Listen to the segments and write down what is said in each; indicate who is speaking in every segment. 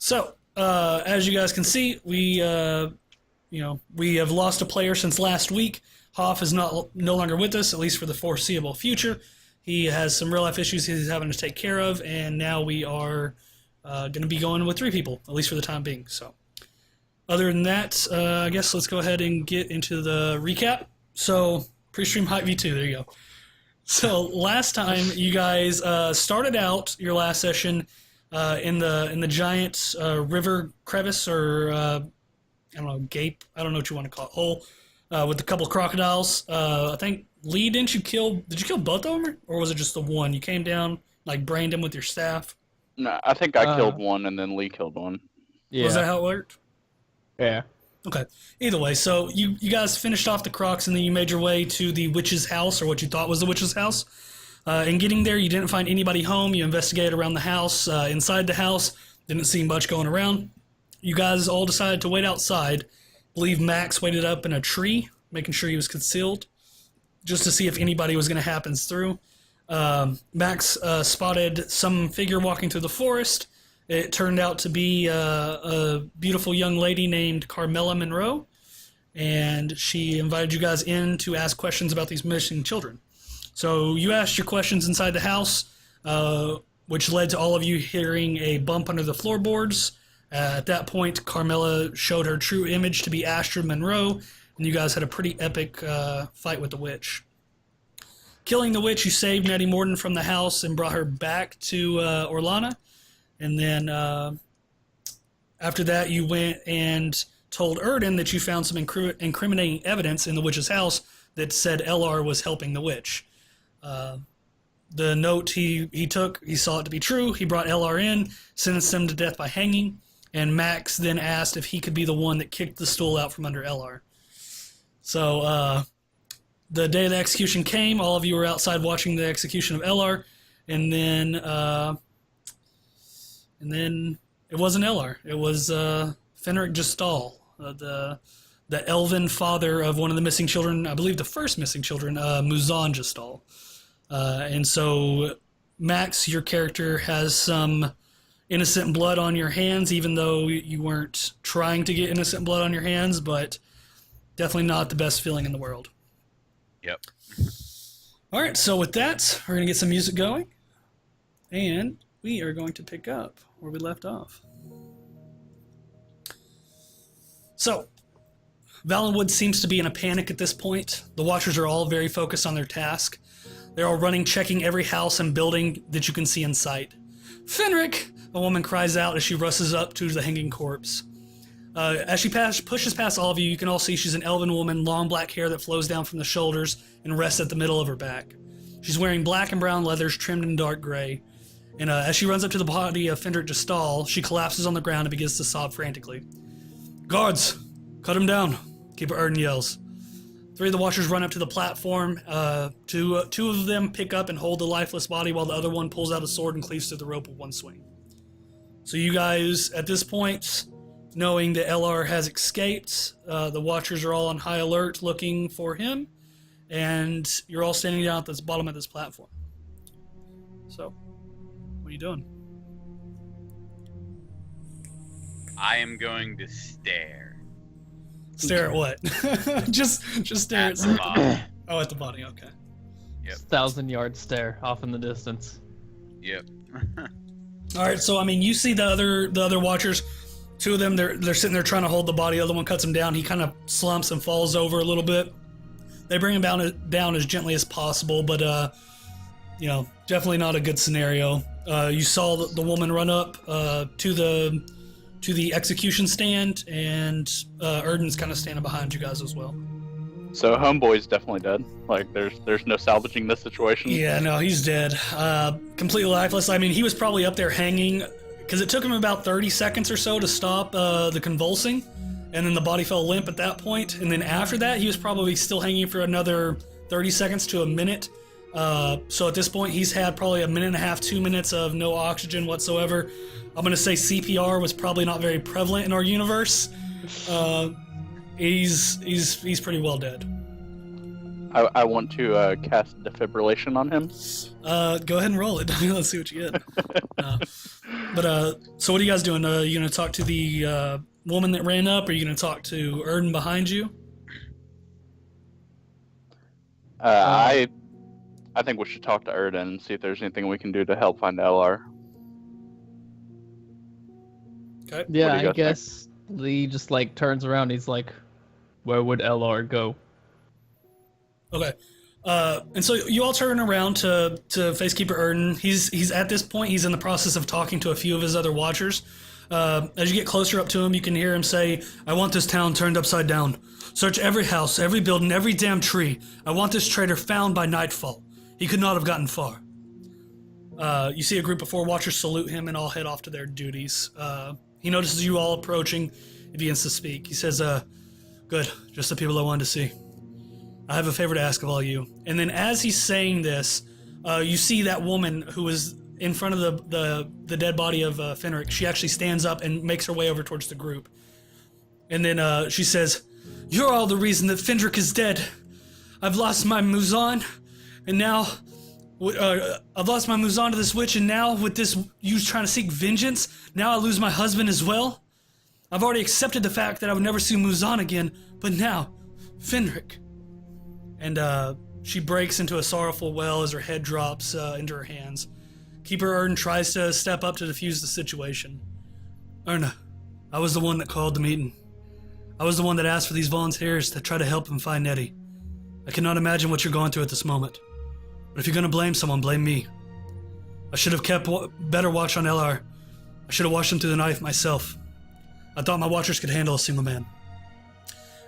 Speaker 1: So, as you guys can see, we have lost a player since last week. Hoff is no longer with us, at least for the foreseeable future. He has some real life issues he's having to take care of, and now we are going to be going with 3 people, at least for the time being. So, other than that, I guess let's go ahead and get into the recap. So, pre-stream Hype V2, there you go. So, last time you guys started out your last session in the giant river crevice or I don't know, gape. I don't know what you want to call it, hole with a couple crocodiles. I think Lee, did you kill both of them, or was it just the one? You came down, like brained him with your staff.
Speaker 2: No, I think I killed one and then Lee killed one.
Speaker 1: Yeah. Was that how it worked?
Speaker 3: Yeah.
Speaker 1: Okay. Either way, so you guys finished off the crocs and then you made your way to the witch's house, or what you thought was the witch's house. In getting there, you didn't find anybody home. You investigated around the house. Inside the house, didn't see much going around. You guys all decided to wait outside. I believe Max waited up in a tree, making sure he was concealed, just to see if anybody was going to happen through. Max spotted some figure walking through the forest. It turned out to be a beautiful young lady named Carmela Monroe, and she invited you guys in to ask questions about these missing children. So you asked your questions inside the house, which led to all of you hearing a bump under the floorboards. At that point, Carmela showed her true image to be Astrid Monroe, and you guys had a pretty epic fight with the witch. Killing the witch, you saved Nettie Morden from the house and brought her back to Orlana. And then after that, you went and told Erden that you found some incriminating evidence in the witch's house that said LR was helping the witch. The note he took, he saw it to be true. He brought LR in, sentenced him to death by hanging, and Max then asked if he could be the one that kicked the stool out from under LR. So the day the execution came, all of you were outside watching the execution of LR, and then it wasn't LR. It was Fenric Gestal, the elven father of one of the missing children, I believe the first missing children, Muzan Gestal. And so, Max, your character has some innocent blood on your hands, even though you weren't trying to get innocent blood on your hands, but definitely not the best feeling in the world.
Speaker 4: Yep.
Speaker 1: All right, so with that, we're going to get some music going, and we are going to pick up where we left off. So, Valenwood seems to be in a panic at this point. The Watchers are all very focused on their task. They're all running, checking every house and building that you can see in sight. Fenric! A woman cries out as she rushes up to the hanging corpse. As she pushes past all of you, you can all see she's an elven woman, long black hair that flows down from the shoulders and rests at the middle of her back. She's wearing black and brown leathers trimmed in dark gray. And as she runs up to the body of Fenric Gestal, she collapses on the ground and begins to sob frantically. Guards! Cut him down! Keeper Erden yells. 3 of the Watchers run up to the platform. Two of them pick up and hold the lifeless body while the other one pulls out a sword and cleaves through the rope with one swing. So you guys, at this point, knowing that LR has escaped, the Watchers are all on high alert looking for him, and you're all standing down at the bottom of this platform. So, what are you doing?
Speaker 4: I am going to stare.
Speaker 1: Stare at what? just stare at
Speaker 4: the body.
Speaker 1: Oh, at the body, okay.
Speaker 4: Yep.
Speaker 3: 1,000-yard stare off in the distance.
Speaker 4: Yep.
Speaker 1: Alright, so I mean, you see the other Watchers. 2 of them, they're sitting there trying to hold the body. The other one cuts him down. He kind of slumps and falls over a little bit. They bring him down as gently as possible, but definitely not a good scenario. You saw the woman run up to the execution stand, and Erden's kind of standing behind you guys as well.
Speaker 2: So Homeboy's definitely dead. Like, there's no salvaging this situation.
Speaker 1: Yeah, no, he's dead. Completely lifeless. I mean, he was probably up there hanging, because it took him about 30 seconds or so to stop the convulsing, and then the body fell limp at that point, and then after that, he was probably still hanging for another 30 seconds to a minute. So at this point, he's had probably a minute and a half, 2 minutes of no oxygen whatsoever. I'm going to say CPR was probably not very prevalent in our universe. He's pretty well dead.
Speaker 2: I want to cast defibrillation on him.
Speaker 1: Go ahead and roll it. Let's see what you get. So what are you guys doing? You gonna talk to the woman that ran up, or are you gonna talk to Erden behind you?
Speaker 2: I think we should talk to Erden and see if there's anything we can do to help find LR.
Speaker 1: Okay.
Speaker 3: Yeah,
Speaker 2: What do you
Speaker 3: I
Speaker 2: guys
Speaker 3: guess Lee just like turns around. He's like, "Where would LR go?"
Speaker 1: Okay. And so you all turn around to Facekeeper Erden. He's at this point, he's in the process of talking to a few of his other watchers. As you get closer up to him, you can hear him say, "I want this town turned upside down. Search every house, every building, every damn tree. I want this traitor found by nightfall. He could not have gotten far." You see a group of 4 watchers salute him and all head off to their duties. He notices you all approaching. He begins to speak. He says, "Good, just the people I wanted to see. I have a favor to ask of all you." And then as he's saying this, you see that woman who was in front of the dead body of Fenric. She actually stands up and makes her way over towards the group. And then she says, "You're all the reason that Fenric is dead. I've lost my Muzan, and now I've lost my Muzan to this witch, and now with this you trying to seek vengeance, now I lose my husband as well. I've already accepted the fact that I would never see Muzan again, but now, Fenric." And she breaks into a sorrowful wail as her head drops into her hands. Keeper Erden tries to step up to defuse the situation. "Erna, I was the one that called the meeting. I was the one that asked for these volunteers to try to help him find Nettie. I cannot imagine what you're going through at this moment. But if you're going to blame someone, blame me. I should have kept better watch on LR. I should have watched him through the knife myself. I thought my watchers could handle a single man."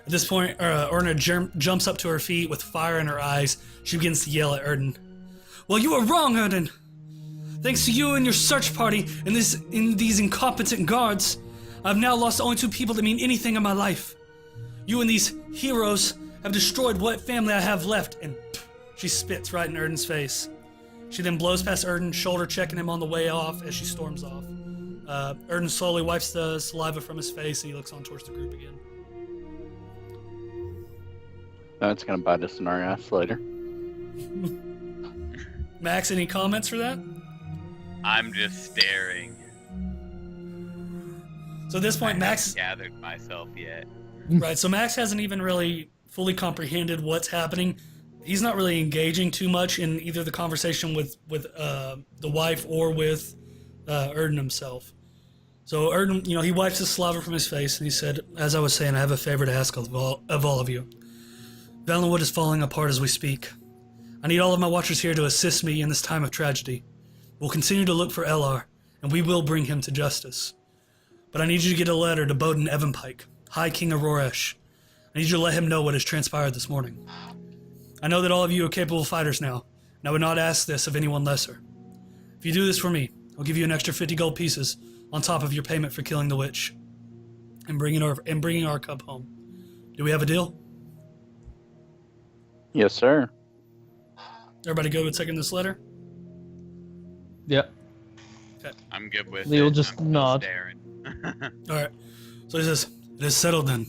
Speaker 1: At this point, Erna jumps up to her feet with fire in her eyes. She begins to yell at Erden. "Well, you were wrong, Erden. Thanks to you and your search party and these incompetent guards, I've now lost the only 2 people that mean anything in my life. You and these heroes have destroyed what family I have left." And she spits right in Erden's face. She then blows past Erden, shoulder checking him on the way off as she storms off. Erden slowly wipes the saliva from his face and he looks on towards the group again.
Speaker 2: That's gonna bite us in our ass later.
Speaker 1: Max, any comments for that?
Speaker 4: I'm just staring.
Speaker 1: So at this point,
Speaker 4: I
Speaker 1: Max...
Speaker 4: haven't gathered myself yet.
Speaker 1: Right, so Max hasn't even really fully comprehended what's happening. He's not really engaging too much in either the conversation with the wife or with Erden himself. So Erden, he wipes the saliva from his face and he said, "As I was saying, I have a favor to ask of all of you. Valenwood is falling apart as we speak. I need all of my watchers here to assist me in this time of tragedy. We'll continue to look for LR, and we will bring him to justice. But I need you to get a letter to Bowden Evanpike, High King of Roresh. I need you to let him know what has transpired this morning. I know that all of you are capable fighters now, and I would not ask this of anyone lesser. If you do this for me, I'll give you an extra 50 gold pieces on top of your payment for killing the witch and bringing our cub home. Do we have a deal?"
Speaker 2: Yes, sir.
Speaker 1: Everybody good with taking this letter?
Speaker 3: Yep.
Speaker 4: I'm good with
Speaker 3: Lee
Speaker 4: it.
Speaker 3: will just
Speaker 4: I'm still
Speaker 3: nod.
Speaker 4: Staring.
Speaker 1: All right. So he says, "It is settled then.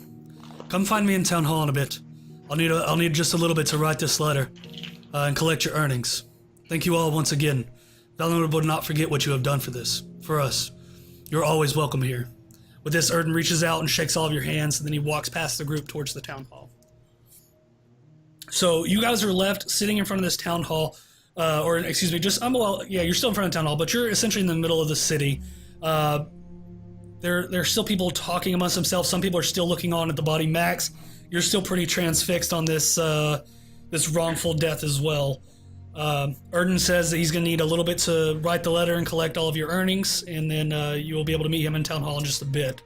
Speaker 1: Come find me in town hall in a bit. I'll need just a little bit to write this letter and collect your earnings. Thank you all once again. Valenwood would not forget what you have done for us. You're always welcome here." With this, Erden reaches out and shakes all of your hands, and then he walks past the group towards the town hall. So you guys are left sitting in front of this town hall, you're still in front of the town hall, but you're essentially in the middle of the city. There are still people talking amongst themselves. Some people are still looking on at the body. Max, you're still pretty transfixed on this wrongful death as well. Erden says that he's going to need a little bit to write the letter and collect all of your earnings, and then you will be able to meet him in town hall in just a bit.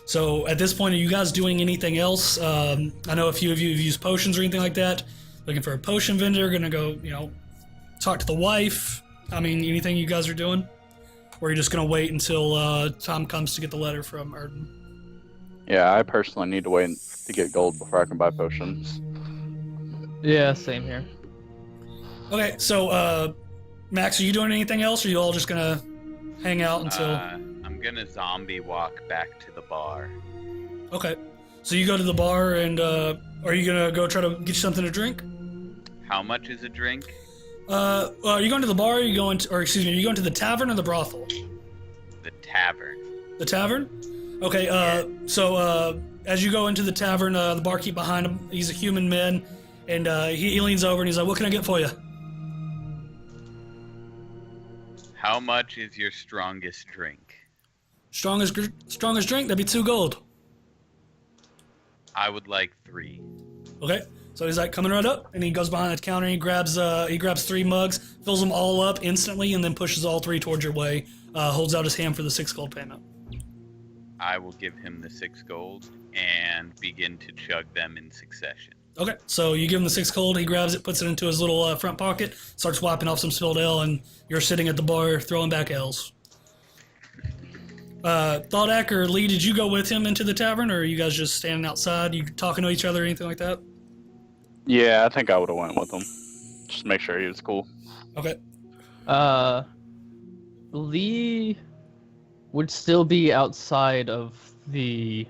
Speaker 1: So at this point, are you guys doing anything else? I know a few of you have used potions or anything like that. Looking for a potion vendor, gonna go, talk to the wife. I mean, anything you guys are doing? Or are you just gonna wait until time comes to get the letter from Erden?
Speaker 2: Yeah, I personally need to wait to get gold before I can buy potions.
Speaker 3: Yeah, same here.
Speaker 1: Okay, so Max, are you doing anything else, or are you all just gonna hang out until...
Speaker 4: I'm gonna zombie walk back to the bar.
Speaker 1: Okay, so you go to the bar, and are you gonna go try to get you something to drink?
Speaker 4: How much is a drink?
Speaker 1: Are you going to the bar? Or are you going to, are you going to the tavern or the brothel?
Speaker 4: The tavern.
Speaker 1: The tavern? Okay, so as you go into the tavern, the barkeep behind him, he's a human man, and he leans over and he's like, what can I get for you?
Speaker 4: How much is your strongest drink?
Speaker 1: Strongest drink? That'd be 2 gold.
Speaker 4: I would like 3.
Speaker 1: Okay, so he's like coming right up, and he goes behind the counter, and he grabs 3 mugs, fills them all up instantly, and then pushes all 3 towards your way, holds out his hand for the 6 gold payment.
Speaker 4: I will give him the 6 gold and begin to chug them in succession.
Speaker 1: Okay, so you give him the 6 gold, he grabs it, puts it into his little front pocket, starts wiping off some spilled ale, and you're sitting at the bar throwing back ales. Thar'dia or Lee, did you go with him into the tavern, or are you guys just standing outside? You talking to each other or anything like that?
Speaker 2: Yeah, I think I would have went with him. Just make sure he was cool.
Speaker 1: Okay.
Speaker 3: Lee would still be outside of the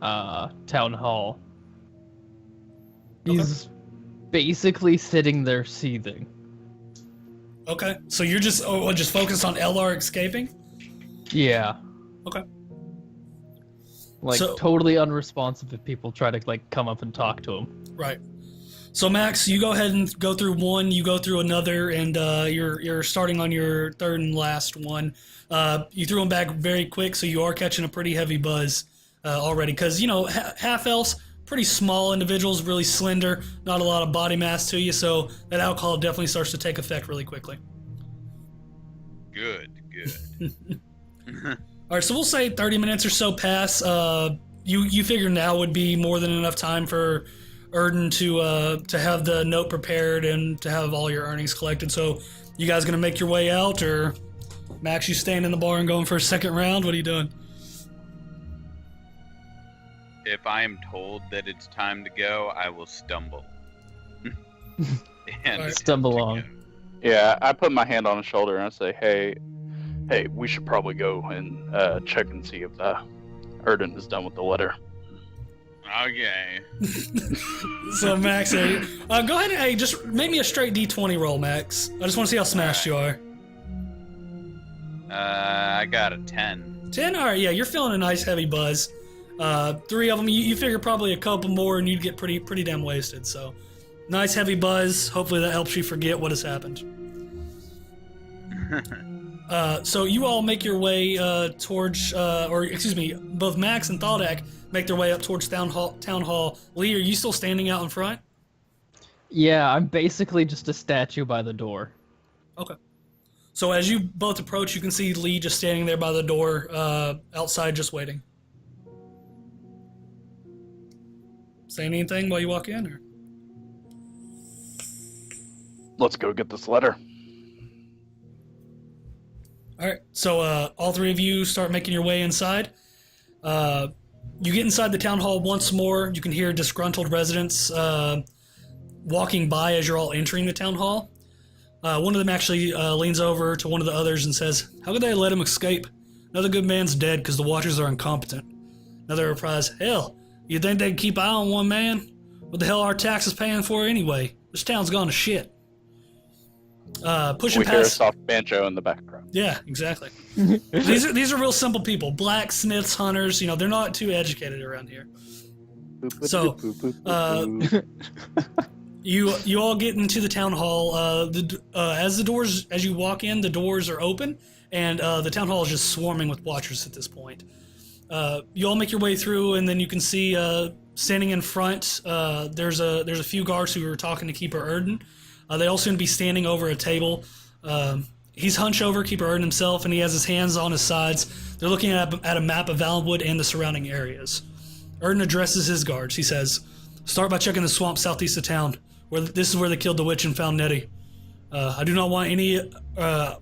Speaker 3: town hall. He's basically sitting there seething.
Speaker 1: Okay, so you're just focused on LR escaping?
Speaker 3: Yeah.
Speaker 1: Okay.
Speaker 3: Like,
Speaker 1: So-
Speaker 3: totally unresponsive if people try to, like, come up and talk to him.
Speaker 1: Right. So Max, you go ahead and go through one, you go through another, and you're starting on your third and last one. You threw them back very quick, so you are catching a pretty heavy buzz already. Because, you know, half elves, pretty small individuals, really slender, not a lot of body mass to you, so that alcohol definitely starts to take effect really quickly.
Speaker 4: Good.
Speaker 1: All right, so we'll say 30 minutes or so pass. You figure now would be more than enough time for Erden to have the note prepared and to have all your earnings collected. So you guys gonna make your way out, or Max, you staying in the bar and going for a second round? What are you doing?
Speaker 4: If I am told that it's time to go, I will stumble. And
Speaker 1: Alright.
Speaker 3: Stumble
Speaker 4: to
Speaker 3: along.
Speaker 4: go.
Speaker 2: Yeah, I put my hand on his shoulder and I say, hey, we should probably go and check and see if Erden is done with the letter.
Speaker 4: Okay.
Speaker 1: So Max, go ahead and just make me a straight D20 roll, Max. I just want to see how smashed you are.
Speaker 4: I got a 10.
Speaker 1: 10? All right, yeah, you're feeling a nice heavy buzz. 3 of them, you figure probably a couple more and you'd get pretty damn wasted. So nice heavy buzz. Hopefully that helps you forget what has happened. So you all make your way towards, both Max and Thaldak make their way up towards Town Hall. Lee, are you still standing out in front?
Speaker 3: Yeah, I'm basically just a statue by the door.
Speaker 1: Okay. So as you both approach, you can see Lee just standing there by the door, outside just waiting. Saying anything while you walk in, or?
Speaker 2: Let's go get this letter.
Speaker 1: All right, so all 3 of you start making your way inside. You get inside the town hall once more. You can hear disgruntled residents walking by as you're all entering the town hall. One of them actually leans over to one of the others and says, "How could they let him escape? Another good man's dead because the Watchers are incompetent." Another replies, "Hell, you think they'd keep eye on one man? What the hell are our taxes paying for anyway? This town's gone to shit." Pushing
Speaker 2: We hear a
Speaker 1: past...
Speaker 2: soft banjo in the background.
Speaker 1: Yeah, exactly. These are real simple people. Blacksmiths, hunters, you know, they're not too educated around here. So, you all get into the town hall. As you walk in, the doors are open, and the town hall is just swarming with Watchers at this point. You all make your way through, and then you can see standing in front. There's a few guards who are talking to Keeper Erden. They all seem to be standing over a table. He's hunched over Keeper Erden himself, and he has his hands on his sides. They're looking at a map of Valenwood and the surrounding areas. Erden addresses his guards. He says, "Start by checking the swamp southeast of town. This is where they killed the witch and found Nettie. I do not want any...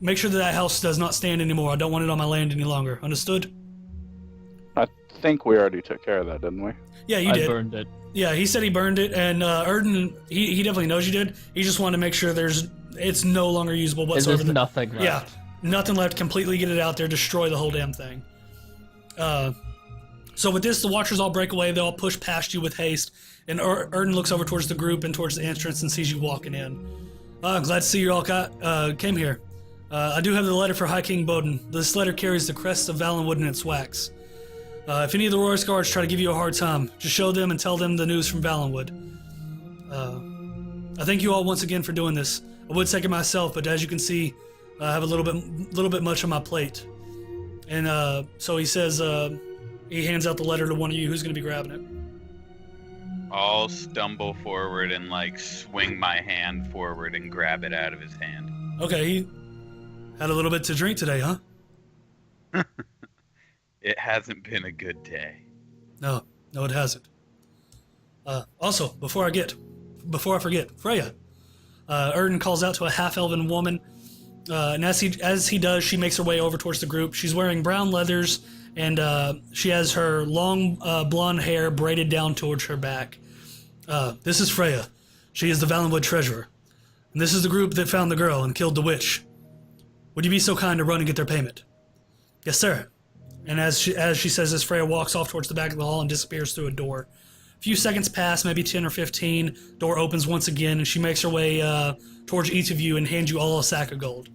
Speaker 1: make sure that house does not stand anymore. I don't want it on my land any longer. Understood?"
Speaker 2: I think we already took care of that, didn't we?
Speaker 1: Yeah, you
Speaker 3: I
Speaker 1: did.
Speaker 3: burned it.
Speaker 1: Yeah, he said he burned it, and Erden, he definitely knows you did. He just wanted to make sure it's no longer usable whatsoever.
Speaker 3: There's nothing left.
Speaker 1: Yeah, nothing left. Completely get it out there, destroy the whole damn thing. So with this, the Watchers all break away. They all push past you with haste, and Erden looks over towards the group and towards the entrance and sees you walking in. I'm glad to see you all came here. I do have the letter for High King Bowden. This letter carries the crest of Valenwood in its wax. If any of the Roresh guards try to give you a hard time, just show them and tell them the news from Valenwood. I thank you all once again for doing this. I would take it myself, but as you can see, I have a little bit much on my plate. And so he says, he hands out the letter to one of you. Who's going to be grabbing it?
Speaker 4: I'll stumble forward and like swing my hand forward and grab it out of his hand.
Speaker 1: Okay, he had a little bit to drink today, huh?
Speaker 4: It hasn't been a good day.
Speaker 1: No, it hasn't. Also, before I forget, Freya. Erden calls out to a half-elven woman, and as he does, she makes her way over towards the group. She's wearing brown leathers, and she has her long blonde hair braided down towards her back. This is Freya. She is the Valenwood treasurer. And this is the group that found the girl and killed the witch. Would you be so kind to run and get their payment? Yes, sir. And as she says this, Freya walks off towards the back of the hall and disappears through a door. A few seconds pass, maybe 10 or 15. Door opens once again, and she makes her way towards each of you and hands you all a sack of gold.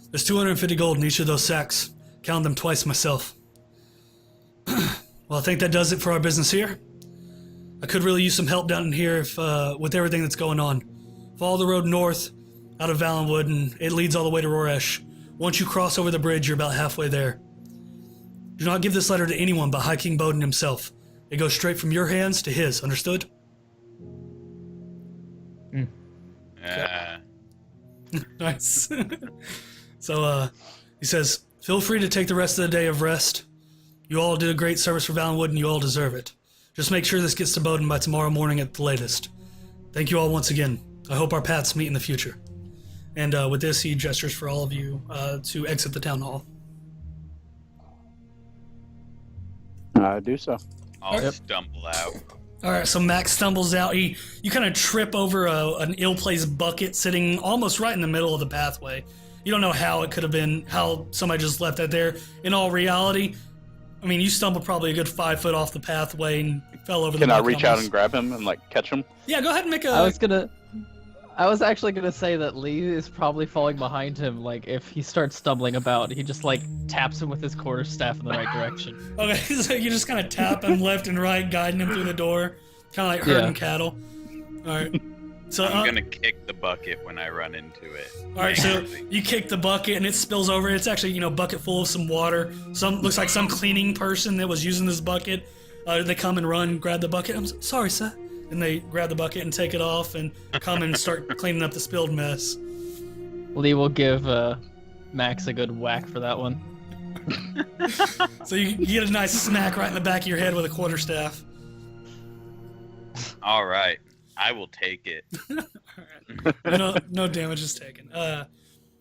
Speaker 1: There's 250 gold in each of those sacks. Count them twice myself. Well, I think that does it for our business here. I could really use some help down in here if with everything that's going on. Follow the road north out of Valenwood, and it leads all the way to Roresh. Once you cross over the bridge, you're about halfway there. Do not give this letter to anyone but High King Bowden himself. It goes straight from your hands to his, understood? Nice. So, he says, feel free to take the rest of the day of rest. You all did a great service for Valenwood, and you all deserve it. Just make sure this gets to Bowden by tomorrow morning at the latest. Thank you all once again. I hope our paths meet in the future. And with this, he gestures for all of you to exit the town hall.
Speaker 2: Do so.
Speaker 4: I'll stumble out.
Speaker 1: All right, so Max stumbles out. You kind of trip over an ill-placed bucket sitting almost right in the middle of the pathway. You don't know how it could have been, how somebody just left that there. In all reality, I mean, you stumbled probably a good 5 foot off the pathway and fell over the bucket.
Speaker 2: Can I reach out and grab him and like catch him?
Speaker 1: Yeah, go ahead and make a...
Speaker 3: I was actually gonna say that Lee is probably falling behind him. Like, if he starts stumbling about, he just like taps him with his quarterstaff in the right direction.
Speaker 1: Okay, so you just kind of tap him left and right, guiding him through the door, kind of like herding cattle. All right. So
Speaker 4: I'm gonna kick the bucket when I run into it.
Speaker 1: All right, so you kick the bucket and it spills over. It's actually, bucket full of some water. Looks like some cleaning person that was using this bucket. They come and run, grab the bucket. I'm sorry, sir. And they grab the bucket and take it off and come and start cleaning up the spilled mess.
Speaker 3: Lee will give Max a good whack for that one.
Speaker 1: So you get a nice smack right in the back of your head with a quarterstaff.
Speaker 4: All right, I will take it.
Speaker 1: All right. No damage is taken.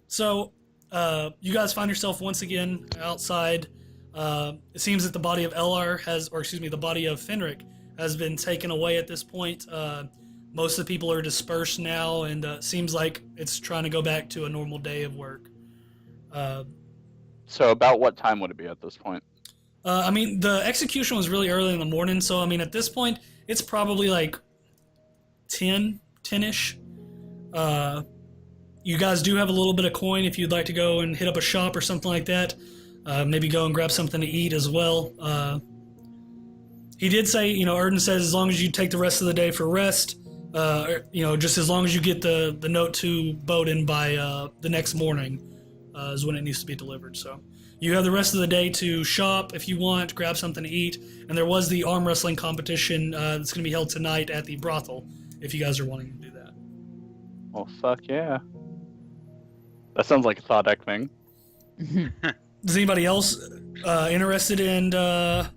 Speaker 1: So you guys find yourself once again outside. It seems that the body of the body of Fenric has been taken away at this point. Most of the people are dispersed now, and seems like it's trying to go back to a normal day of work.
Speaker 2: So about what time would it be at this point?
Speaker 1: I mean, the execution was really early in the morning, so I mean, at this point, it's probably like 10-ish. You guys do have a little bit of coin if you'd like to go and hit up a shop or something like that. Maybe go and grab something to eat as well. He did say, Erden says as long as you take the rest of the day for rest, just as long as you get the note to Bowden by the next morning is when it needs to be delivered. So you have the rest of the day to shop if you want, grab something to eat, and there was the arm wrestling competition that's going to be held tonight at the brothel if you guys are wanting to do that.
Speaker 2: Well, fuck yeah. That sounds like a Thardec thing.
Speaker 1: Is anybody else interested in the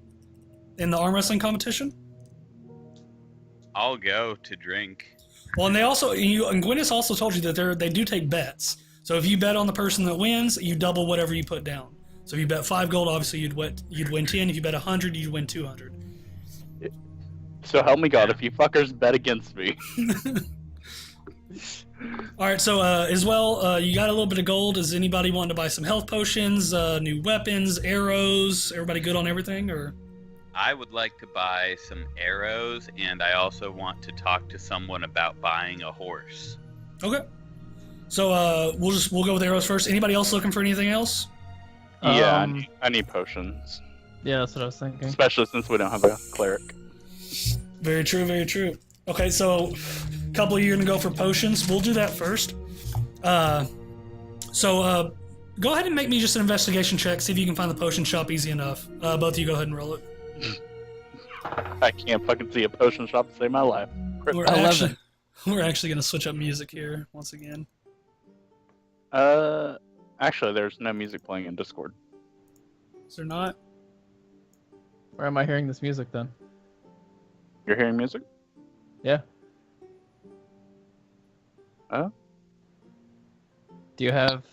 Speaker 1: arm wrestling competition?
Speaker 4: I'll go to drink.
Speaker 1: Well, and they also, and Gwyneth also told you that they do take bets. So if you bet on the person that wins, you double whatever you put down. So if you bet 5 gold, obviously you'd win 10. If you bet 100, you'd win 200.
Speaker 2: So help me God, if you fuckers bet against me.
Speaker 1: All right, so as well, you got a little bit of gold. Does anybody want to buy some health potions, new weapons, arrows? Everybody good on everything, or?
Speaker 4: I would like to buy some arrows, and I also want to talk to someone about buying a horse.
Speaker 1: Okay. So we'll go with arrows first. Anybody else looking for anything else?
Speaker 2: Yeah, I need potions.
Speaker 3: Yeah, that's what I was thinking.
Speaker 2: Especially since we don't have a cleric.
Speaker 1: Very true, very true. Okay, so a couple of you are gonna go for potions. We'll do that first. So go ahead and make me just an investigation check. See if you can find the potion shop easy enough. Both of you go ahead and roll it.
Speaker 2: I can't fucking see a potion shop to save my life.
Speaker 1: We're
Speaker 3: 11.
Speaker 1: actually gonna switch up music here once again.
Speaker 2: Actually, there's no music playing in Discord.
Speaker 1: Is there not?
Speaker 3: Where am I hearing this music then?
Speaker 2: You're hearing music?
Speaker 3: Yeah.
Speaker 2: Oh?
Speaker 3: Do you have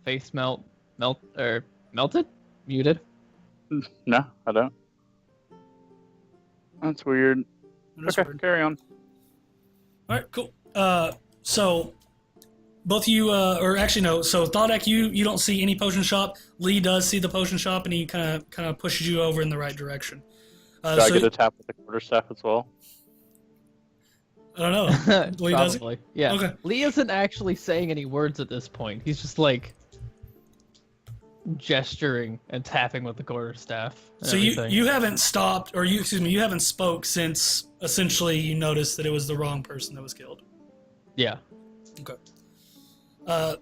Speaker 3: face melted? Muted?
Speaker 2: No, I don't. That's weird.
Speaker 1: That's
Speaker 2: Okay,
Speaker 1: weird.
Speaker 2: carry on.
Speaker 1: All right, cool. So both of you, or actually no. So Thar'dia, you don't see any potion shop. Lee does see the potion shop, and he kind of pushes you over in the right direction.
Speaker 2: Do I get a tap with the quarterstaff as well?
Speaker 1: I don't know. Lee does it?
Speaker 3: Probably. Yeah.
Speaker 1: Okay.
Speaker 3: Lee isn't actually saying any words at this point. He's just like gesturing and tapping with the quarterstaff. and
Speaker 1: So
Speaker 3: everything.
Speaker 1: you haven't stopped, or you haven't spoke since essentially you noticed that it was the wrong person that was killed.
Speaker 3: Yeah.
Speaker 1: Okay.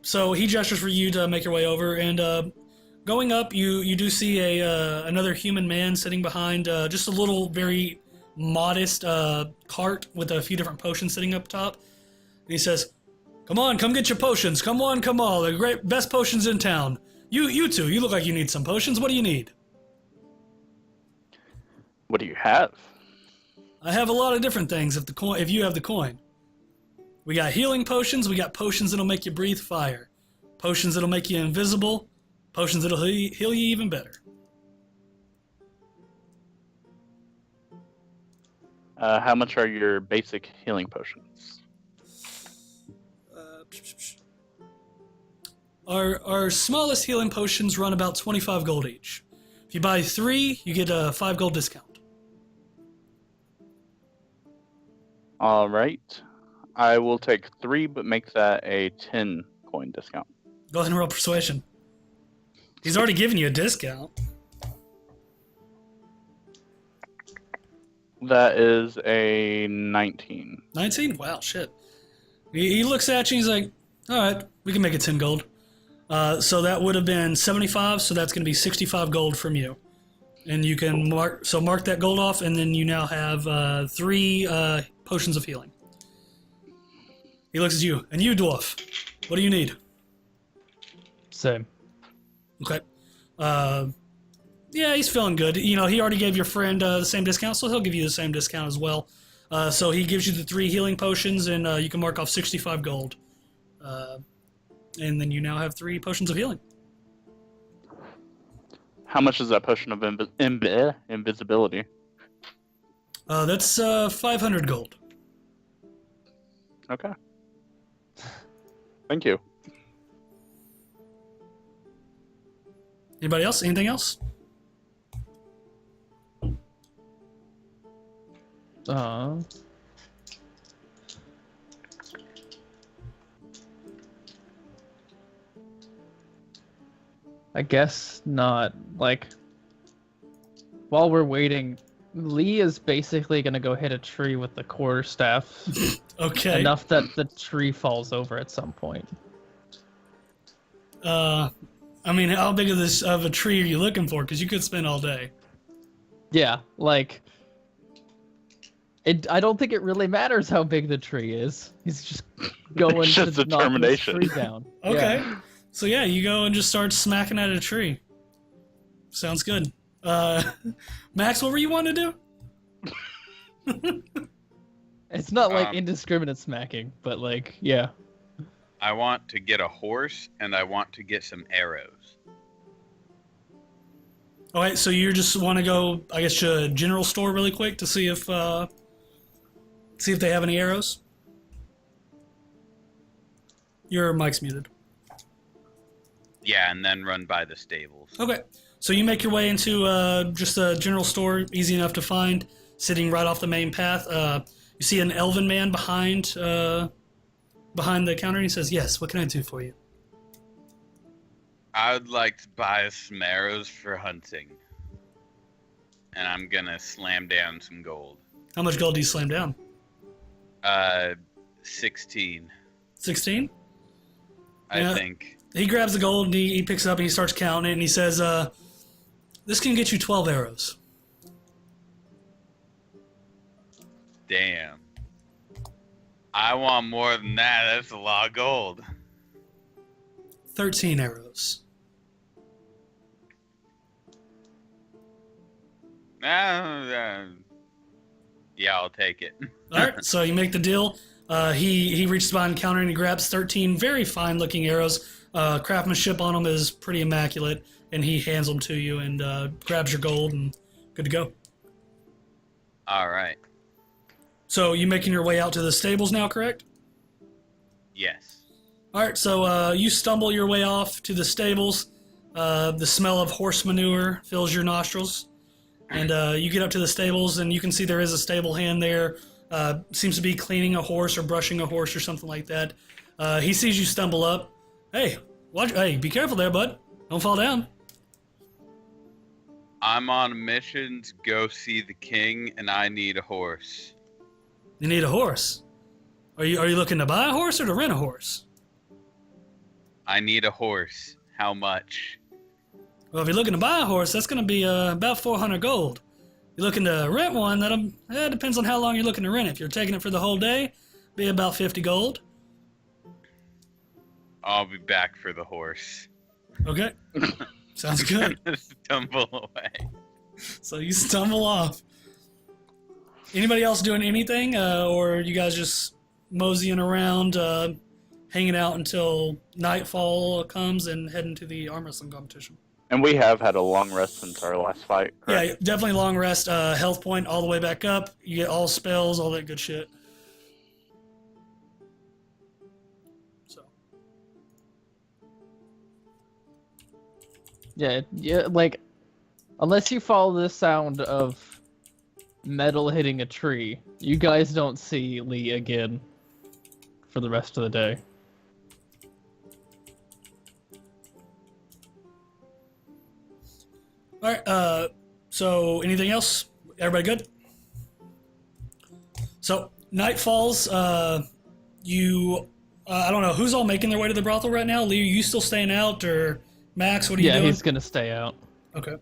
Speaker 1: So he gestures for you to make your way over, and going up, you do see another human man sitting behind just a little, very modest cart with a few different potions sitting up top. And he says, "Come on, come get your potions. Come on, come on. The great best potions in town. You two, you look like you need some potions. What do you need?"
Speaker 2: What do you have?
Speaker 1: I have a lot of different things if you have the coin. We got healing potions, we got potions that'll make you breathe fire. Potions that'll make you invisible, potions that'll heal you even better.
Speaker 2: How much are your basic healing potions?
Speaker 1: Our smallest healing potions run about 25 gold each. If you buy 3, you get a 5 gold discount.
Speaker 2: All right. I will take 3, but make that a 10 coin discount.
Speaker 1: Go ahead and roll persuasion. He's already given you a discount.
Speaker 2: That is a 19.
Speaker 1: 19? Wow, shit. He looks at you and he's like, all right, we can make it 10 gold. So that would have been 75, so that's going to be 65 gold from you. And you can mark that gold off, and then you now have 3 potions of healing. He looks at you, and you, dwarf, what do you need?
Speaker 3: Same.
Speaker 1: Okay. Yeah, he's feeling good. You know, he already gave your friend the same discount, so he'll give you the same discount as well. So he gives you the 3 healing potions, and you can mark off 65 gold. And then you now have 3 potions of healing.
Speaker 2: How much is that potion of invisibility?
Speaker 1: That's 500 gold.
Speaker 2: Okay. Thank you.
Speaker 1: Anybody else? Anything else?
Speaker 3: I guess not. Like, while we're waiting, Lee is basically gonna go hit a tree with the quarterstaff.
Speaker 1: Okay.
Speaker 3: Enough that the tree falls over at some point.
Speaker 1: I mean, how big of a tree are you looking for? Because you could spend all day.
Speaker 3: Yeah, like, I don't think it really matters how big the tree is. He's just going
Speaker 2: It's just
Speaker 3: to knock this
Speaker 2: determination.
Speaker 3: tree down.
Speaker 1: Okay.
Speaker 3: Yeah.
Speaker 1: So yeah, you go and just start smacking at a tree. Sounds good. Max, what were you wanting to do?
Speaker 3: It's not like
Speaker 4: Um,
Speaker 3: indiscriminate smacking, but like, yeah.
Speaker 4: I want to get a horse, and I want to get some arrows.
Speaker 1: All right, so you just want to go, I guess, to a general store really quick to see if they have any arrows. Your mic's muted.
Speaker 4: Yeah, and then run by the stables.
Speaker 1: Okay. So you make your way into just a general store, easy enough to find, sitting right off the main path. You see an elven man behind the counter, and he says, "Yes, what can I do for you?"
Speaker 4: I would like to buy some arrows for hunting. And I'm gonna slam down some gold.
Speaker 1: How much gold do you slam down?
Speaker 4: 16.
Speaker 1: 16?
Speaker 4: I think.
Speaker 1: He grabs the gold and he picks it up and he starts counting it and he says, "This can get you 12 arrows."
Speaker 4: Damn. I want more than that. That's a lot of gold.
Speaker 1: 13 arrows.
Speaker 4: Yeah, I'll take it.
Speaker 1: All right, so you make the deal. He reaches behind the counter and he grabs 13 very fine-looking arrows. Craftsmanship on them is pretty immaculate, and he hands them to you and grabs your gold and good to go.
Speaker 4: All right.
Speaker 1: So you making your way out to the stables now, correct?
Speaker 4: Yes.
Speaker 1: All right, so you stumble your way off to the stables. The smell of horse manure fills your nostrils. And you get up to the stables, and you can see there is a stable hand there. Seems to be cleaning a horse or brushing a horse or something like that. He sees you stumble up. Hey, watch! Hey, be careful there, bud. Don't fall down.
Speaker 4: I'm on a mission to go see the king, and I need a horse.
Speaker 1: You need a horse. Are you looking to buy a horse or to rent a horse?
Speaker 4: I need a horse. How much?
Speaker 1: Well, if you're looking to buy a horse, that's going to be about 400 gold. You're looking to rent one, that depends on how long you're looking to rent it. If you're taking it for the whole day, be about 50 gold.
Speaker 4: I'll be back for the horse.
Speaker 1: Okay. Sounds good.
Speaker 4: Stumble away.
Speaker 1: So you stumble off. Anybody else doing anything, or you guys just moseying around, hanging out until nightfall comes and heading to the arm wrestling competition?
Speaker 2: And we have had a long rest since our last fight, correct?
Speaker 1: Yeah, definitely long rest. Health point all the way back up. You get all spells, all that good shit. So.
Speaker 3: Yeah, like, unless you follow the sound of metal hitting a tree, you guys don't see Lee again for the rest of the day.
Speaker 1: All right. So anything else? Everybody good? So night falls. You. I don't know who's all making their way to the brothel right now. Lee, are you still staying out, or Max? What are you doing?
Speaker 3: Yeah, he's gonna stay out.
Speaker 1: Okay.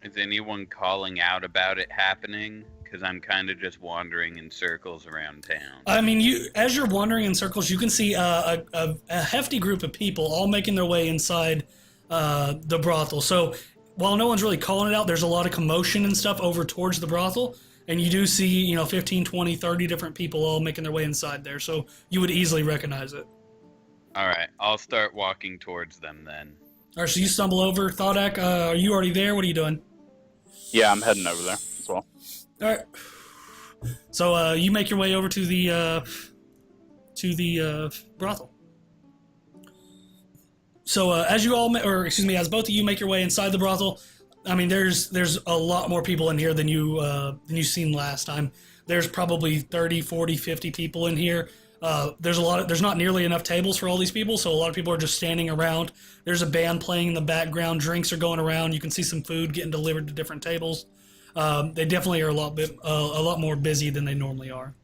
Speaker 4: Is anyone calling out about it happening? Because I'm kind of just wandering in circles around town.
Speaker 1: I mean, as you're wandering in circles, you can see a hefty group of people all making their way inside the brothel. So while no one's really calling it out, there's a lot of commotion and stuff over towards the brothel. And you do see, 15, 20, 30 different people all making their way inside there. So you would easily recognize it.
Speaker 4: All right, I'll start walking towards them then.
Speaker 1: All right, so you stumble over. Thodak, are you already there? What are you doing?
Speaker 2: Yeah, I'm heading over there as well.
Speaker 1: All right. So you make your way over to the brothel. So as both of you make your way inside the brothel, I mean, there's a lot more people in here than you seen last time. There's probably 30, 40, 50 people in here. There's not nearly enough tables for all these people, so a lot of people are just standing around. There's a band playing in the background. Drinks are going around. You can see some food getting delivered to different tables. They definitely are a lot more busy than they normally are.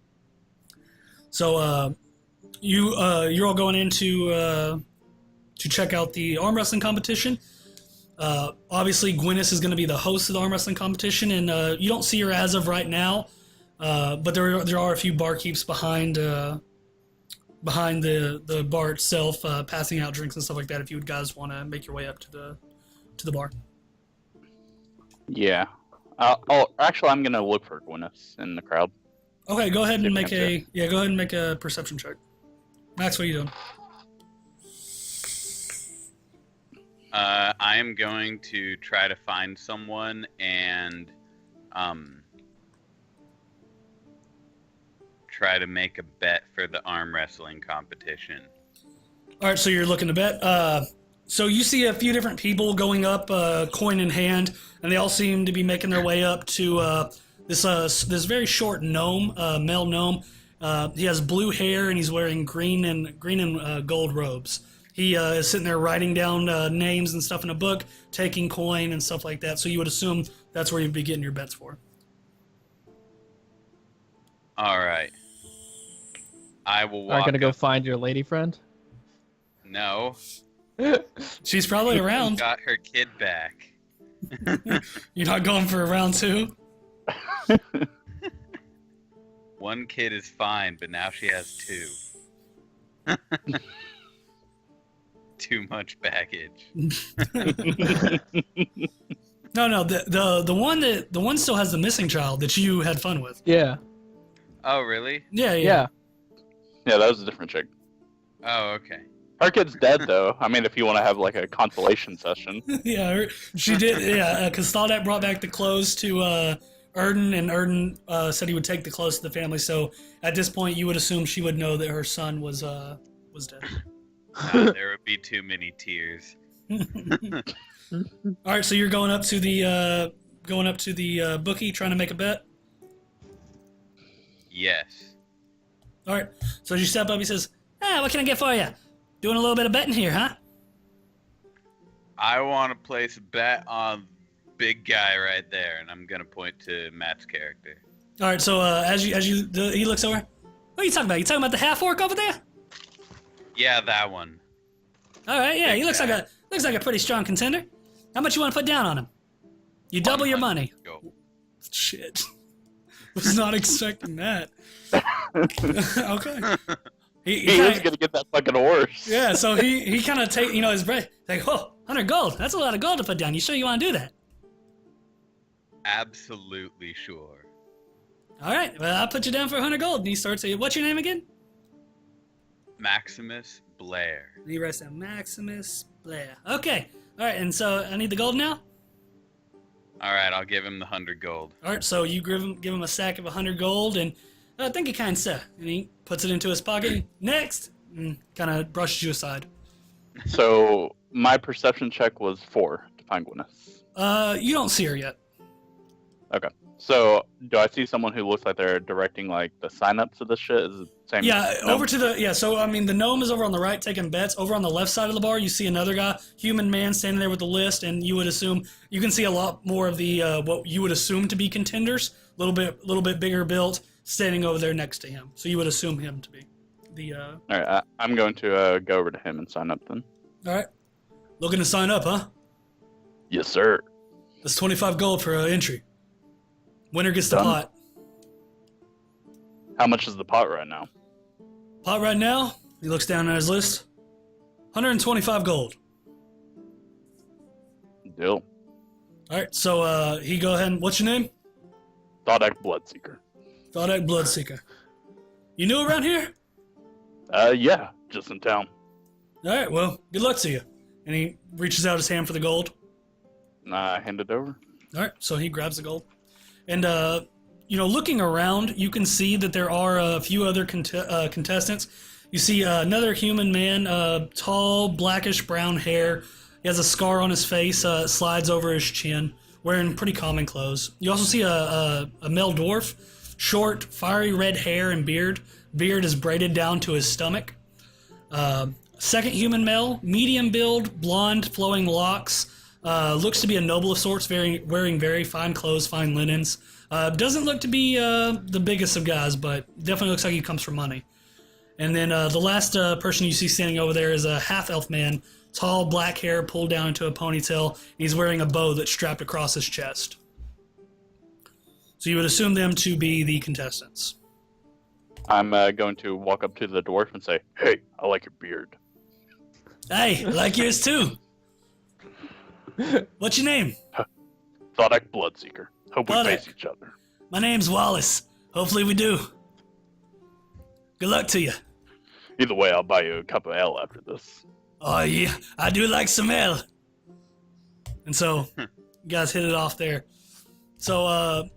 Speaker 1: So you're all going in to check out the arm wrestling competition. Obviously, Gwyneth is going to be the host of the arm wrestling competition, and you don't see her as of right now, but there are a few barkeeps behind the bar itself, passing out drinks and stuff like that. If you guys want to make your way up to the bar.
Speaker 2: Yeah. Actually, I'm gonna look for Gwyneth in the crowd.
Speaker 1: Okay, go ahead and
Speaker 2: See if I
Speaker 1: go ahead and make a perception check. Max, what are you doing?
Speaker 4: I am going to try to find someone and try to make a bet for the arm wrestling competition.
Speaker 1: All right, so you're looking to bet. So you see a few different people going up, coin in hand, and they all seem to be making their way up to this very short gnome, male gnome. He has blue hair and he's wearing green and gold robes. He is sitting there writing down names and stuff in a book, taking coin and stuff like that. So you would assume that's where you'd be getting your bets for.
Speaker 4: All right. I will walk.
Speaker 3: Aren't gonna go
Speaker 4: up-
Speaker 3: find your lady friend?
Speaker 4: No.
Speaker 1: She's probably around.
Speaker 4: Got her kid back.
Speaker 1: You're not going for a round two?
Speaker 4: One kid is fine, but now she has two. Too much baggage.
Speaker 1: No. The one still has the missing child that you had fun with.
Speaker 3: Yeah.
Speaker 4: Oh, really?
Speaker 1: Yeah.
Speaker 3: Yeah.
Speaker 2: Yeah, that was a different chick.
Speaker 4: Oh, okay.
Speaker 2: Her kid's dead, though. I mean, if you want to have, like, a consolation session.
Speaker 1: Yeah, she did. Yeah, because Thaldak brought back the clothes to Erden, and Erden said he would take the clothes to the family. So at this point, you would assume she would know that her son was dead.
Speaker 4: There would be too many tears.
Speaker 1: All right, so you're going up to the bookie, trying to make a bet.
Speaker 4: Yes.
Speaker 1: All right, so as you step up, he says, what can I get for you? Doing a little bit of betting here, huh?
Speaker 4: I want to place a bet on big guy right there, and I'm gonna point to Matt's character.
Speaker 1: All right, so he looks over. What are you talking about? You talking about the half orc over there?
Speaker 4: Yeah, that one.
Speaker 1: All right, yeah, he
Speaker 4: Big
Speaker 1: looks
Speaker 4: guy.
Speaker 1: like a pretty strong contender. How much you want to put down on him? You double your money.
Speaker 4: Go.
Speaker 1: Shit. Was not expecting that. Okay. He
Speaker 2: He is going to get that fucking horse.
Speaker 1: yeah, so he kind of take, his breath. Like, 100 gold. That's a lot of gold to put down. You sure you want to do that?
Speaker 4: Absolutely sure.
Speaker 1: All right, well, I'll put you down for 100 gold. And he starts saying, what's your name again?
Speaker 4: Maximus Blair.
Speaker 1: And he writes down Maximus Blair. Okay. All right, and so I need the gold now?
Speaker 4: All right, I'll give him the 100 gold.
Speaker 1: All right, so you give him a sack of 100 gold, and thank you, kind sir. And he puts it into his pocket. Next, and kind of brushes you aside.
Speaker 2: So my perception check was 4 to find Gwyneth.
Speaker 1: You don't see her yet.
Speaker 2: Okay. So do I see someone who looks like they're directing like the sign-ups of this shit? Is it the same?
Speaker 1: Yeah,
Speaker 2: gnome?
Speaker 1: over to the So I mean, the gnome is over on the right taking bets. Over on the left side of the bar, you see another guy, human man, standing there with the list, and you would assume you can see a lot more of the what you would assume to be contenders, a little bit bigger built, standing over there next to him. So you would assume him to be the.
Speaker 2: All right, I'm going to go over to him and sign up then.
Speaker 1: All right, looking to sign up, huh?
Speaker 2: Yes, sir.
Speaker 1: That's 25 gold for entry. Winner gets the
Speaker 2: Done.
Speaker 1: pot.
Speaker 2: How much is the pot right now?
Speaker 1: Pot right now. He looks down at his list. 125 gold.
Speaker 2: Deal.
Speaker 1: All right, so he go ahead and what's your name?
Speaker 2: Thar'dia Bloodseeker.
Speaker 1: Thaldak Bloodseeker. You new around here?
Speaker 2: Yeah, just in town.
Speaker 1: All right, well, good luck to you. And he reaches out his hand for the gold.
Speaker 2: I hand it over.
Speaker 1: All right, so he grabs the gold. And, looking around, you can see that there are a few other contestants. You see another human man, tall, blackish brown hair. He has a scar on his face, slides over his chin, wearing pretty common clothes. You also see a male dwarf, short, fiery red hair and beard. Beard is braided down to his stomach. Second human male, medium build, blonde, flowing locks. Looks to be a noble of sorts, wearing very fine clothes, fine linens. Doesn't look to be the biggest of guys, but definitely looks like he comes from money. And then the last person you see standing over there is a half-elf man, tall, black hair pulled down into a ponytail. He's wearing a bow that's strapped across his chest. So you would assume them to be the contestants.
Speaker 2: I'm going to walk up to the dwarf and say, "Hey, I like your beard."
Speaker 1: Hey, I like yours too. What's your name?
Speaker 2: Thar'dia Bloodseeker. Hope we
Speaker 1: Thar'dia.
Speaker 2: face each other.
Speaker 1: My name's Wallace. Hopefully we do. Good luck to you.
Speaker 2: Either way, I'll buy you a cup of ale after this.
Speaker 1: Oh, yeah, I do like some ale. And so, you guys hit it off there. So,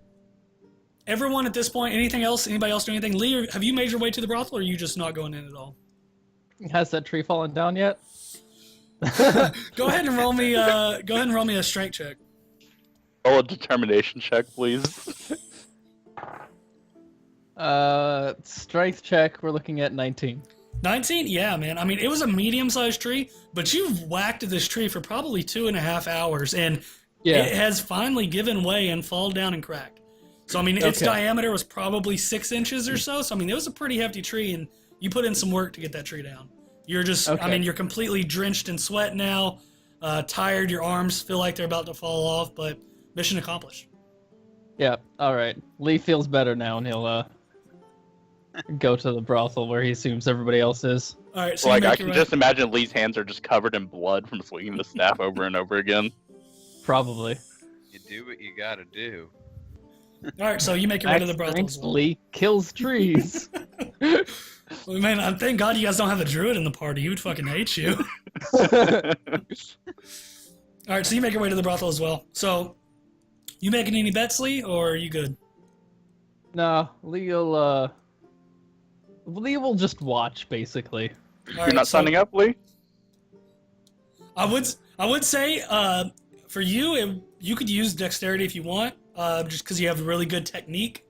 Speaker 1: everyone at this point, anything else? Anybody else do anything? Lee, have you made your way to the brothel, or are you just not going in at all?
Speaker 3: Has that tree fallen down yet?
Speaker 1: Go ahead and roll me. Go ahead and roll me a strength check.
Speaker 2: Roll a determination check, please.
Speaker 3: Strength check. We're looking at 19.
Speaker 1: 19? Yeah, man. I mean, it was a medium-sized tree, but you've whacked at this tree for probably 2.5 hours, and it has finally given way and fallen down and cracked. So, I mean, its diameter was probably 6 inches or so. So, I mean, it was a pretty hefty tree, and you put in some work to get that tree down. You're just, I mean, you're completely drenched in sweat now, tired. Your arms feel like they're about to fall off, but mission accomplished.
Speaker 3: Yeah, all right. Lee feels better now, and he'll go to the brothel where he assumes everybody else is.
Speaker 1: All right, so
Speaker 2: like I can just imagine Lee's hands are just covered in blood from swinging the staff over and over again.
Speaker 3: Probably.
Speaker 4: You do what you gotta do.
Speaker 1: All right, so you make your way to the brothel. As well.
Speaker 3: Lee kills trees.
Speaker 1: Well, man, thank God you guys don't have a druid in the party. He would fucking hate you. All right, so you make your way to the brothel as well. So, you making any bets, Lee, or are you good?
Speaker 3: No, Lee will just watch, basically.
Speaker 2: You're not signing up, Lee?
Speaker 1: I would say for you, you could use dexterity if you want, just because you have really good technique.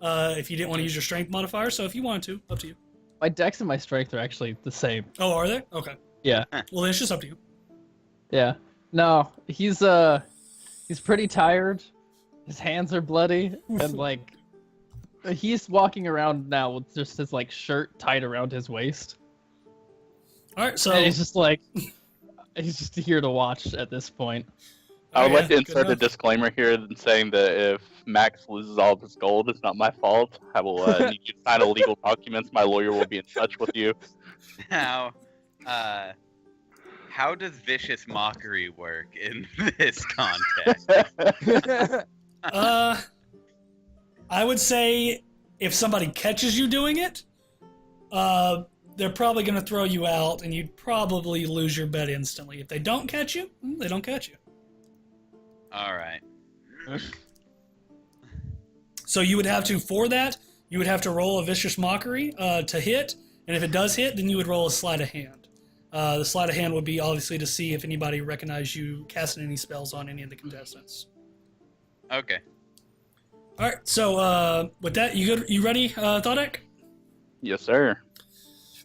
Speaker 1: If you didn't want to use your strength modifier, so if you wanted to, up to you.
Speaker 3: My dex and my strength are actually the same.
Speaker 1: Oh, are they? Okay.
Speaker 3: Yeah.
Speaker 1: Well, then it's just up to you.
Speaker 3: Yeah. No, he's pretty tired. His hands are bloody, and like he's walking around now with just his like shirt tied around his waist.
Speaker 1: All right, so
Speaker 3: and he's just like he's just here to watch at this point.
Speaker 2: I would like to insert a disclaimer here saying that if Max loses all of his gold, it's not my fault. I will need you to sign a legal documents. My lawyer will be in touch with you.
Speaker 4: Now, how does vicious mockery work in this context?
Speaker 1: I would say if somebody catches you doing it, they're probably going to throw you out, and you'd probably lose your bet instantly. If they don't catch you, they don't catch you.
Speaker 4: All right.
Speaker 1: So you would have to, for that, you would have to roll a vicious mockery to hit, and if it does hit, then you would roll a sleight of hand. The sleight of hand would be obviously to see if anybody recognized you casting any spells on any of the contestants.
Speaker 4: Okay.
Speaker 1: All right. So with that, you good? You ready, Thodek?
Speaker 2: Yes, sir.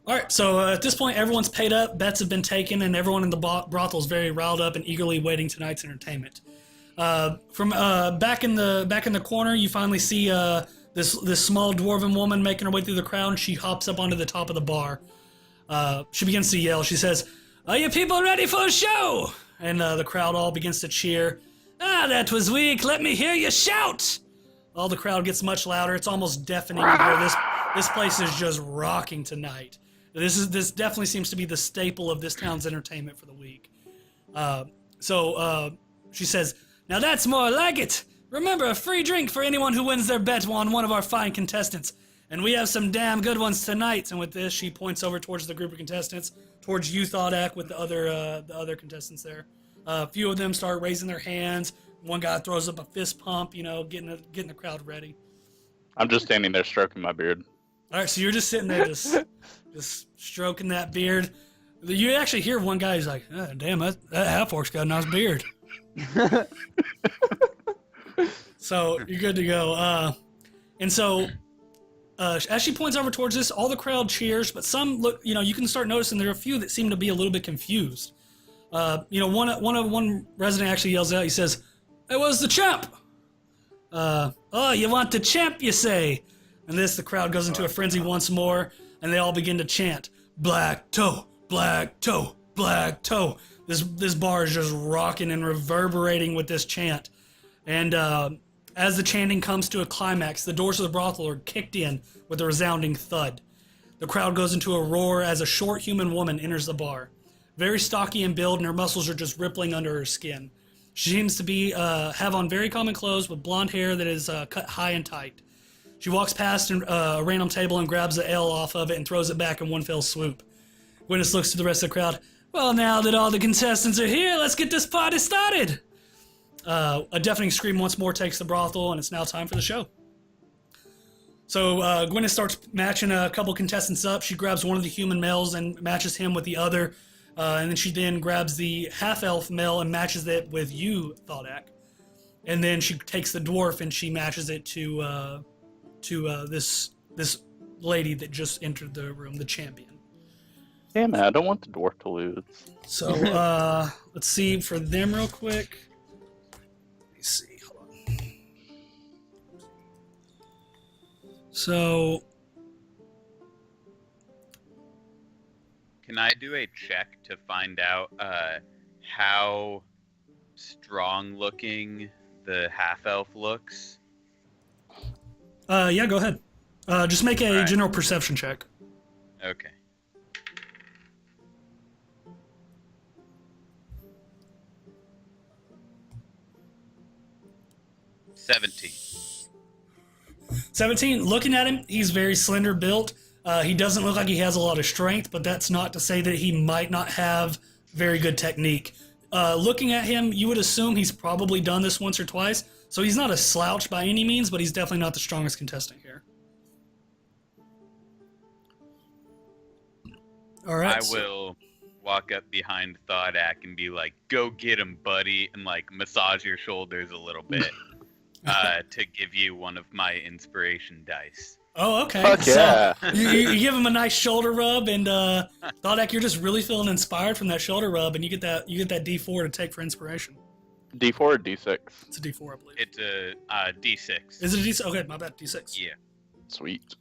Speaker 1: All right. So at this point, everyone's paid up, bets have been taken, and everyone in the brothel is very riled up and eagerly waiting tonight's entertainment. From back in the corner, you finally see this small dwarven woman making her way through the crowd, and she hops up onto the top of the bar. She begins to yell. She says, "Are you people ready for a show?" And the crowd all begins to cheer. "Ah, that was weak. Let me hear you shout!" All the crowd gets much louder. It's almost deafening here. This place is just rocking tonight. This definitely seems to be the staple of this town's entertainment for the week. So she says, "Now that's more like it. Remember, a free drink for anyone who wins their bet on one of our fine contestants. And we have some damn good ones tonight." And with this, she points over towards the group of contestants, towards you, Thodak, with the other contestants there. A few of them start raising their hands. One guy throws up a fist pump, getting the crowd ready.
Speaker 2: I'm just standing there stroking my beard.
Speaker 1: All right, so you're just sitting there, just stroking that beard. You actually hear one guy who's like, "Oh, damn, that half-orc's got a nice beard." So you're good to go. And so as she points over towards this, all the crowd cheers, but some look, you can start noticing there are a few that seem to be a little bit confused. One resident actually yells out, he says, "It was the champ." "Oh, you want the champ, you say?" And the crowd goes into a frenzy once more, and they all begin to chant, "Black toe, black toe, black toe." This bar is just rocking and reverberating with this chant. And as the chanting comes to a climax, the doors of the brothel are kicked in with a resounding thud. The crowd goes into a roar as a short human woman enters the bar. Very stocky in build, and her muscles are just rippling under her skin. She seems to have on very common clothes with blonde hair that is cut high and tight. She walks past a random table and grabs the ale off of it and throws it back in one fell swoop. Gwyneth looks to the rest of the crowd. "Well, now that all the contestants are here, let's get this party started." A deafening scream once more takes the brothel, and it's now time for the show. So Gwyneth starts matching a couple contestants up. She grabs one of the human males and matches him with the other. And then she grabs the half-elf male and matches it with you, Thaldak. And then she takes the dwarf and she matches it to this lady that just entered the room, the champion.
Speaker 2: Damn it, I don't want the dwarf to lose.
Speaker 1: So let's see for them real quick. Let me see. Hold on. So
Speaker 4: Can I do a check to find out how strong looking the half elf looks?
Speaker 1: yeah, go ahead. Just make a
Speaker 4: Alright.
Speaker 1: general perception check.
Speaker 4: Okay. $17.
Speaker 1: 17, looking at him, he's very slender built. He doesn't look like he has a lot of strength, but that's not to say that he might not have very good technique. Looking at him, you would assume he's probably done this once or twice, so he's not a slouch by any means, but he's definitely not the strongest contestant here. All right.
Speaker 4: I will walk up behind Thodak and be like, "Go get him, buddy," and like massage your shoulders a little bit to give you one of my inspiration dice.
Speaker 1: Oh, okay.
Speaker 2: Fuck yeah.
Speaker 1: So you give him a nice shoulder rub, and Thaldak, you're just really feeling inspired from that shoulder rub, and you get that D4 to take for inspiration.
Speaker 2: D4 or D6?
Speaker 1: It's a D4, I believe.
Speaker 4: It's a D6.
Speaker 1: Is it a D6? Okay, my bad. D6.
Speaker 4: Yeah.
Speaker 2: Sweet.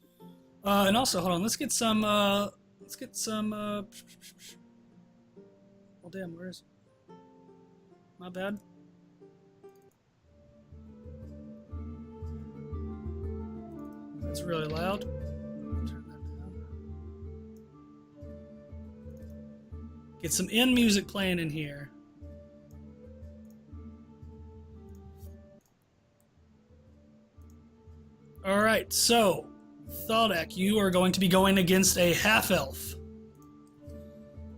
Speaker 1: And also, hold on. Let's get some. Oh damn, where is it? My bad. That's really loud. Turn that down. Get some end music playing in here. All right, so Thaldak, you are going to be going against a half-elf.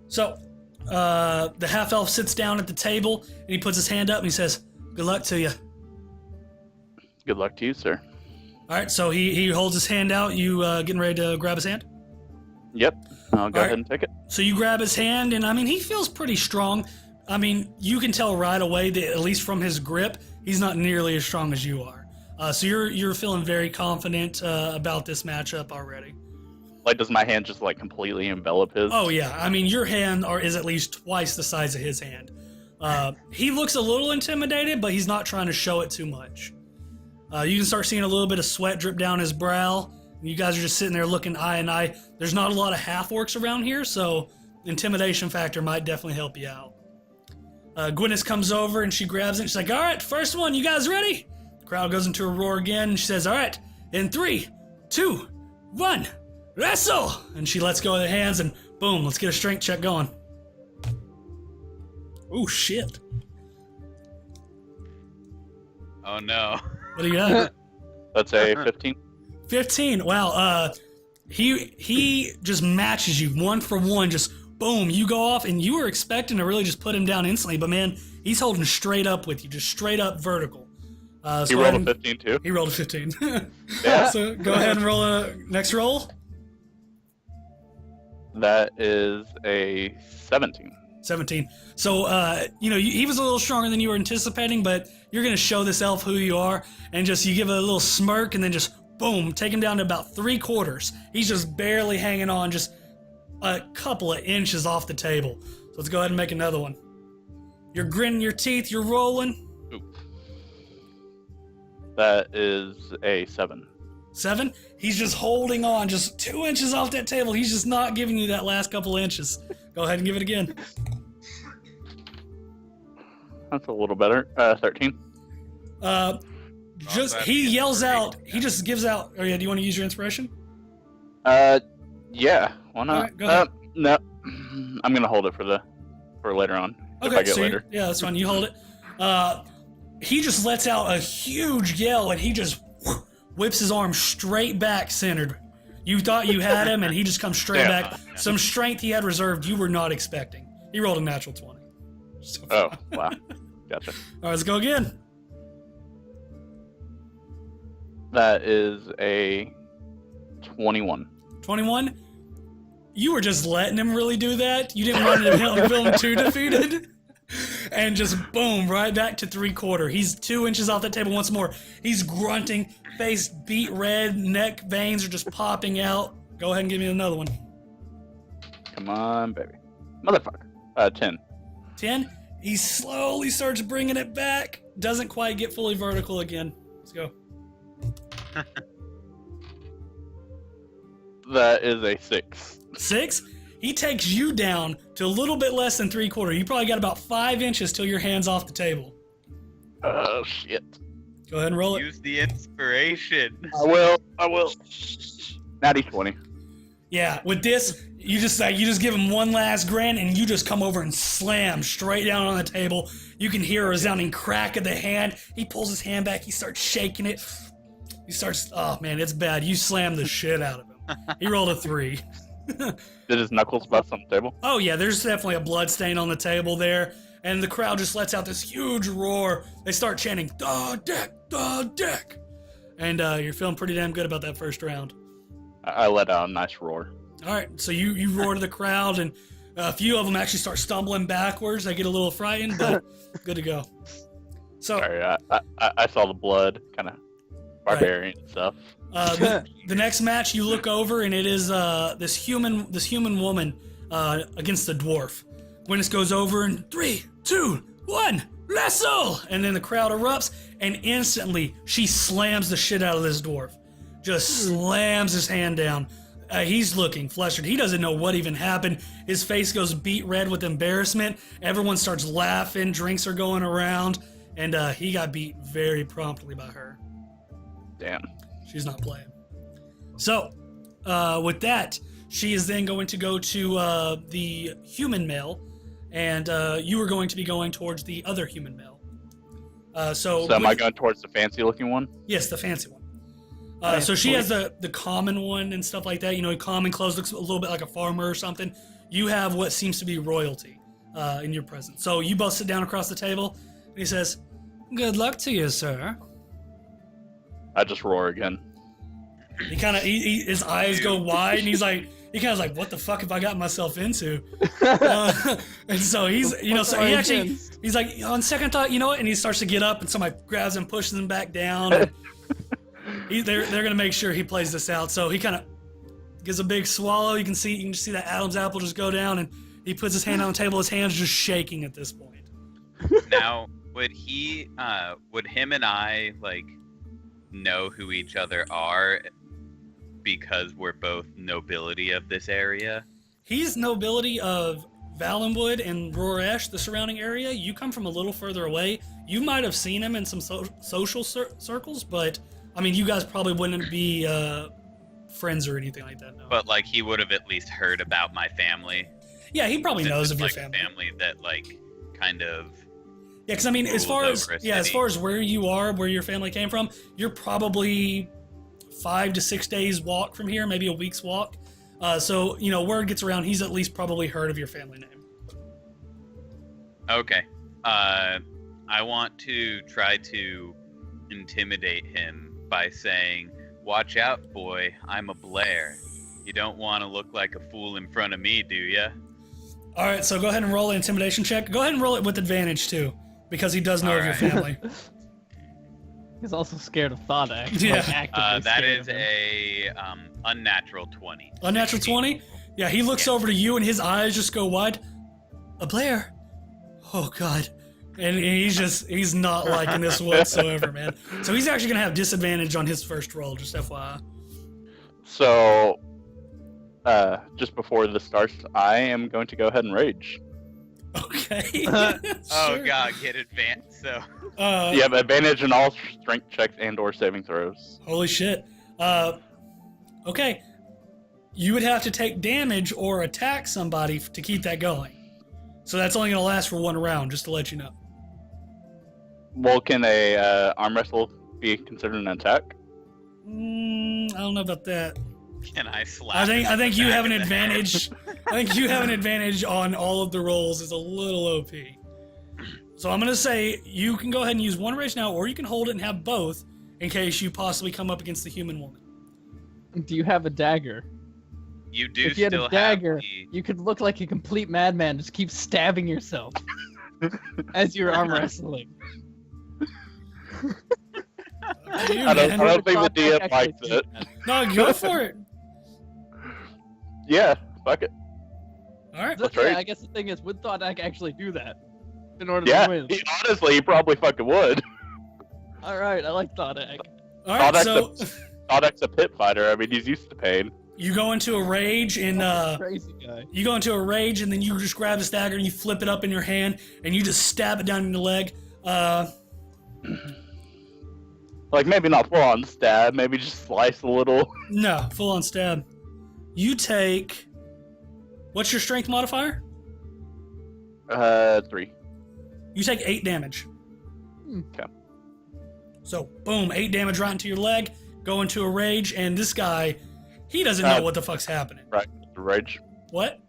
Speaker 1: So, the half-elf sits down at the table, and he puts his hand up, and he says, "Good luck to you."
Speaker 2: Good luck to you, sir.
Speaker 1: All right, so he holds his hand out. You getting ready to grab his hand?
Speaker 2: Yep. I'll go
Speaker 1: All
Speaker 2: ahead and take it.
Speaker 1: So you grab his hand, and I mean, he feels pretty strong. I mean, you can tell right away that, at least from his grip, he's not nearly as strong as you are. So you're feeling very confident about this matchup already.
Speaker 2: Like, does my hand just like completely envelop his?
Speaker 1: Oh yeah, I mean, your hand is at least twice the size of his hand. He looks a little intimidated, but he's not trying to show it too much. You can start seeing a little bit of sweat drip down his brow. You guys are just sitting there looking eye in eye. There's not a lot of half-orcs around here, so intimidation factor might definitely help you out. Gwyneth comes over and she grabs it. She's like, "All right, first one, you guys ready?" The crowd goes into a roar again, and she says, "All right, in 3, 2, 1, wrestle!" And she lets go of the hands, and boom, let's get a strength check going. Oh, shit.
Speaker 4: Oh no.
Speaker 1: What do you got?
Speaker 2: That's a 15.
Speaker 1: 15. Wow. He just matches you one for one. Just boom, you go off, and you were expecting to really just put him down instantly, but man, he's holding straight up with you, just straight up vertical.
Speaker 2: He rolled a 15 too.
Speaker 1: He rolled a 15.
Speaker 2: Yeah.
Speaker 1: So go ahead and roll a next roll.
Speaker 2: That is a 17.
Speaker 1: 17. So, he was a little stronger than you were anticipating, but you're going to show this elf who you are, and just you give it a little smirk, and then just, boom, take him down to about 3/4. He's just barely hanging on, just a couple of inches off the table. So let's go ahead and make another one. You're gritting your teeth, you're rolling.
Speaker 2: Oop. That is a 7.
Speaker 1: 7. He's just holding on, just 2 inches off that table. He's just not giving you that last couple inches. Go ahead and give it again.
Speaker 2: That's a little better. 13.
Speaker 1: He yells out. He just gives out. Oh yeah, do you want to use your inspiration?
Speaker 2: Yeah. Why not?
Speaker 1: Alright, go ahead.
Speaker 2: No. I'm gonna hold it for later on. If I get later.
Speaker 1: Yeah, that's fine. You hold it. He just lets out a huge yell, and he just whips his arm straight back, centered. You thought you had him, and he just comes straight
Speaker 2: Yeah.
Speaker 1: back. Some strength he had reserved you were not expecting. He rolled a natural 20. So,
Speaker 2: Oh, wow. Gotcha.
Speaker 1: all right, let's go again.
Speaker 2: That is a 21.
Speaker 1: 21. You were just letting him really do that. You didn't want to feel him too defeated. And just boom, right back to 3/4. He's 2 inches off the table once more. He's grunting, face beet red, neck veins are just popping out. Go ahead and give me another one.
Speaker 2: Come on, baby. Motherfucker. 10.
Speaker 1: 10. He slowly starts bringing it back. Doesn't quite get fully vertical again. Let's go.
Speaker 2: That is a 6.
Speaker 1: 6. He takes you down to a little bit less than 3/4. You probably got about 5 inches till your hand's off the table.
Speaker 2: Oh, shit.
Speaker 1: Go ahead and roll it.
Speaker 4: Use the inspiration.
Speaker 2: I will. Natty 20.
Speaker 1: Yeah, with this, you just give him one last grin, and you just come over and slam straight down on the table. You can hear a resounding crack of the hand. He pulls his hand back. He starts shaking it. He starts. Oh man, it's bad. You slam the shit out of him. He rolled a 3.
Speaker 2: Did his knuckles bust on the table?
Speaker 1: Oh yeah, there's definitely a blood stain on the table there, and the crowd just lets out this huge roar. They start chanting, "The deck, the deck," and you're feeling pretty damn good about that first round.
Speaker 2: I let out a nice roar.
Speaker 1: All right, so you roar to the crowd, and a few of them actually start stumbling backwards. They get a little frightened, but good to go. So
Speaker 2: Sorry, I saw the blood, kind of barbarian stuff.
Speaker 1: the next match, you look over, and it is this human woman against the dwarf. Gwyneth goes over, and 3, 2, 1, wrestle! And then the crowd erupts, and instantly she slams the shit out of this dwarf. Just slams his hand down. He's looking flustered. He doesn't know what even happened. His face goes beet red with embarrassment. Everyone starts laughing. Drinks are going around. And he got beat very promptly by her.
Speaker 2: Damn.
Speaker 1: She's not playing. So, with that, she is then going to go to the human male. And you are going to be going towards the other human male. So
Speaker 2: am I going towards the fancy looking one?
Speaker 1: Yes, the fancy one. So she has the common one and stuff like that. You know, common clothes, looks a little bit like a farmer or something. You have what seems to be royalty in your presence. So you both sit down across the table, and he says, "Good luck to you, sir."
Speaker 2: I just roar again.
Speaker 1: He kind of, his eyes go wide, and he kind of like, "What the fuck have I got myself into?" And so he's like, on second thought, you know what? And he starts to get up, and somebody grabs him, pushes him back down. And they're gonna make sure he plays this out. So he kind of gives a big swallow. You can just see that Adam's apple just go down, and he puts his hand on the table. His hand's just shaking at this point.
Speaker 4: Now, would him and I know who each other are because we're both nobility of this area?
Speaker 1: He's nobility of Valenwood and Roresh, the surrounding area. You come from a little further away. You might have seen him in some social circles, but I mean, you guys probably wouldn't be friends or anything like that. No.
Speaker 4: But he would have at least heard about my family.
Speaker 1: Yeah, he probably knows of your
Speaker 4: family. Family that kind of.
Speaker 1: Yeah, because I mean, as far as where you are, where your family came from, you're probably 5 to 6 days walk from here, maybe a week's walk. So word gets around. He's at least probably heard of your family name.
Speaker 4: Okay. I want to try to intimidate him by saying, "Watch out, boy, I'm a Blair. You don't want to look like a fool in front of me, do ya?" All
Speaker 1: right, so go ahead and roll an intimidation check. Go ahead and roll it with advantage, too, because he does know of your family.
Speaker 3: He's also scared of thar'dia.
Speaker 1: Yeah.
Speaker 4: That is a unnatural 20.
Speaker 1: Unnatural 20? Yeah, he looks over to you, and his eyes just go wide. "A Blair? Oh, God." And he's not liking this whatsoever, man. So he's actually going to have disadvantage on his first roll, just FYI.
Speaker 2: So, just before this starts, I am going to go ahead and rage.
Speaker 1: Okay.
Speaker 4: Sure. Oh,
Speaker 1: Sure.
Speaker 4: God, get advanced, so...
Speaker 2: You have advantage in all strength checks and or saving throws.
Speaker 1: Holy shit. Okay. You would have to take damage or attack somebody to keep that going. So that's only going to last for one round, just to let you know.
Speaker 2: Well, can a arm wrestle be considered an attack?
Speaker 1: I don't know about that.
Speaker 4: Can I slap?
Speaker 1: I think you have an advantage. I think you have an advantage on all of the rolls. It's a little OP. So I'm gonna say you can go ahead and use one rage now, or you can hold it and have both in case you possibly come up against the human woman.
Speaker 3: Do you have a dagger?
Speaker 4: You do
Speaker 3: If you had
Speaker 4: still
Speaker 3: a dagger,
Speaker 4: have the...
Speaker 3: you could look like a complete madman. Just keep stabbing yourself as you're arm wrestling.
Speaker 1: You,
Speaker 2: I don't
Speaker 1: man.
Speaker 2: think the DM likes it.
Speaker 1: No, go for it.
Speaker 2: Yeah, fuck it.
Speaker 1: All right.
Speaker 2: That's
Speaker 3: Yeah,
Speaker 2: right.
Speaker 3: I guess the thing is, would Thought actually do that in order
Speaker 2: Yeah,
Speaker 3: to win?
Speaker 2: honestly, he probably fucking would.
Speaker 3: All right, I like Thought.
Speaker 1: All right. So
Speaker 2: Thoughtak's a pit fighter. I mean, he's used to pain.
Speaker 1: you go into a rage and
Speaker 3: Crazy guy.
Speaker 1: you go into a rage and then you just grab this dagger and you flip it up in your hand and you just stab it down in the leg.
Speaker 2: Like, maybe not full on stab, maybe just slice a little.
Speaker 1: No, full on stab. You take. What's your strength modifier?
Speaker 2: 3.
Speaker 1: You take 8 damage.
Speaker 2: Okay.
Speaker 1: So, boom, 8 damage right into your leg. Go into a rage, and this guy, he doesn't know what the fuck's happening.
Speaker 2: Right, the rage.
Speaker 1: What?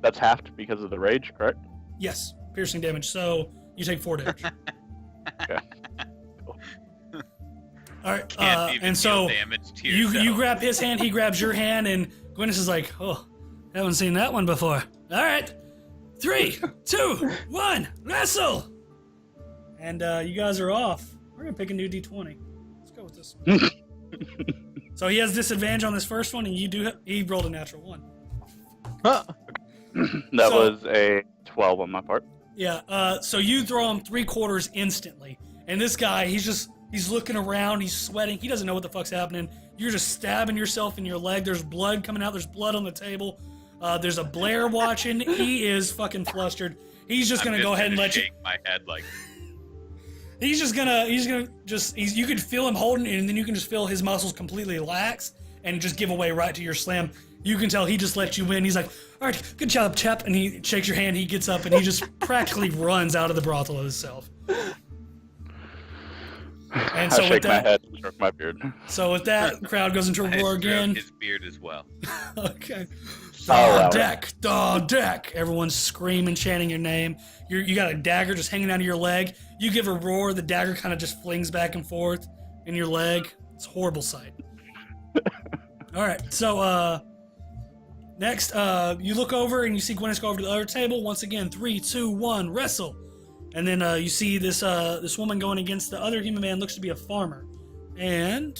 Speaker 2: That's halved because of the rage, correct?
Speaker 1: Yes, piercing damage. So you take 4 damage.
Speaker 2: Okay.
Speaker 1: All right,
Speaker 4: Can't even
Speaker 1: and so
Speaker 4: deal damage to
Speaker 1: you
Speaker 4: yourself.
Speaker 1: grab his hand, he grabs your hand, and Gwyneth is like, "Oh, haven't seen that one before." All right, 3, 2, 1, wrestle. And you guys are off. We're gonna pick a new D20. Let's go with this one. So he has disadvantage on this first one, and you do. He rolled a natural 1.
Speaker 3: Huh.
Speaker 2: That
Speaker 1: So-
Speaker 2: was a 12 on my part.
Speaker 1: Yeah. So you throw him 3/4 instantly, and this guy, he's looking around, he's sweating, he doesn't know what the fuck's happening. You're just stabbing yourself in your leg. There's blood coming out. There's blood on the table. There's a Blair watching. He is fucking flustered. He's just gonna go ahead and let you.
Speaker 4: shake my head like.
Speaker 1: You could feel him holding it, and then you can just feel his muscles completely lax and just give away right to your slam. You can tell he just let you win. He's like, all right, good job, chap. And he shakes your hand, he gets up, and he just practically runs out of the brothel himself. And so
Speaker 2: I
Speaker 1: with
Speaker 2: shake my
Speaker 1: that,
Speaker 2: head and stroke my beard.
Speaker 1: so with that, crowd goes into a
Speaker 4: I
Speaker 1: roar
Speaker 4: stroke
Speaker 1: again.
Speaker 4: his beard as well.
Speaker 1: Okay.
Speaker 2: wow.
Speaker 1: The deck. Everyone's screaming, chanting your name. You got a dagger just hanging out of your leg. You give a roar, the dagger kind of just flings back and forth in your leg. It's a horrible sight. All right, so next, you look over and you see Gwyneth go over to the other table. Once again, 3, 2, 1, wrestle. And then you see this woman going against the other human man, looks to be a farmer. And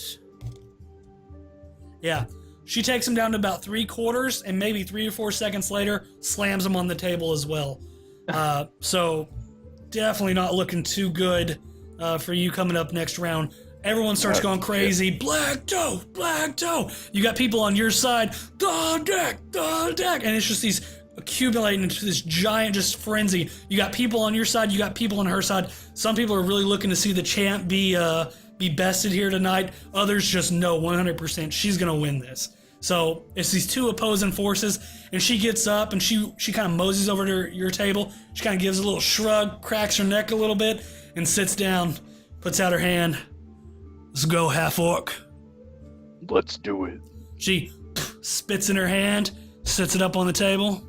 Speaker 1: yeah, she takes him down to about 3/4, and maybe 3 or 4 seconds later, slams him on the table as well. So definitely not looking too good for you coming up next round. Everyone starts going crazy. Black toe, black toe. You got people on your side. The deck. And it's just these accumulating into this giant just frenzy. You got people on your side. You got people on her side. Some people are really looking to see the champ be bested here tonight. Others just know 100% she's going to win this. So it's these two opposing forces, and she gets up and she kind of moseys over to your table. She kind of gives a little shrug, cracks her neck a little bit, and sits down, puts out her hand. Let's go, half-orc.
Speaker 2: Let's do it.
Speaker 1: She spits in her hand, sits it up on the table.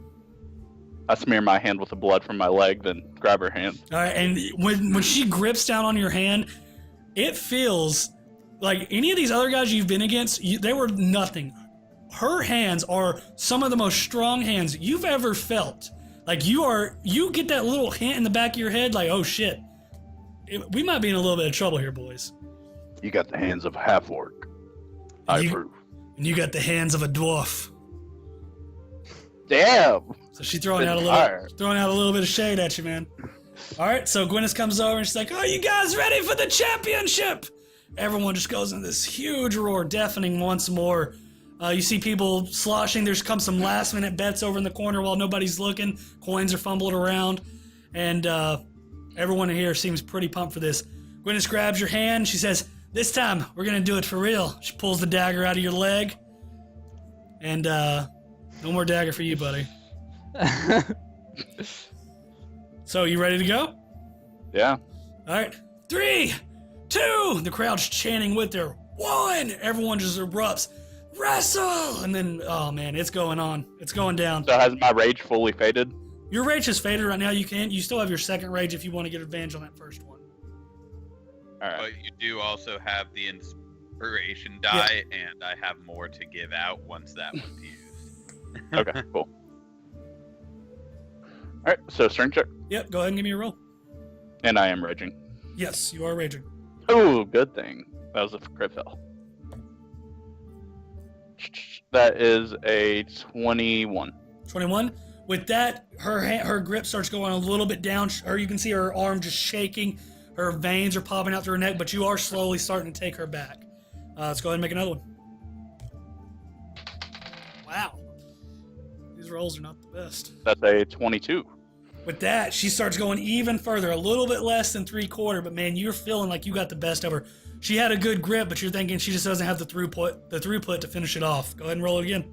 Speaker 2: I smear my hand with the blood from my leg, then grab her hand.
Speaker 1: All right, and when she grips down on your hand, it feels like any of these other guys you've been against, they were nothing. Her hands are some of the most strong hands you've ever felt. Like you get that little hint in the back of your head, like, oh shit, we might be in a little bit of trouble here, boys.
Speaker 2: You got the hands of a half-orc. I approve.
Speaker 1: And you got the hands of a dwarf.
Speaker 2: Damn!
Speaker 1: So she's throwing out a little bit of shade at you, man. All right, so Gwyneth comes over and she's like, "Oh, you guys ready for the championship?" Everyone just goes into this huge roar, deafening once more. You see people sloshing. There's come some last-minute bets over in the corner while nobody's looking. Coins are fumbled around, and everyone in here seems pretty pumped for this. Gwyneth grabs your hand. She says, "This time, we're going to do it for real." She pulls the dagger out of your leg. And no more dagger for you, buddy. So, you ready to go?
Speaker 2: Yeah.
Speaker 1: All right. 3, 2. The crowd's chanting with her. 1. Everyone just erupts. Wrestle! And then, oh man, it's going on. It's going down.
Speaker 2: So has my rage fully faded?
Speaker 1: Your rage has faded right now. You still have your second rage if you want to get advantage on that first one.
Speaker 2: Alright.
Speaker 4: But you do also have the inspiration die, and I have more to give out once that one's used.
Speaker 2: Okay, cool. Alright, so strength check.
Speaker 1: Yep, go ahead and give me a roll.
Speaker 2: And I am raging.
Speaker 1: Yes, you are raging.
Speaker 2: Oh, good thing. That was a crit fail. That is a 21.
Speaker 1: 21. With that, her grip starts going a little bit down. Or you can see her arm just shaking. Her veins are popping out through her neck, but you are slowly starting to take her back. Let's go ahead and make another one. Wow. These rolls are not the best.
Speaker 2: That's a 22.
Speaker 1: With that, she starts going even further, a little bit less than 3/4, but man, you're feeling like you got the best of her. She had a good grip, but you're thinking she just doesn't have the throughput to finish it off. Go ahead and roll it again.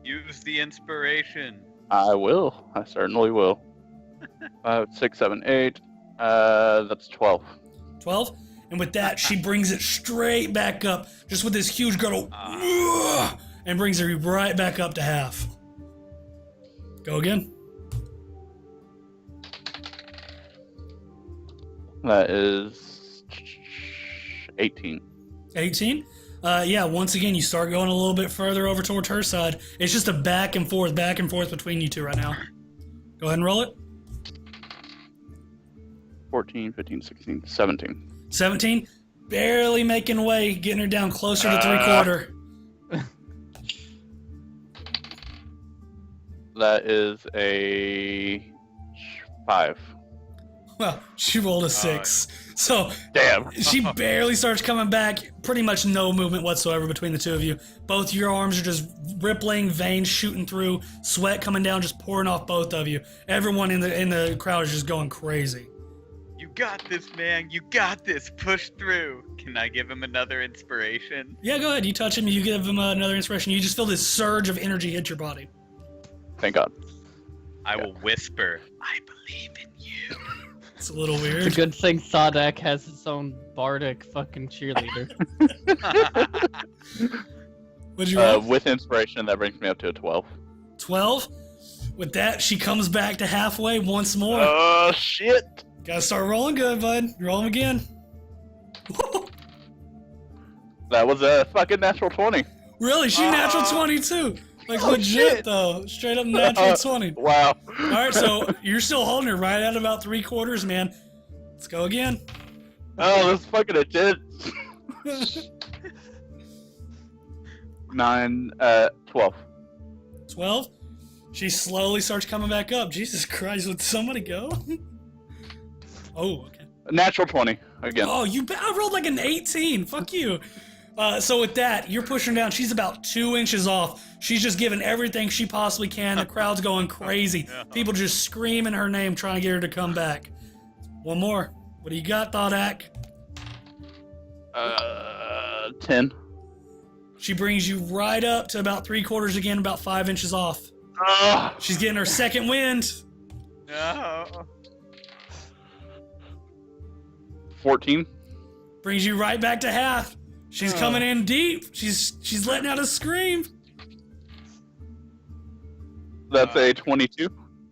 Speaker 4: Use the inspiration.
Speaker 2: I will. I certainly will. 5, 6, 7, 8. That's 12.
Speaker 1: 12. And with that, she brings it straight back up, just with this huge girdle, and brings her right back up to half. Go again.
Speaker 2: That is 18.
Speaker 1: 18. Yeah, once again, you start going a little bit further over towards her side. It's just a back and forth between you two right now. Go ahead and roll it.
Speaker 2: 14, 15, 16, 17.
Speaker 1: 17. Barely making way, getting her down closer to 3/4.
Speaker 2: That is a 5.
Speaker 1: Well, she rolled a 6. So
Speaker 2: Damn.
Speaker 1: she barely starts coming back. Pretty much no movement whatsoever between the two of you. Both your arms are just rippling, veins shooting through, sweat coming down, just pouring off both of you. Everyone in the crowd is just going crazy.
Speaker 4: You got this, man. You got this. Push through. Can I give him another inspiration?
Speaker 1: Yeah, go ahead. You touch him, you give him another inspiration. You just feel this surge of energy hit your body.
Speaker 2: Thank God.
Speaker 4: I will whisper, I believe in you.
Speaker 1: It's a little weird.
Speaker 3: It's a good thing Sadak has his own bardic fucking cheerleader.
Speaker 1: What'd you roll?
Speaker 2: With inspiration, that brings me up to a 12.
Speaker 1: 12. With that, she comes back to halfway once more.
Speaker 2: Oh, shit.
Speaker 1: Gotta start rolling good, bud. Roll them again.
Speaker 2: That was a fucking natural 20.
Speaker 1: Really? She natural 22. Like legit
Speaker 2: shit.
Speaker 1: Though. Straight up natural 20.
Speaker 2: Wow.
Speaker 1: Alright, so you're still holding her right at about 3/4, man. Let's go again.
Speaker 2: Oh, this is fucking legit. 9, 12.
Speaker 1: 12. She slowly starts coming back up. Jesus Christ, would somebody go? Oh, okay.
Speaker 2: Natural 20 again.
Speaker 1: Oh, I rolled like an 18. Fuck you. So with that, you're pushing her down. She's about 2 inches off. She's just giving everything she possibly can. The crowd's going crazy. People just screaming her name, trying to get her to come back. One more. What do you got, Thodak?
Speaker 2: 10.
Speaker 1: She brings you right up to about 3/4 again, about 5 inches off. She's getting her second wind.
Speaker 4: No.
Speaker 2: 14.
Speaker 1: Brings you right back to half. She's coming in deep. She's letting out a scream.
Speaker 2: That's a 22.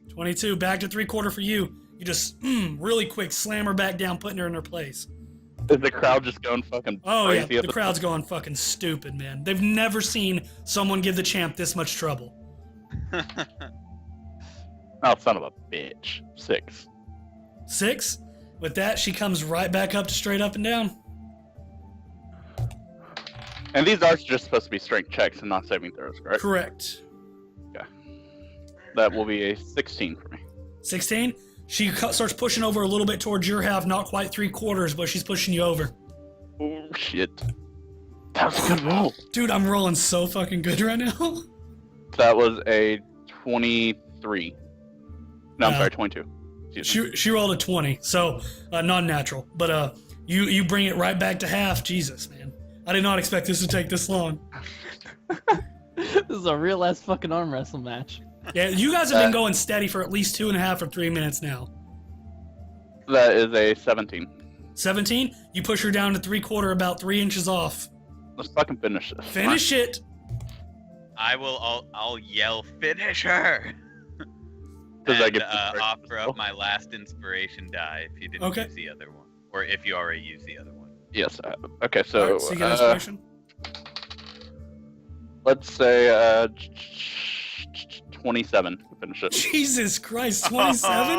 Speaker 1: 22. Back to 3/4 for you. You just really quick slam her back down, putting her in her place.
Speaker 2: Is the crowd just going fucking
Speaker 1: Oh
Speaker 2: crazy?
Speaker 1: yeah, the crowd's going fucking stupid, man. They've never seen someone give the champ this much trouble.
Speaker 2: Oh, son of a bitch. 6.
Speaker 1: 6. With that, she comes right back up to straight up and down.
Speaker 2: And these are just supposed to be strength checks and not saving throws, correct?
Speaker 1: Correct.
Speaker 2: That will be a 16 for me.
Speaker 1: 16. She starts pushing over a little bit towards your half, not quite 3/4, but she's pushing you over.
Speaker 2: Oh, shit. That was a good roll.
Speaker 1: Dude, I'm rolling so fucking good right now.
Speaker 2: That was a 23. No, I'm sorry, 22. Excuse me.
Speaker 1: She rolled a 20, so non-natural. But you bring it right back to half. Jesus, man. I did not expect this to take this long.
Speaker 3: This is a real ass fucking arm wrestle match.
Speaker 1: Yeah, you guys have been going steady for at least 2.5 or 3 minutes now.
Speaker 2: That is a 17.
Speaker 1: 17, you push her down to 3/4, about 3 inches off.
Speaker 2: Let's fucking finish this.
Speaker 1: Finish it.
Speaker 4: I'll yell, finish her!
Speaker 2: Does that
Speaker 4: And
Speaker 2: get
Speaker 4: offer up my last inspiration die if you didn't
Speaker 1: Okay.
Speaker 4: use the other one. Or if you already used the other one.
Speaker 2: Yes. Okay, so
Speaker 1: Alright, so you get inspiration.
Speaker 2: let's say 27 to finish it.
Speaker 1: Jesus Christ, 27?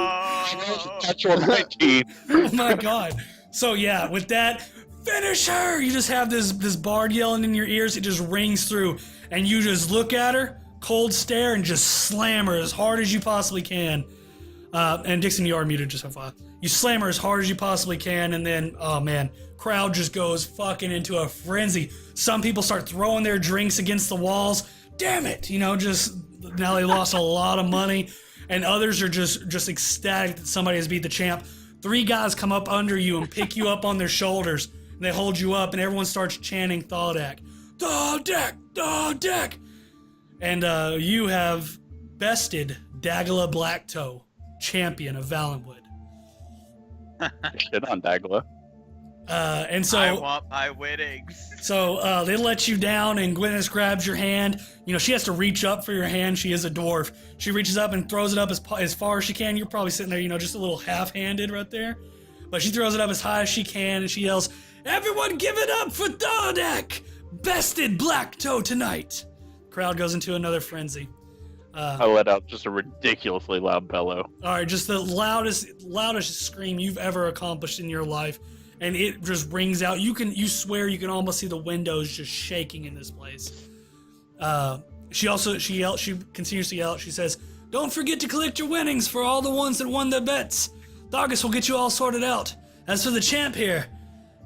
Speaker 2: Natural 19.
Speaker 1: Oh my god. So yeah, with that, finish her! You just have this bard yelling in your ears, it just rings through, and you just look at her, cold stare, and just slam her as hard as you possibly can. And Dixon, you are muted just so far. You slam her as hard as you possibly can, and then, oh man, crowd just goes fucking into a frenzy. Some people start throwing their drinks against the walls. Damn it! You know, just now they lost a lot of money, and others are just ecstatic that somebody has beat the champ. 3 guys come up under you and pick you up on their shoulders, and they hold you up, and everyone starts chanting thar'dia. Thar'dia! Thar'dia! And you have bested Dagala Blacktoe, champion of Valenwood.
Speaker 2: Shit on Dagla.
Speaker 1: And so
Speaker 4: I want my winnings.
Speaker 1: So they let you down, and Gwyneth grabs your hand. You know, she has to reach up for your hand. She is a dwarf. She reaches up and throws it up as far as she can. You're probably sitting there, you know, just a little half-handed right there. But she throws it up as high as she can, and she yells, "Everyone give it up for Thar'dia! Bested Blacktoe tonight!" Crowd goes into another frenzy.
Speaker 2: I let out just a ridiculously loud bellow.
Speaker 1: All right, just the loudest scream you've ever accomplished in your life. And it just rings out. You swear you can almost see the windows just shaking in this place. She continues to yell. She says, "Don't forget to collect your winnings for all the ones that won their bets. Thar'gia will get you all sorted out. As for the champ here,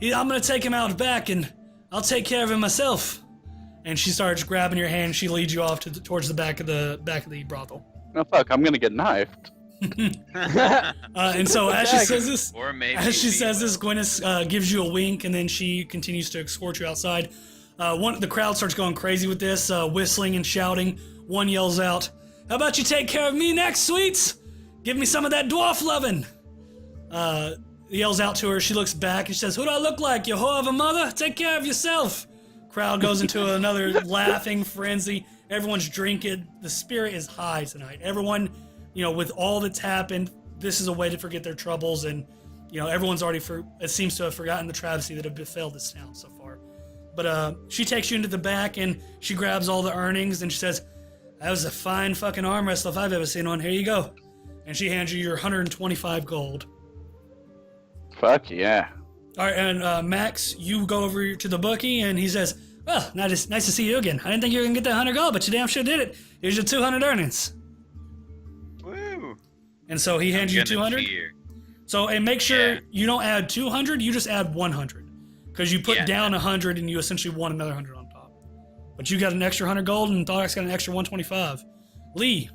Speaker 1: I'm gonna take him out back, and I'll take care of him myself." And she starts grabbing your hand. And she leads you off towards the back of the brothel.
Speaker 2: Oh fuck! I'm gonna get knifed.
Speaker 1: And so as she says this,
Speaker 4: Or maybe
Speaker 1: Gwyneth gives you a wink, and then she continues to escort you outside. The crowd starts going crazy with this, whistling and shouting. One yells out, "How about you take care of me next, sweets? Give me some of that dwarf lovin'." Yells out to her. She looks back and she says, "Who do I look like, you whore of a mother? Take care of yourself." Crowd goes into another laughing frenzy. Everyone's drinking. The spirit is high tonight. Everyone, you know, with all that's happened, this is a way to forget their troubles, and you know, everyone's already it seems to have forgotten the travesty that have befell this town so far. But she takes you into the back, and she grabs all the earnings, and she says, "That was a fine fucking arm wrestle if I've ever seen one. Here you go." And she hands you your 125 gold.
Speaker 2: Fuck yeah.
Speaker 1: All right, and Max, you go over to the bookie, and he says, "Well, nice to see you again. I didn't think you were gonna get that 100 gold, but you damn sure did it. Here's your 200 earnings."
Speaker 4: Woo!
Speaker 1: And so he hands you
Speaker 4: I'm gonna
Speaker 1: 200.
Speaker 4: cheer.
Speaker 1: So, and make sure
Speaker 4: Yeah.
Speaker 1: you don't add 200, you just add 100. Because you put
Speaker 4: Yeah.
Speaker 1: down 100 and you essentially won another 100 on top. But you got an extra 100 gold, and Thar'dia's got an extra 125. Lee,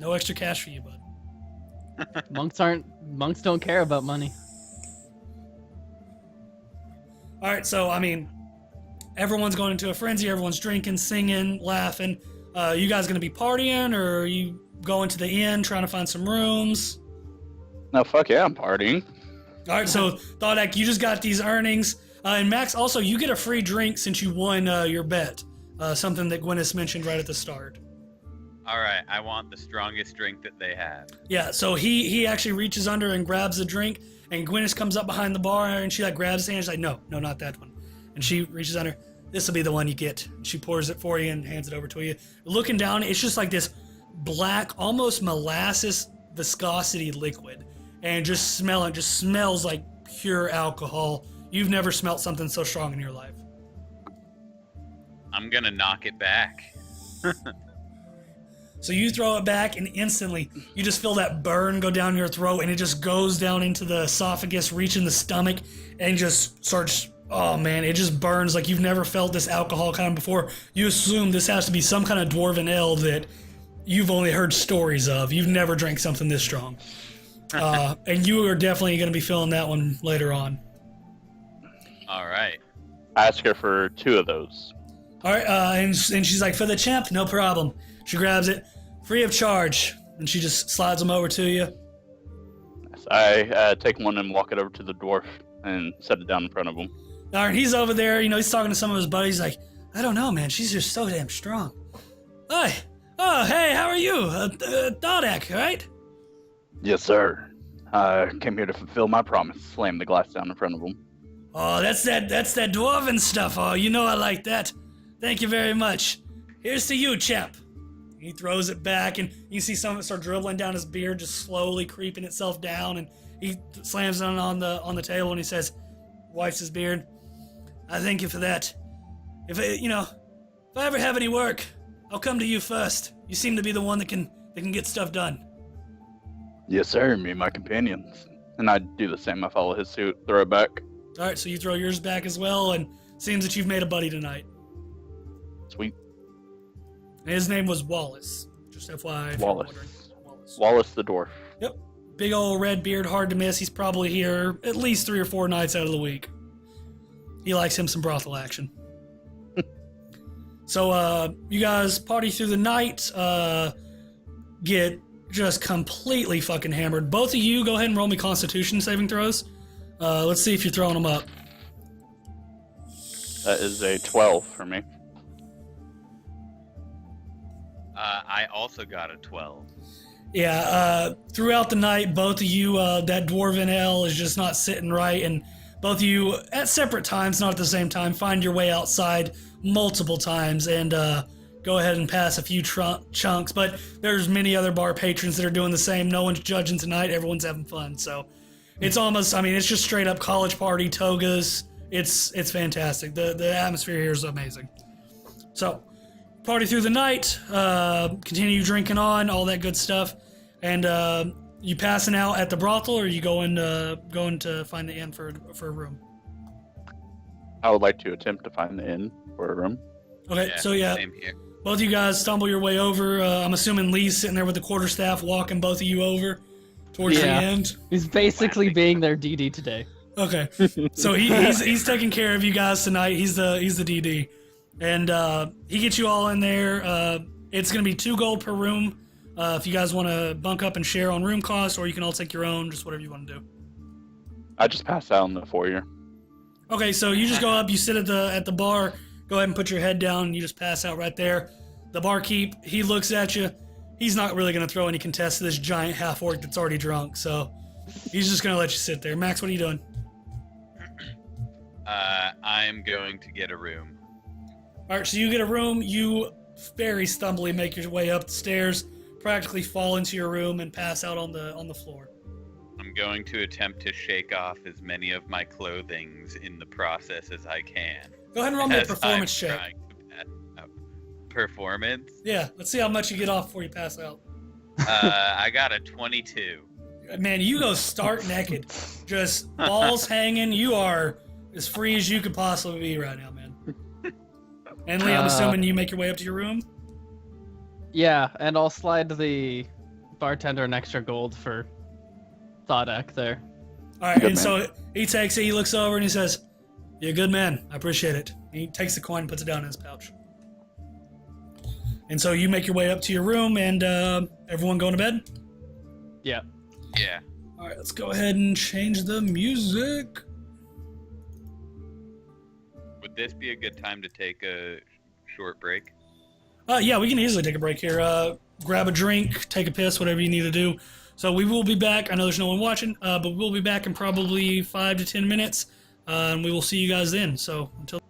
Speaker 1: no extra cash for you, bud.
Speaker 3: Monks don't care about money.
Speaker 1: All right, so, I mean, everyone's going into a frenzy. Everyone's drinking, singing, laughing. You guys going to be partying, or are you going to the inn trying to find some rooms?
Speaker 2: No, fuck yeah, I'm partying.
Speaker 1: All right, so Thar'dia, you just got these earnings. And Max, also, you get a free drink since you won your bet. Something that Gwyneth mentioned right at the start.
Speaker 4: All right, I want the strongest drink that they have.
Speaker 1: Yeah, so he actually reaches under and grabs a drink, and Gwyneth comes up behind the bar, and she like grabs his hand. She's like, no, not that one. And she reaches under. This will be the one you get. And she pours it for you and hands it over to you. Looking down, it's just like this black, almost molasses viscosity liquid, and just smells like pure alcohol. You've never smelt something so strong in your life.
Speaker 4: I'm gonna knock it back.
Speaker 1: So you throw it back, and instantly you just feel that burn go down your throat, and it just goes down into the esophagus, reaching the stomach, and just starts, oh man, it just burns like you've never felt this alcohol kind of before. You assume this has to be some kind of dwarven ale that you've only heard stories of. You've never drank something this strong. And you are definitely going to be feeling that one later on.
Speaker 4: All right.
Speaker 2: Ask her for 2 of those.
Speaker 1: All right, and she's like, "For the champ, no problem." She grabs it, free of charge, and she just slides them over to you.
Speaker 2: So I take one and walk it over to the dwarf and set it down in front of him.
Speaker 1: All right, he's over there, you know, he's talking to some of his buddies, like, "I don't know, man, she's just so damn strong." Hi. Oh, hey, how are you? Thar'dia, right?
Speaker 2: Yes, sir. I came here to fulfill my promise. Slam the glass down in front of him.
Speaker 1: Oh, that's that dwarven stuff. Oh, you know I like that. Thank you very much. Here's to you, chap. He throws it back, and you see some of it start dribbling down his beard, just slowly creeping itself down. And he slams it on the table, and he says, wipes his beard. I thank you for that. If I ever have any work, I'll come to you first. You seem to be the one that can get stuff done.
Speaker 2: Yes, sir. Me and my companions. And I do the same. I follow his suit, throw it back.
Speaker 1: All right, so you throw yours back as well, and seems that you've made a buddy tonight.
Speaker 2: Sweet.
Speaker 1: And his name was Wallace. Just FYI. If you're
Speaker 2: Wallace.
Speaker 1: wondering.
Speaker 2: Wallace the dwarf.
Speaker 1: Yep. Big old red beard, hard to miss. He's probably here at least 3 or 4 nights out of the week. He likes him some brothel action. So, you guys party through the night, get just completely fucking hammered. Both of you, go ahead and roll me Constitution saving throws. Let's see if you're throwing them up.
Speaker 2: That is a 12 for me.
Speaker 4: I also got a 12.
Speaker 1: Yeah, throughout the night, both of you, that dwarven ale is just not sitting right, and both of you, at separate times, not at the same time, find your way outside multiple times and go ahead and pass a few chunks. But there's many other bar patrons that are doing the same. No one's judging tonight. Everyone's having fun. So it's almost, I mean, it's just straight up college party, togas. It's fantastic. The atmosphere here is amazing. So party through the night, continue drinking on, all that good stuff. And you passing out at the brothel, or are you going to find the inn for a room?
Speaker 2: I would like to attempt to find the inn for a room.
Speaker 1: Okay, so
Speaker 4: Same here.
Speaker 1: both of you guys stumble your way over. I'm assuming Lee's sitting there with the quarterstaff, walking both of you over towards the end.
Speaker 3: He's basically being their DD today.
Speaker 1: Okay, so he's taking care of you guys tonight. He's the DD, and he gets you all in there. It's gonna be 2 gold per room. If you guys want to bunk up and share on room costs, or you can all take your own, just whatever you want to do.
Speaker 2: I just passed out in the foyer.
Speaker 1: Okay, so you just go up, you sit at the bar, go ahead and put your head down, and you just pass out right there. The barkeep, he looks at you. He's not really going to throw any contest to this giant half-orc that's already drunk, so he's just going to let you sit there. Max, what are you doing?
Speaker 4: I'm going to get a room.
Speaker 1: All right, so you get a room. You very stumbly make your way up the stairs, practically fall into your room, and pass out on the floor.
Speaker 4: I'm going to attempt to shake off as many of my clothings in the process as I can.
Speaker 1: Go ahead and roll me a
Speaker 4: as
Speaker 1: performance
Speaker 4: I'm
Speaker 1: check.
Speaker 4: trying to pass out. Performance?
Speaker 1: Yeah, let's see how much you get off before you pass out.
Speaker 4: I got a 22.
Speaker 1: Man, you go stark naked, just balls hanging. You are as free as you could possibly be right now, man. And Lee, I'm assuming you make your way up to your room?
Speaker 3: Yeah, and I'll slide the bartender an extra gold for Thar'dia there.
Speaker 1: All right,
Speaker 2: Good
Speaker 1: and
Speaker 2: man.
Speaker 1: so he takes it, he looks over, and he says, "You're a good man. I appreciate it." He takes the coin and puts it down in his pouch. And so you make your way up to your room, and everyone going to bed?
Speaker 3: Yeah.
Speaker 4: Yeah.
Speaker 1: All right, let's go ahead and change the music.
Speaker 4: Would this be a good time to take a short break?
Speaker 1: Yeah, we can easily take a break here. Grab a drink, take a piss, whatever you need to do. So we will be back. I know there's no one watching, but we'll be back in probably 5 to 10 minutes, and we will see you guys then. So until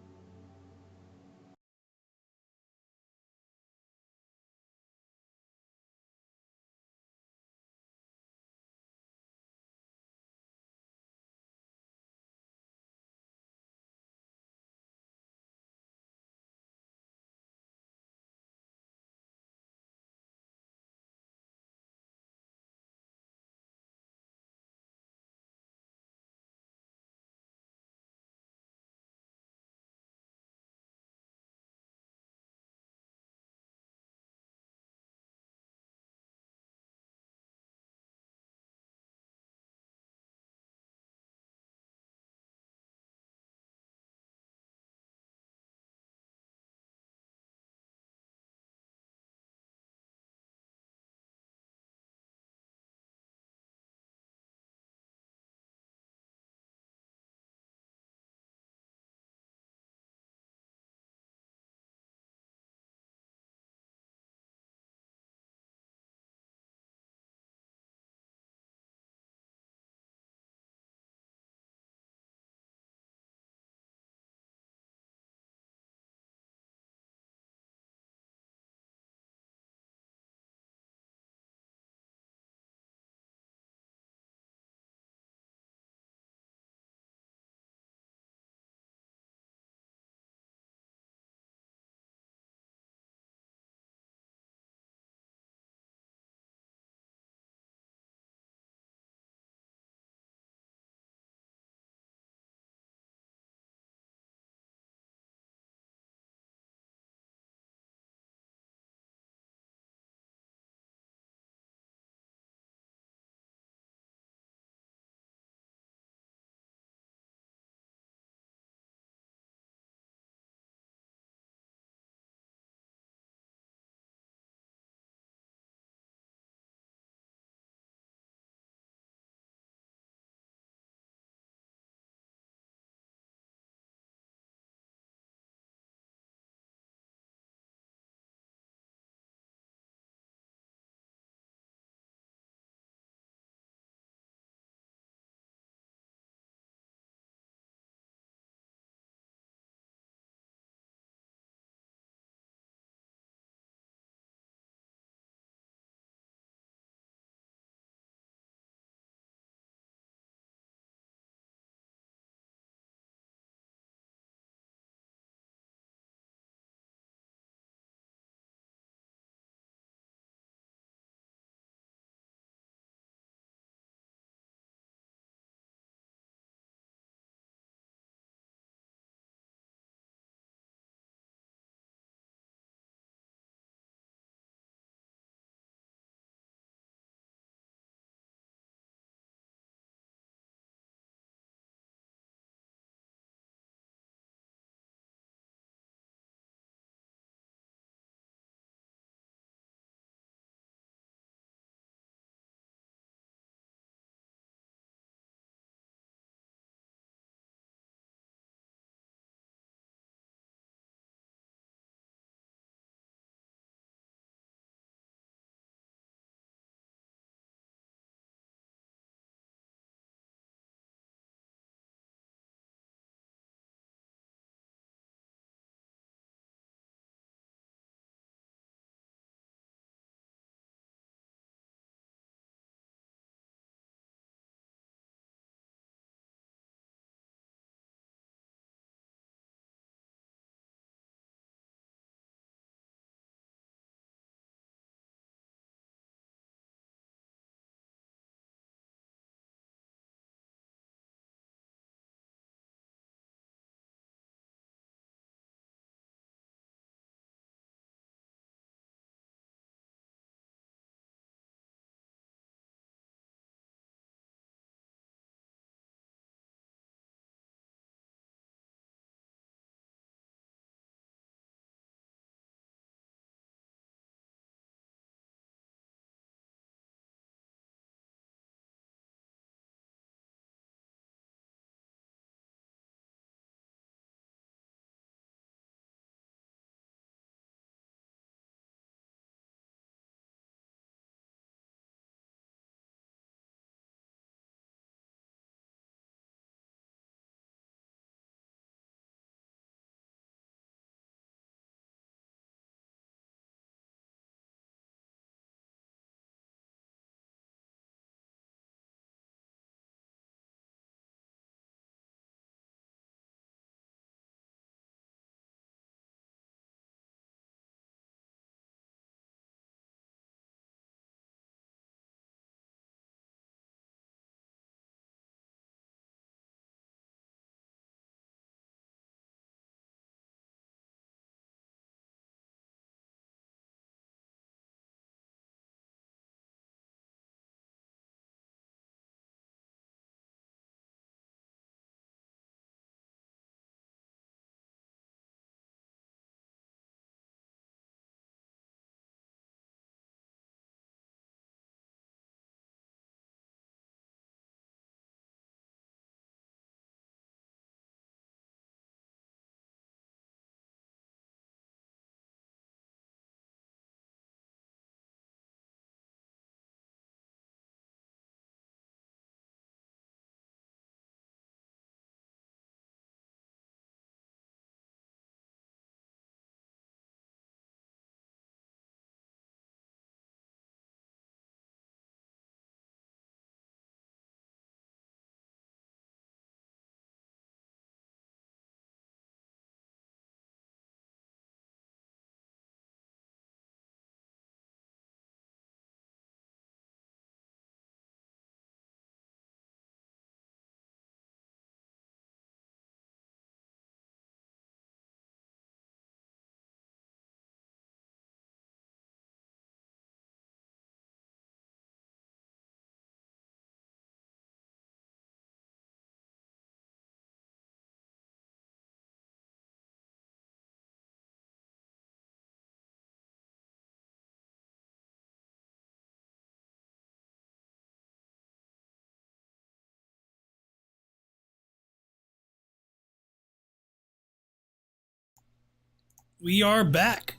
Speaker 1: we are back.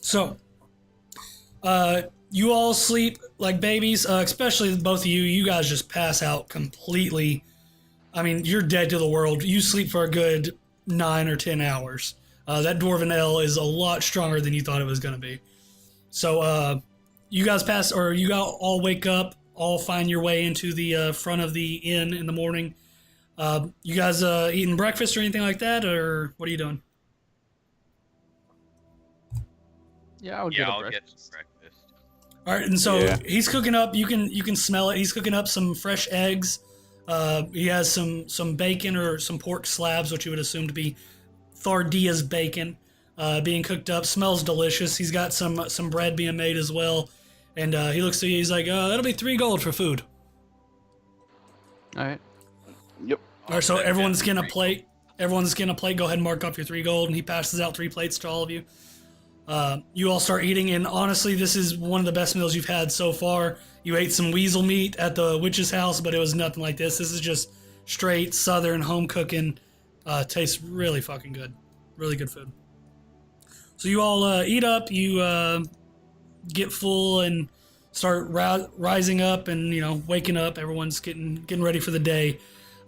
Speaker 1: So, you all sleep like babies, especially both of you. You guys just pass out completely. I mean, you're dead to the world. You sleep for a good 9 or 10 hours. That Dwarven Ale is a lot stronger than you thought it was going to be. So, you guys all wake up, all find your way into the front of the inn in the morning. You guys eating breakfast or anything like that, or what are you doing?
Speaker 3: Yeah, I'll get some breakfast.
Speaker 1: All right, and so
Speaker 2: Yeah.
Speaker 1: he's cooking up. You can smell it. He's cooking up some fresh eggs. He has some bacon or some pork slabs, which you would assume to be thar'dia's bacon, being cooked up. Smells delicious. He's got some bread being made as well, and he looks to you. He's like, "That'll be 3 gold for food."
Speaker 3: All right.
Speaker 2: Yep.
Speaker 1: All right, so everyone's getting a plate. Everyone's getting a plate. Go ahead and mark off your 3 gold, and he passes out 3 plates to all of you. You all start eating, and honestly, this is one of the best meals you've had so far. You ate some weasel meat at the witch's house, but it was nothing like this. This is just straight southern home cooking. Tastes really fucking good. Really good food. So you all eat up. You get full and start rising up and waking up. Everyone's getting ready for the day.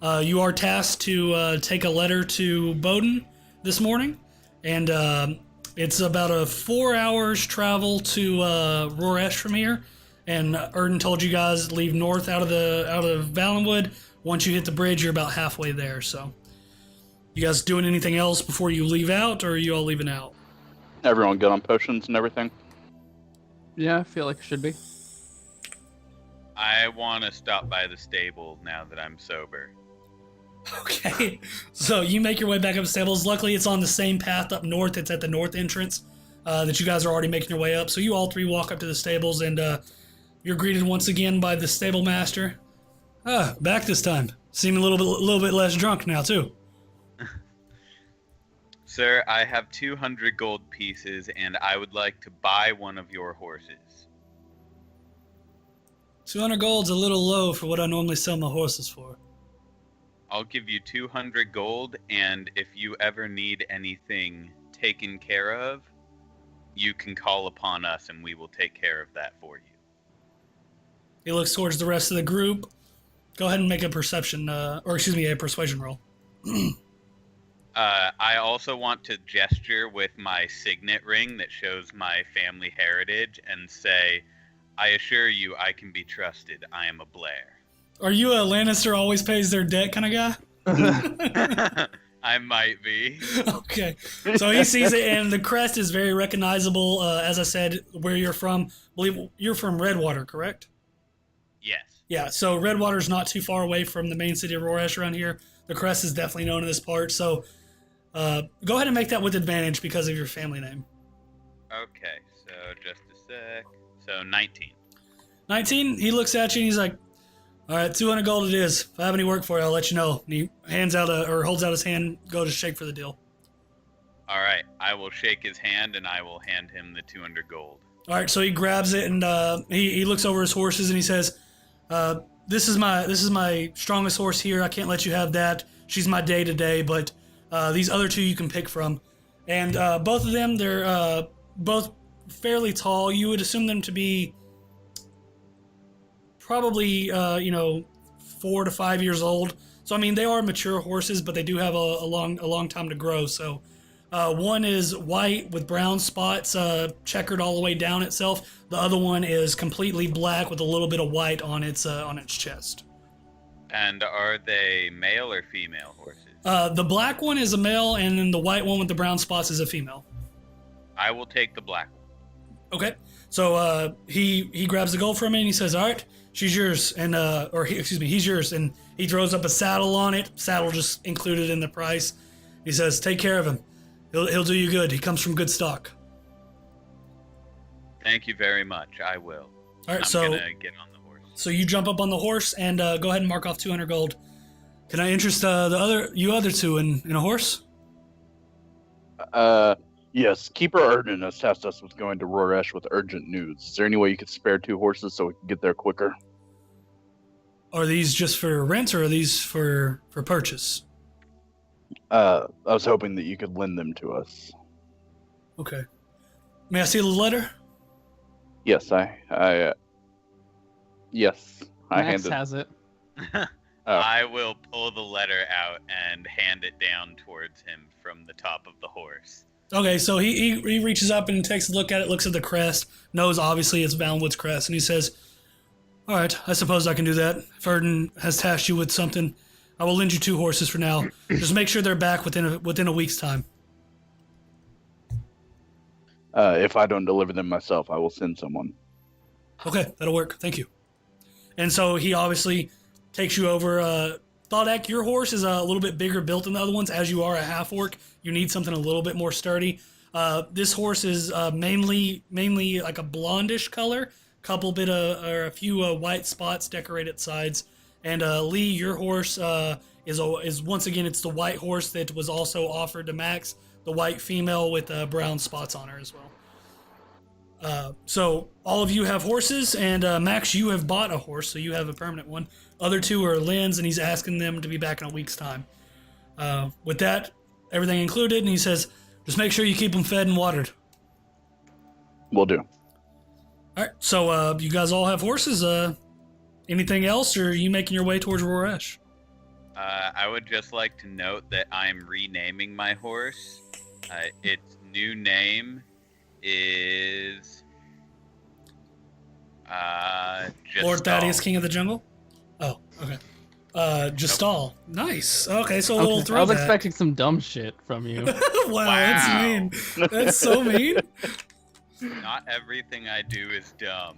Speaker 1: You are tasked to take a letter to Bowden this morning, and it's about a 4 hours travel to Roresh from here. And Erden told you guys leave north out of Valenwood. Once you hit the bridge, you're about halfway there. So, you guys doing anything else before you leave out, or are you all leaving out?
Speaker 2: Everyone good on potions and everything?
Speaker 3: Yeah, I feel like it should be.
Speaker 4: I want to stop by the stable now that I'm sober.
Speaker 1: Okay, so you make your way back up to stables. Luckily, it's on the same path up north. It's at the north entrance that you guys are already making your way up. So you all 3 walk up to the stables, and you're greeted once again by the stable master. Back this time. Seem a little bit less drunk now too.
Speaker 4: Sir, I have 200 gold pieces, and I would like to buy one of your horses.
Speaker 1: 200 gold's a little low for what I normally sell my horses for.
Speaker 4: I'll give you 200 gold, and if you ever need anything taken care of, you can call upon us, and we will take care of that for you.
Speaker 1: He looks towards the rest of the group. Go ahead and make a a persuasion roll.
Speaker 4: I also want to gesture with my signet ring that shows my family heritage and say, I assure you I can be trusted. I am a Blair.
Speaker 1: Are you a Lannister always pays their debt kind of guy?
Speaker 4: I might be.
Speaker 1: Okay. So he sees it, and the crest is very recognizable. As I said, where you're from. I believe you're from Redwater, correct?
Speaker 4: Yes.
Speaker 1: Yeah, so Redwater's not too far away from the main city of Roresh around here. The crest is definitely known in this part. So go ahead and make that with advantage because of your family name.
Speaker 4: Okay, so just a sec. So 19.
Speaker 1: 19, he looks at you and he's like, all right, 200 gold it is. If I have any work for you, I'll let you know. And he holds out his hand, go to shake for the deal.
Speaker 4: All right, I will shake his hand and I will hand him the 200 gold.
Speaker 1: All right, so he grabs it and he looks over his horses and he says, "This is my strongest horse here. I can't let you have that. She's my day to day, but these other 2 you can pick from." And both of them, they're both fairly tall. You would assume them to be probably 4 to 5 years old. So I mean, they are mature horses, but they do have a long time to grow. So one is white with brown spots checkered all the way down itself. The other one is completely black with a little bit of white on its chest.
Speaker 4: And are they male or female horses?
Speaker 1: The black one is a male, and then the white one with the brown spots is a female.
Speaker 4: I will take the black one.
Speaker 1: Okay. So he grabs the gold from me and he says, "All right, she's yours." And he's yours. And he throws up a saddle on it. Saddle just included in the price. He says, "Take care of him. He'll do you good. He comes from good stock."
Speaker 4: Thank you very much. I will.
Speaker 1: All right,
Speaker 4: I'm gonna get on the horse.
Speaker 1: So you jump up on the horse and go ahead and mark off 200 gold. Can I interest you other 2 in a horse?
Speaker 2: Yes. Keeper Erden has tasked us with going to Roresh with urgent news. Is there any way you could spare 2 horses so we can get there quicker?
Speaker 1: Are these just for rent or are these for purchase?
Speaker 2: I was hoping that you could lend them to us.
Speaker 1: Okay. May I see the letter?
Speaker 2: Yes, yes, I
Speaker 3: Max
Speaker 2: handed.
Speaker 3: has it.
Speaker 4: I will pull the letter out and hand it down towards him from the top of the horse.
Speaker 1: Okay, so he reaches up and takes a look at it, looks at the crest, knows obviously it's Valenwood's crest, and he says, "All right, I suppose I can do that. If Erden has tasked you with something, I will lend you 2 horses for now. Just make sure they're back within a week's time."
Speaker 2: If I don't deliver them myself, I will send someone.
Speaker 1: Okay, that'll work. Thank you. And so he obviously takes you over. Thodak, your horse is a little bit bigger built than the other ones. As you are a half orc, you need something a little bit more sturdy. This horse is mainly like a blondish color, or a few white spots decorated sides. And Lee, your horse is once again, it's the white horse that was also offered to Max, the white female with brown spots on her as well. So all of you have horses, and Max, you have bought a horse, so you have a permanent one. Other 2 are Lynn's, and he's asking them to be back in a week's time. With that, everything included, and he says, just make sure you keep them fed and watered.
Speaker 2: Will do.
Speaker 1: All right, so you guys all have horses. Anything else, or are you making your way towards Roresh?
Speaker 4: I would just like to note that I'm renaming my horse. Its new name is
Speaker 1: Lord Thaddeus, King of the Jungle? Oh, okay. Justal. Nice. Okay, so we'll throw
Speaker 3: I was
Speaker 1: that.
Speaker 3: expecting some dumb shit from you.
Speaker 1: Wow, that's mean. That's so mean.
Speaker 4: Not everything I do is dumb.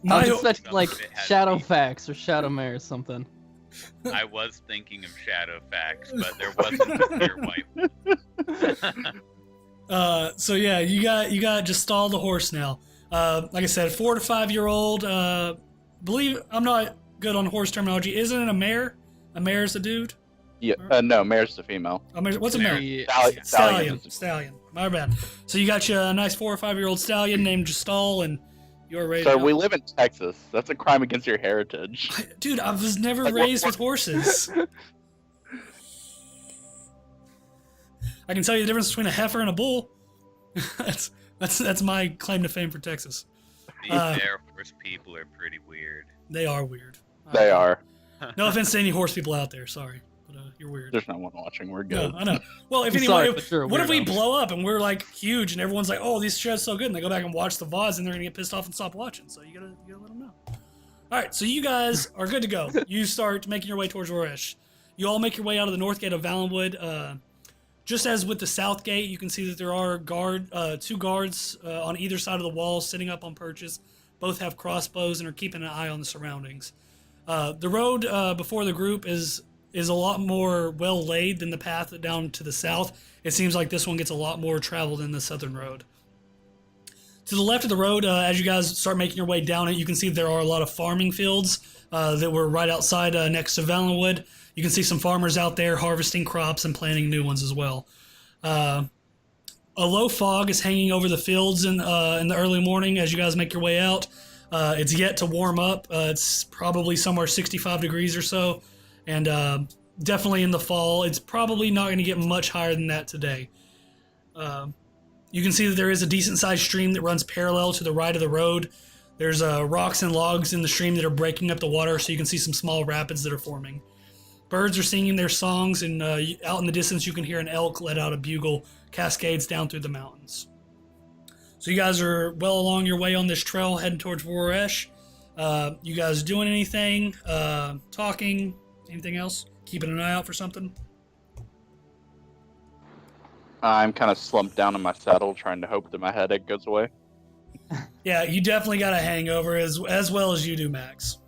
Speaker 3: I was
Speaker 1: My,
Speaker 3: expecting like
Speaker 4: Some of it has
Speaker 3: Shadowfax or Shadowmare or something.
Speaker 4: I was thinking of Shadowfax, but there wasn't a clear white one.
Speaker 1: so yeah, you got Justal the horse now. Like I said, 4 to 5 year old. Believe I'm not good on horse terminology. Isn't it a mare? A mare is a dude.
Speaker 2: Yeah. No, mare's the female.
Speaker 1: What's a mare?
Speaker 3: Very-
Speaker 1: Stallion. My bad. So you got you a nice 4 or 5 year old stallion named Justal, and you're ready.
Speaker 2: So
Speaker 1: to go.
Speaker 2: we live in Texas. That's a crime against your heritage.
Speaker 1: Dude, I was never
Speaker 2: Like,
Speaker 1: raised
Speaker 2: what-
Speaker 1: with horses. I can tell you the difference between a heifer and a bull. that's my claim to fame for Texas.
Speaker 4: These Air Force people are pretty weird.
Speaker 1: They are weird.
Speaker 2: They are.
Speaker 1: No offense to any horse people out there. Sorry, but you're weird.
Speaker 2: There's no one watching. We're
Speaker 1: No,
Speaker 2: good.
Speaker 1: I know. Well, if
Speaker 3: I'm
Speaker 1: anyone,
Speaker 3: sorry, but you're a
Speaker 1: what if we
Speaker 3: weirdo.
Speaker 1: blow up and we're like huge and everyone's like, "Oh, this show's so good," and they go back and watch the VODs and they're gonna get pissed off and stop watching. So you gotta let them know. All right, so you guys are good to go. You start making your way towards Roresh. You all make your way out of the north gate of Valenwood. Just as with the south gate, you can see that there are 2 guards on either side of the wall sitting up on perches. Both have crossbows and are keeping an eye on the surroundings. The road before the group is a lot more well laid than the path down to the south. It seems like this one gets a lot more traveled than the southern road. To the left of the road, as you guys start making your way down it, you can see there are a lot of farming fields that were right outside next to Valenwood. You can see some farmers out there harvesting crops and planting new ones as well. A low fog is hanging over the fields in the early morning as you guys make your way out. It's yet to warm up. It's probably somewhere 65 degrees or so. And definitely in the fall. It's probably not going to get much higher than that today. You can see that there is a decent-sized stream that runs parallel to the right of the road. There's rocks and logs in the stream that are breaking up the water, so you can see some small rapids that are forming. Birds are singing their songs, and out in the distance you can hear an elk let out a bugle, cascades down through the mountains. So you guys are well along your way on this trail heading towards Roresh. You guys doing anything? Talking? Anything else? Keeping an eye out for something?
Speaker 2: I'm kind of slumped down in my saddle, trying to hope that my headache goes away.
Speaker 1: Yeah, you definitely got a hangover as well as you do, Max.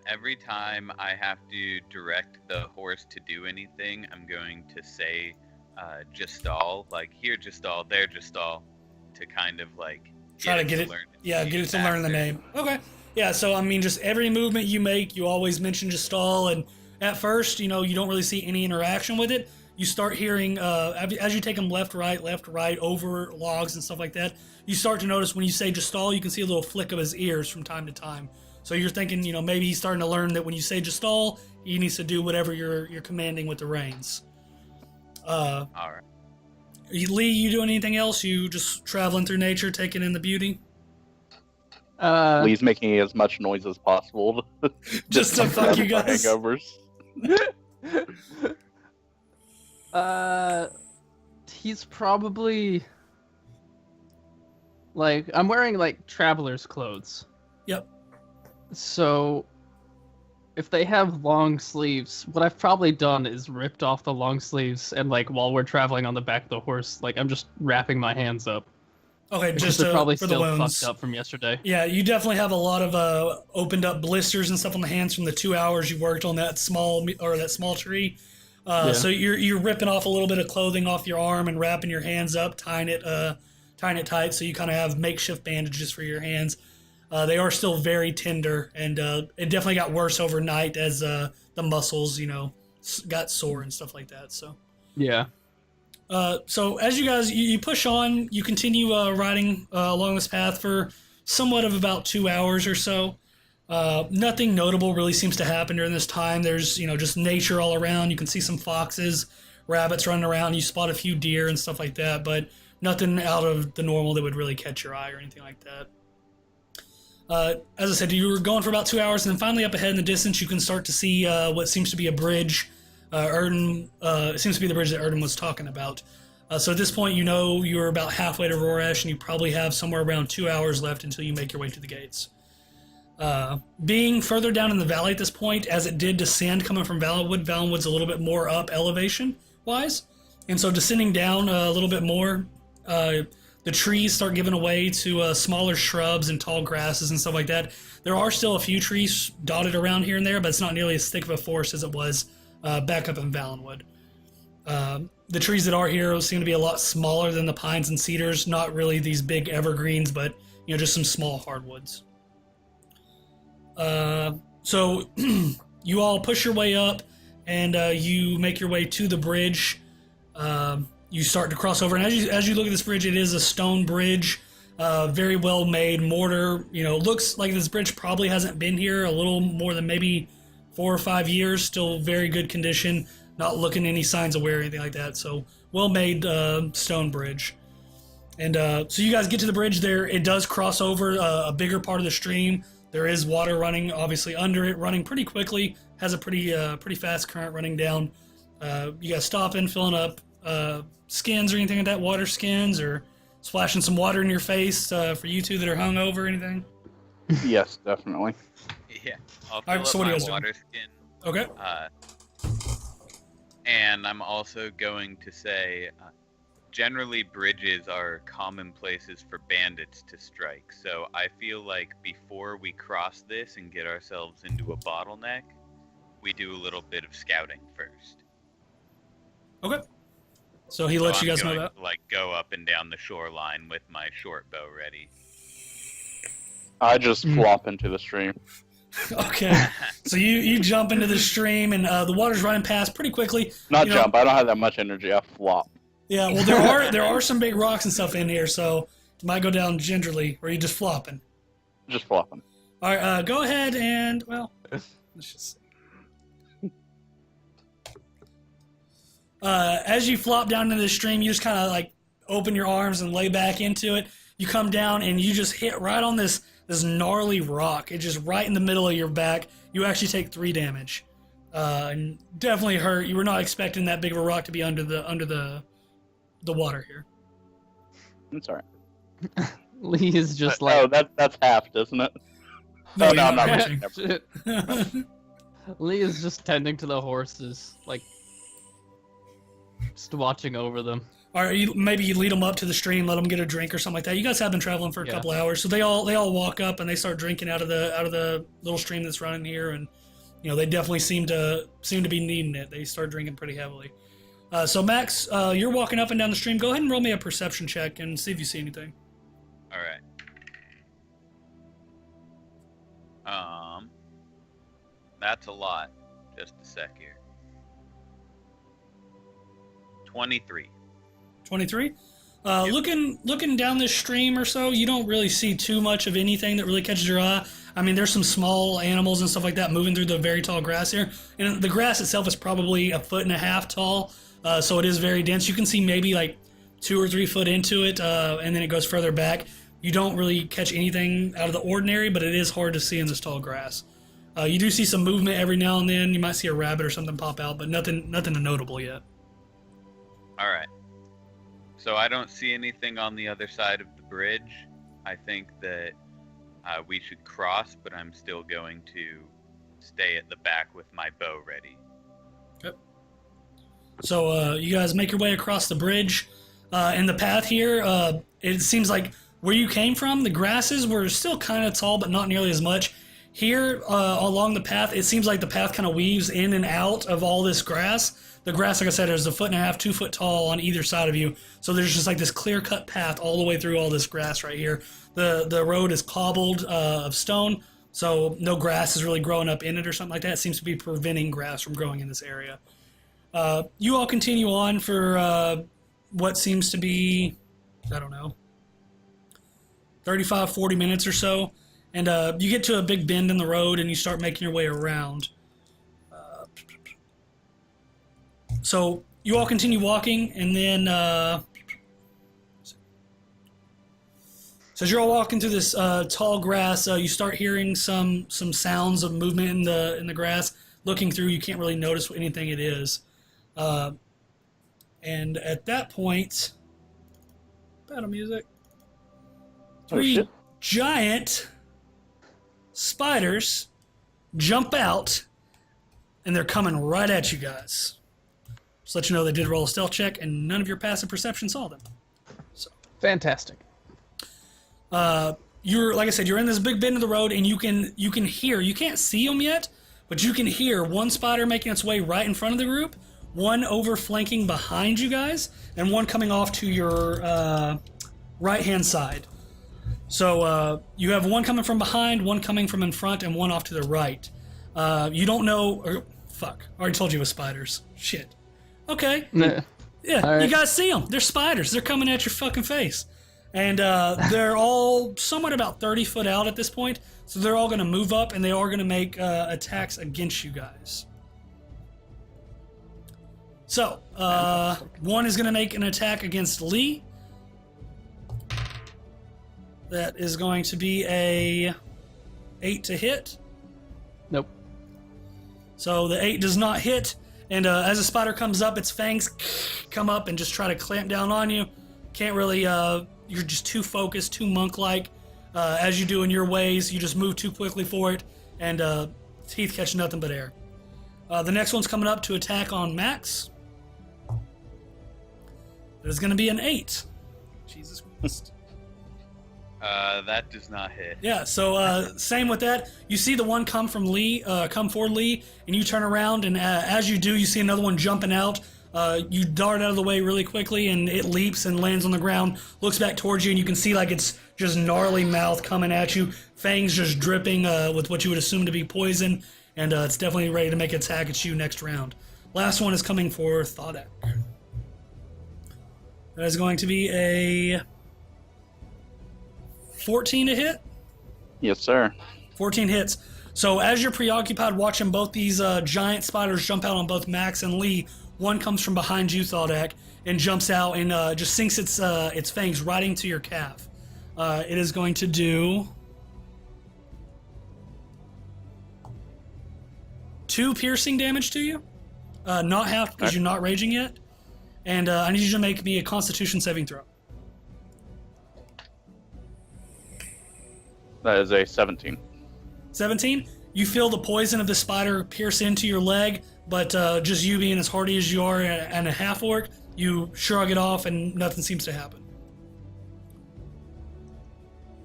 Speaker 4: Every time I have to direct the horse to do anything, I'm going to say, Justal, like, here Justal, there Justal, to kind of like
Speaker 1: Try to get it, get it to learn the name. Okay. Yeah, so I mean, just every movement you make, you always mention Justal, and at first, you don't really see any interaction with it. You start hearing, as you take them left, right, over logs and stuff like that, you start to notice when you say Justal, you can see a little flick of his ears from time to time. So you're thinking, maybe he's starting to learn that when you say Justal, he needs to do whatever you're commanding with the reins.
Speaker 4: All right.
Speaker 1: Lee, you doing anything else? You just traveling through nature, taking in the beauty?
Speaker 2: Lee's making as much noise as possible.
Speaker 1: Just to fuck you guys.
Speaker 2: Hangovers.
Speaker 3: He's probably like, I'm wearing like traveler's clothes.
Speaker 1: Yep.
Speaker 3: So if they have long sleeves, what I've probably done is ripped off the long sleeves and like while we're traveling on the back of the horse, like I'm just wrapping my hands up.
Speaker 1: Okay,
Speaker 3: Because
Speaker 1: just
Speaker 3: they're probably
Speaker 1: for
Speaker 3: still
Speaker 1: the wounds.
Speaker 3: fucked up from yesterday.
Speaker 1: Yeah, you definitely have a lot of opened up blisters and stuff on the hands from the 2 hours you worked on that small tree.
Speaker 3: Yeah.
Speaker 1: So you're ripping off a little bit of clothing off your arm and wrapping your hands up, tying it tight, so you kind of have makeshift bandages for your hands. They are still very tender, and it definitely got worse overnight as the muscles, got sore and stuff like that. So
Speaker 3: Yeah.
Speaker 1: so as you guys you push on, you continue riding along this path for somewhat of about 2 hours or so. Nothing notable really seems to happen during this time. There's just nature all around. You can see some foxes, rabbits running around. You spot a few deer and stuff like that, but nothing out of the normal that would really catch your eye or anything like that. As I said, you were going for about 2 hours, and then finally up ahead in the distance, you can start to see what seems to be a bridge. It seems to be the bridge that Erden was talking about. So at this point, you're about halfway to Roresh, and you probably have somewhere around 2 hours left until you make your way to the gates. Being further down in the valley at this point, as it did descend coming from Valenwood's a little bit more up elevation-wise, and so descending down a little bit more, the trees start giving way to smaller shrubs and tall grasses and stuff like that. There are still a few trees dotted around here and there, but it's not nearly as thick of a forest as it was back up in Valenwood. The trees that are here seem to be a lot smaller than the pines and cedars, not really these big evergreens, but just some small hardwoods. So you all push your way up, and you make your way to the bridge. You start to cross over, and as you look at this bridge, it is a stone bridge, very well made, mortar. Looks like this bridge probably hasn't been here a little more than maybe 4 or 5 years. Still very good condition, not looking any signs of wear or anything like that. So well made stone bridge. And so you guys get to the bridge there. It does cross over a bigger part of the stream. There is water running, obviously, under it, running pretty quickly. Has a pretty fast current running down. You guys stopping, filling up skins or anything like that, water skins, or splashing some water in your face for you two that are hungover or anything?
Speaker 2: Yes, definitely.
Speaker 4: Yeah, I'll fill
Speaker 1: Alright,
Speaker 4: up
Speaker 1: so what are
Speaker 4: my
Speaker 1: you guys doing?
Speaker 4: water skin.
Speaker 1: Okay.
Speaker 4: And I'm also going to say, generally bridges are common places for bandits to strike. So I feel like before we cross this and get ourselves into a bottleneck, we do a little bit of scouting first.
Speaker 1: Okay. So he lets you guys know
Speaker 4: I'm
Speaker 1: that.
Speaker 4: going to, like, go up and down the shoreline with my short bow ready.
Speaker 2: I just flop into the stream.
Speaker 1: Okay. So you jump into the stream, and the water's running past pretty quickly.
Speaker 2: Not jump. I don't have that much energy. I flop.
Speaker 1: Yeah. Well, there are some big rocks and stuff in here, so you might go down gingerly, or you just flopping.
Speaker 2: Just flopping.
Speaker 1: All right. Go ahead and let's just see. As you flop down into the stream, you just kind of like open your arms and lay back into it. You come down and you just hit right on this gnarly rock. It's just right in the middle of your back. You actually take 3 damage, and definitely hurt. You were not expecting that big of a rock to be under the water here.
Speaker 2: It's alright.
Speaker 3: Lee is just
Speaker 2: Oh, that's half, isn't it?
Speaker 1: No,
Speaker 2: no, I'm not
Speaker 1: reaching.
Speaker 2: reaching.
Speaker 3: Lee is just tending to the horses, like just watching over them.
Speaker 1: Or maybe you lead them up to the stream, let them get a drink or something like that. You guys have been traveling for a couple hours, so they all walk up and they start drinking out of the little stream that's running here, and they definitely seem to be needing it. They start drinking pretty heavily. So Max, you're walking up and down the stream. Go ahead and roll me a perception check and see if you see anything.
Speaker 4: All right. That's a lot. Just a sec here. 23.
Speaker 1: 23. Looking down this stream or so, you don't really see too much of anything that really catches your eye. I mean, there's some small animals and stuff like that moving through the very tall grass here, and the grass itself is probably 1.5 feet tall, so it is very dense. You can see maybe like 2 or 3 foot into it, and then it goes further back. You don't really catch anything out of the ordinary, but it is hard to see in this tall grass. You do see some movement every now and then. You might see a rabbit or something pop out, but nothing notable yet.
Speaker 4: All right. So I don't see anything on the other side of the bridge. I think that we should cross, but I'm still going to stay at the back with my bow ready.
Speaker 1: Okay. So you guys make your way across the bridge. And the path here, it seems like where you came from, the grasses were still kind of tall, but not nearly as much. Here, along the path, it seems like the path kind of weaves in and out of all this grass. The grass, like I said, is 1.5 feet, 2 foot tall on either side of you. So there's just like this clear-cut path all the way through all this grass right here. The road is cobbled of stone, so no grass is really growing up in it or something like that. It seems to be preventing grass from growing in this area. You all continue on for what seems to be, I don't know, 35, 40 minutes or so. And you get to a big bend in the road and you start making your way around. So you all continue walking, and then so as you're all walking through this tall grass, you start hearing some sounds of movement in the grass. Looking through, you can't really notice what anything it is. And at that point, battle music. 3 giant spiders jump out, and they're coming right at you guys. Just let you know they did roll a stealth check, and none of your passive perception saw them. So
Speaker 3: Fantastic.
Speaker 1: You're, like I said, you're in this big bend of the road, and you can hear. You can't see them yet, but you can hear one spider making its way right in front of the group, one overflanking behind you guys, and one coming off to your right-hand side. So you have one coming from behind, one coming from in front, and one off to the right. You don't know... fuck. I already told you it was spiders. Shit. Okay.
Speaker 3: Nah.
Speaker 1: Yeah,
Speaker 3: All right.
Speaker 1: You guys see them. They're spiders. They're coming at your fucking face. And they're all somewhat about 30 foot out at this point. So they're all going to move up, and they are going to make attacks against you guys. So, one is going to make an attack against Lee. That is going to be a 8 to hit.
Speaker 3: Nope.
Speaker 1: So the 8 does not hit, and as a spider comes up, its fangs come up and just try to clamp down on you. Can't really, you're just too focused, too monk-like. As you do in your ways, you just move too quickly for it, and teeth catch nothing but air. The next one's coming up to attack on Max. There's going to be an 8. Jesus Christ.
Speaker 4: That does not hit.
Speaker 1: Yeah, so same with that. You see the one come from Lee, come for Lee, and you turn around, and as you do, you see another one jumping out. You dart out of the way really quickly, and it leaps and lands on the ground, looks back towards you, and you can see like it's just gnarly mouth coming at you, fangs just dripping with what you would assume to be poison, and it's definitely ready to make an attack at you next round. Last one is coming for thar'dia. That is going to be a 14 to hit?
Speaker 2: Yes, sir.
Speaker 1: 14 hits. So as you're preoccupied watching both these giant spiders jump out on both Max and Lee, one comes from behind you, thar'dia, and jumps out and just sinks its fangs right into your calf. It is going to do 2 piercing damage to you. Not half because you're not raging yet. And I need you to make me a Constitution saving throw.
Speaker 2: That is a 17.
Speaker 1: 17? You feel the poison of the spider pierce into your leg, but just you being as hardy as you are and a half-orc, you shrug it off and nothing seems to happen.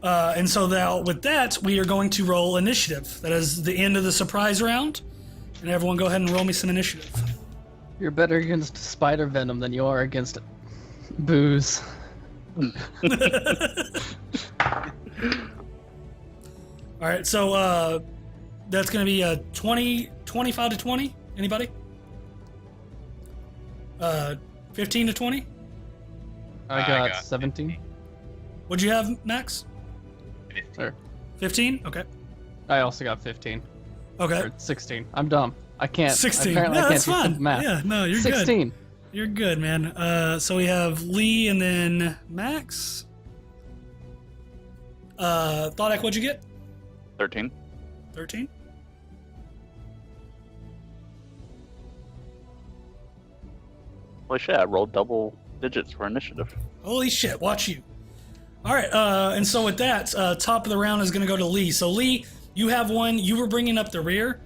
Speaker 1: And so now with that, we are going to roll initiative. That is the end of the surprise round. And everyone go ahead and roll me some initiative.
Speaker 3: You're better against spider venom than you are against booze.
Speaker 1: All right, so that's going to be 25 to 20. Anybody? 15 to 20?
Speaker 3: I got 17.
Speaker 4: 15.
Speaker 1: What'd you have, Max?
Speaker 4: 15.
Speaker 3: Or
Speaker 1: 15? Okay.
Speaker 3: I also got 15.
Speaker 1: Okay.
Speaker 3: Or 16. I'm dumb. I can't.
Speaker 1: 16.
Speaker 3: Apparently
Speaker 1: No,
Speaker 3: I
Speaker 1: that's
Speaker 3: can't do
Speaker 1: fine.
Speaker 3: math.
Speaker 1: Yeah, no, you're
Speaker 3: 16.
Speaker 1: good. You're good, man. So we have Lee and then Max. Thodak, what'd you get?
Speaker 2: 13.
Speaker 1: 13.
Speaker 2: Holy shit, I rolled double digits for initiative.
Speaker 1: Holy shit, watch you. All right, and so with that, top of the round is going to go to Lee. So Lee, you have one. You were bringing up the rear.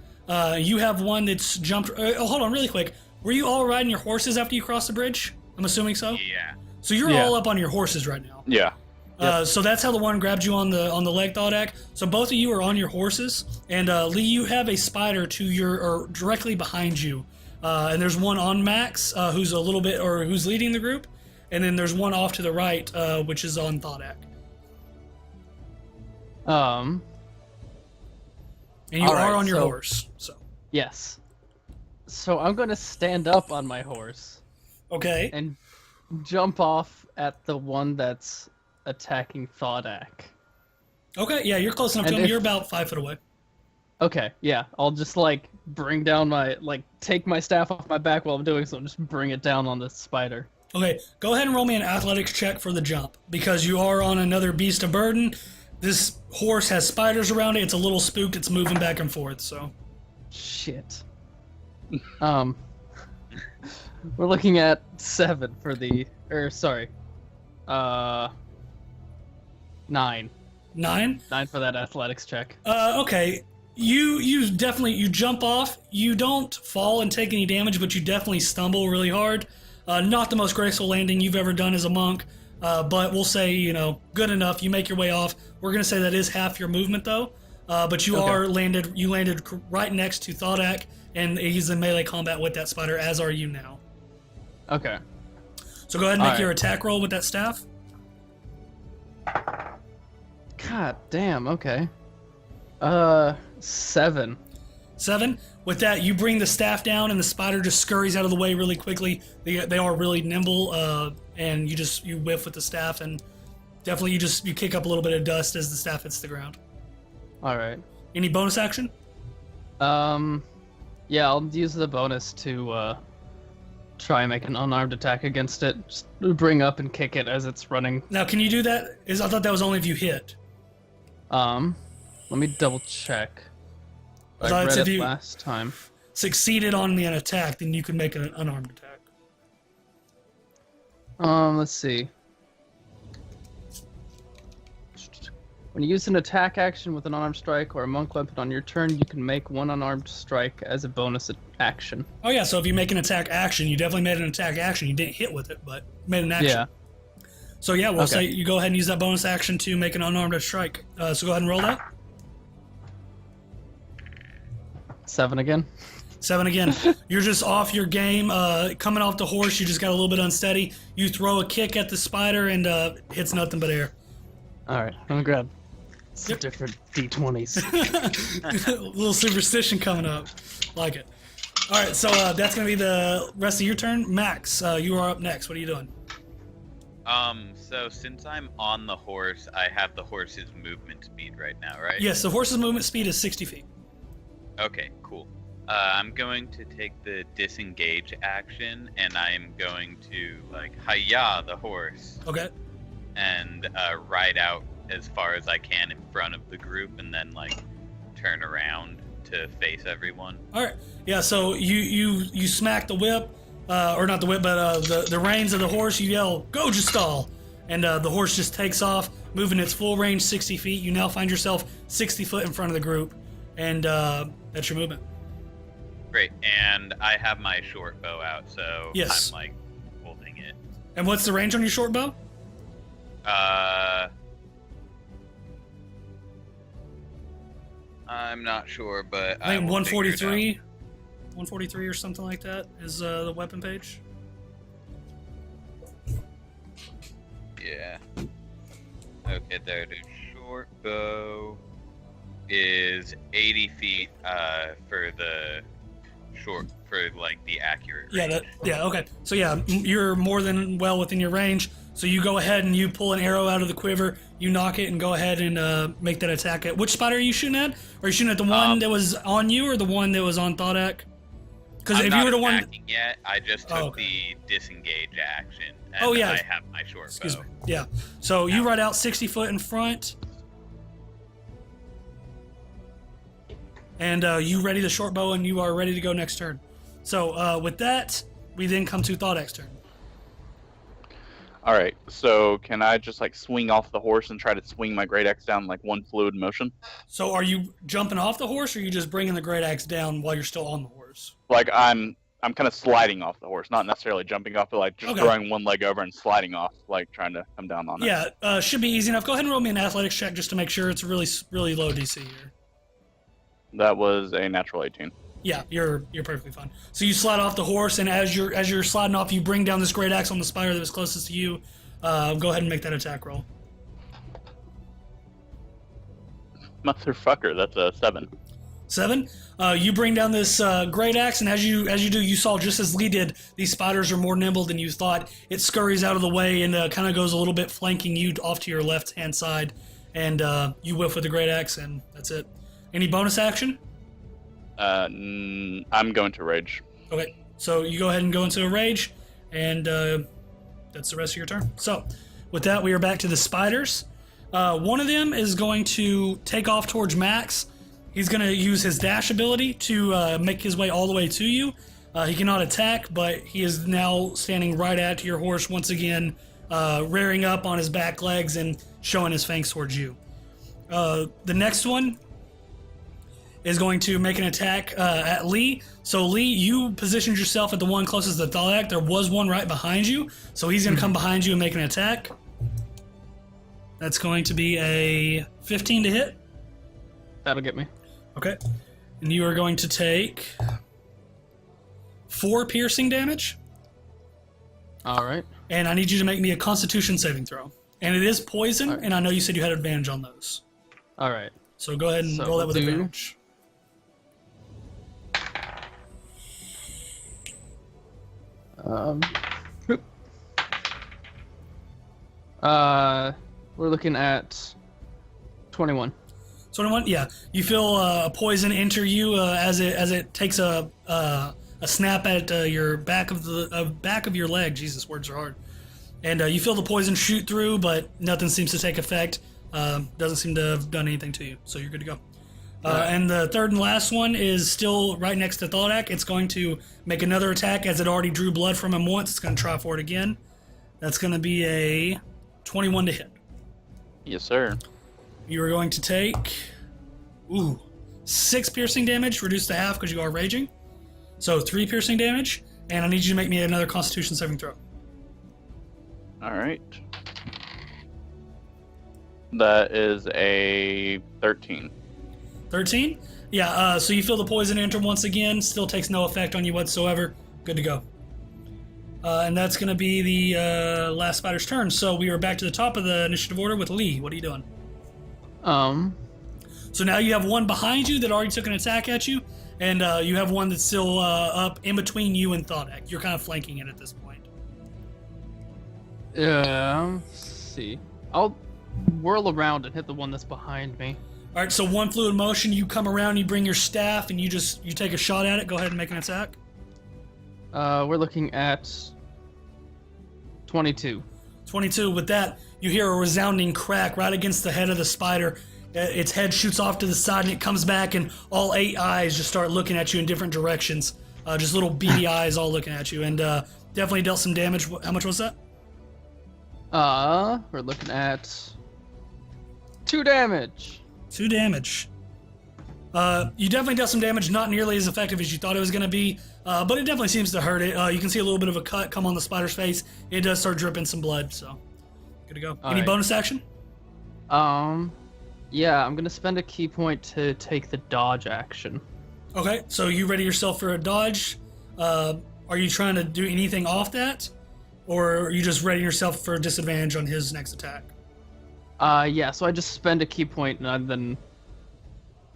Speaker 1: You have one that's jumped. Hold on, really quick. Were you all riding your horses after you crossed the bridge? I'm assuming so.
Speaker 4: Yeah.
Speaker 1: So you're all up on your horses right now.
Speaker 2: Yeah.
Speaker 1: So that's how the one grabbed you on the leg, Thodak. So both of you are on your horses, and Lee, you have a spider to your or directly behind you, and there's one on Max, who's a little bit or who's leading the group, and then there's one off to the right, which is on Thodak. And you are on your horse. So
Speaker 3: yes. So I'm gonna stand up on my horse.
Speaker 1: Okay.
Speaker 3: And jump off at the one that's attacking Thodak.
Speaker 1: Okay, yeah, you're close enough to him. You're about 5 foot away.
Speaker 3: Okay, yeah. I'll just bring down take my staff off my back while I'm doing so, and just bring it down on the spider.
Speaker 1: Okay, go ahead and roll me an athletics check for the jump, because you are on another beast of burden. This horse has spiders around it. It's a little spooked. It's moving back and forth, so.
Speaker 3: Shit. We're looking at 7 for the, 9.
Speaker 1: 9?
Speaker 3: 9 for that athletics check.
Speaker 1: Okay. You definitely jump off. You don't fall and take any damage, but you definitely stumble really hard. Not the most graceful landing you've ever done as a monk, but we'll say, good enough. You make your way off. We're going to say that is half your movement, though. But you landed right next to Thodak, and he's in melee combat with that spider, as are you now. Okay. So go ahead and make your attack roll with that staff.
Speaker 3: God damn, okay. 7.
Speaker 1: 7. With that, you bring the staff down, and the spider just scurries out of the way really quickly. They are really nimble, and you whiff with the staff, and definitely you kick up a little bit of dust as the staff hits the ground.
Speaker 3: All right.
Speaker 1: Any bonus action?
Speaker 3: Yeah, I'll use the bonus to try and make an unarmed attack against it. Just bring up and kick it as it's running.
Speaker 1: Now, can you do that? I thought that was only if you hit.
Speaker 3: Let me double check. I read it last time.
Speaker 1: Succeeded on an attack, then you can make an unarmed attack.
Speaker 3: Let's see. When you use an attack action with an unarmed strike or a monk weapon on your turn, you can make one unarmed strike as a bonus action.
Speaker 1: Oh yeah, so if you make an attack action, you definitely made an attack action. You didn't hit with it, but made an action. Yeah. So yeah, we'll say you go ahead and use that bonus action to make an unarmed strike. So go ahead and roll that.
Speaker 3: 7 again.
Speaker 1: 7 again. You're just off your game. Coming off the horse, you just got a little bit unsteady. You throw a kick at the spider and hits nothing but air.
Speaker 3: All right, I'm gonna grab some different D20s.
Speaker 1: A little superstition coming up. Like it. All right, so that's going to be the rest of your turn. Max, you are up next. What are you doing?
Speaker 4: So since I'm on the horse, I have the horse's movement speed right now, right?
Speaker 1: Yes, the horse's movement speed is 60 feet.
Speaker 4: Okay, cool. I'm going to take the disengage action, and I'm going to, hi-ya the horse.
Speaker 1: Okay.
Speaker 4: And ride out as far as I can in front of the group, and then, turn around to face everyone.
Speaker 1: All right. Yeah, so you smack the whip, or not the whip, but the reins of the horse. You yell, "Go, Gestal!" And the horse just takes off, moving its full range 60 feet. You now find yourself 60 foot in front of the group, and that's your movement.
Speaker 4: Great, and I have my short bow out, so
Speaker 1: yes.
Speaker 4: I'm, holding it.
Speaker 1: And what's the range on your short bow?
Speaker 4: I'm not sure, but
Speaker 1: I think 143. 143 or something like that is the weapon page.
Speaker 4: Yeah. Okay, there it is. Short bow is 80 feet for the short, for the accurate range.
Speaker 1: Okay. So yeah, you're more than well within your range. So you go ahead and you pull an arrow out of the quiver, you knock it, and go ahead and make that attack. Which spider are you shooting at? Are you shooting at the one that was on you, or the one that was on Thodak? Because
Speaker 4: I'm
Speaker 1: if
Speaker 4: not
Speaker 1: you were the one,
Speaker 4: attacking yet. I just took
Speaker 1: okay.
Speaker 4: the disengage action. And
Speaker 1: Oh, yeah.
Speaker 4: I have my short
Speaker 1: Excuse
Speaker 4: bow.
Speaker 1: me. Yeah. So you ride out 60 foot in front, and you ready the short bow, and you are ready to go next turn. So with that, we then come to Thoughtac's turn.
Speaker 2: All right. So can I just like swing off the horse and try to swing my great axe down like one fluid motion?
Speaker 1: So are you jumping off the horse, or are you just bringing the great axe down while you're still on the horse?
Speaker 2: Like I'm kind of sliding off the horse, not necessarily jumping off, but like just throwing one leg over and sliding off, like trying to come down on it.
Speaker 1: Yeah, should be easy enough. Go ahead and roll me an athletics check just to make sure it's really, really low DC here.
Speaker 2: That was a natural 18.
Speaker 1: Yeah, you're perfectly fine. So you slide off the horse, and as you're sliding off, you bring down this great axe on the spider that was closest to you. Go ahead and make that attack roll.
Speaker 2: Motherfucker, that's a 7.
Speaker 1: 7. You bring down this great axe, and as you do, you saw just as Lee did. These spiders are more nimble than you thought. It scurries out of the way and kind of goes a little bit, flanking you off to your left hand side, and you whiff with the great axe, and that's it. Any bonus action?
Speaker 2: I'm going to rage.
Speaker 1: Okay, so you go ahead and go into a rage, and that's the rest of your turn. So, with that, we are back to the spiders. One of them is going to take off towards Max. He's going to use his dash ability to make his way all the way to you. He cannot attack, but he is now standing right at your horse once again, rearing up on his back legs and showing his fangs towards you. The next one is going to make an attack at Lee. So Lee, you positioned yourself at the one closest to Thalak. There was one right behind you, so he's going to come behind you and make an attack. That's going to be a 15 to hit.
Speaker 3: That'll get me.
Speaker 1: Okay. And you are going to take 4 piercing damage.
Speaker 3: All right.
Speaker 1: And I need you to make me a Constitution saving throw. And it is poison,
Speaker 3: All right.
Speaker 1: and I know you said you had advantage on those.
Speaker 3: All right.
Speaker 1: So go ahead and
Speaker 3: So
Speaker 1: roll that with
Speaker 3: we'll do-
Speaker 1: advantage.
Speaker 3: We're looking at 21.
Speaker 1: 21. Yeah, you feel a poison enter you as it takes a snap at your back of your leg. Jesus, words are hard. And you feel the poison shoot through, but nothing seems to take effect. Doesn't seem to have done anything to you, so you're good to go. And the third and last one is still right next to Thalak. It's going to make another attack as it already drew blood from him once. It's going to try for it again. That's going to be a 21 to hit.
Speaker 2: Yes, sir.
Speaker 1: You are going to take 6 piercing damage, reduced to half because you are raging. So 3 piercing damage, and I need you to make me another Constitution saving throw.
Speaker 2: All right. That is a 13.
Speaker 1: 13? Yeah, so you feel the poison enter once again, still takes no effect on you whatsoever. Good to go. And that's going to be the last spider's turn. So we are back to the top of the initiative order with Lee. What are you doing? So now you have one behind you that already took an attack at you, and you have one that's still up in between you and Thodak. You're kind of flanking it at this point.
Speaker 3: Let's see. I'll whirl around and hit the one that's behind me.
Speaker 1: All right, so one fluid motion, you come around, you bring your staff, and you take a shot at it. Go ahead and make an attack.
Speaker 3: We're looking at 22.
Speaker 1: 22. With that, you hear a resounding crack right against the head of the spider. Its head shoots off to the side, and it comes back, and all 8 eyes just start looking at you in different directions. Just little beady eyes all looking at you, and definitely dealt some damage. How much was that?
Speaker 3: We're looking at 2 damage.
Speaker 1: 2 damage. You definitely dealt some damage, not nearly as effective as you thought it was going to be, but it definitely seems to hurt it. You can see a little bit of a cut come on the spider's face. It does start dripping some blood, so good to go. Any
Speaker 3: right.
Speaker 1: bonus action?
Speaker 3: Yeah, I'm gonna spend a key point to take the dodge action.
Speaker 1: Okay, so you ready yourself for a dodge. Are you trying to do anything off that? Or are you just ready yourself for a disadvantage on his next attack?
Speaker 3: Yeah, so I just spend a key point and then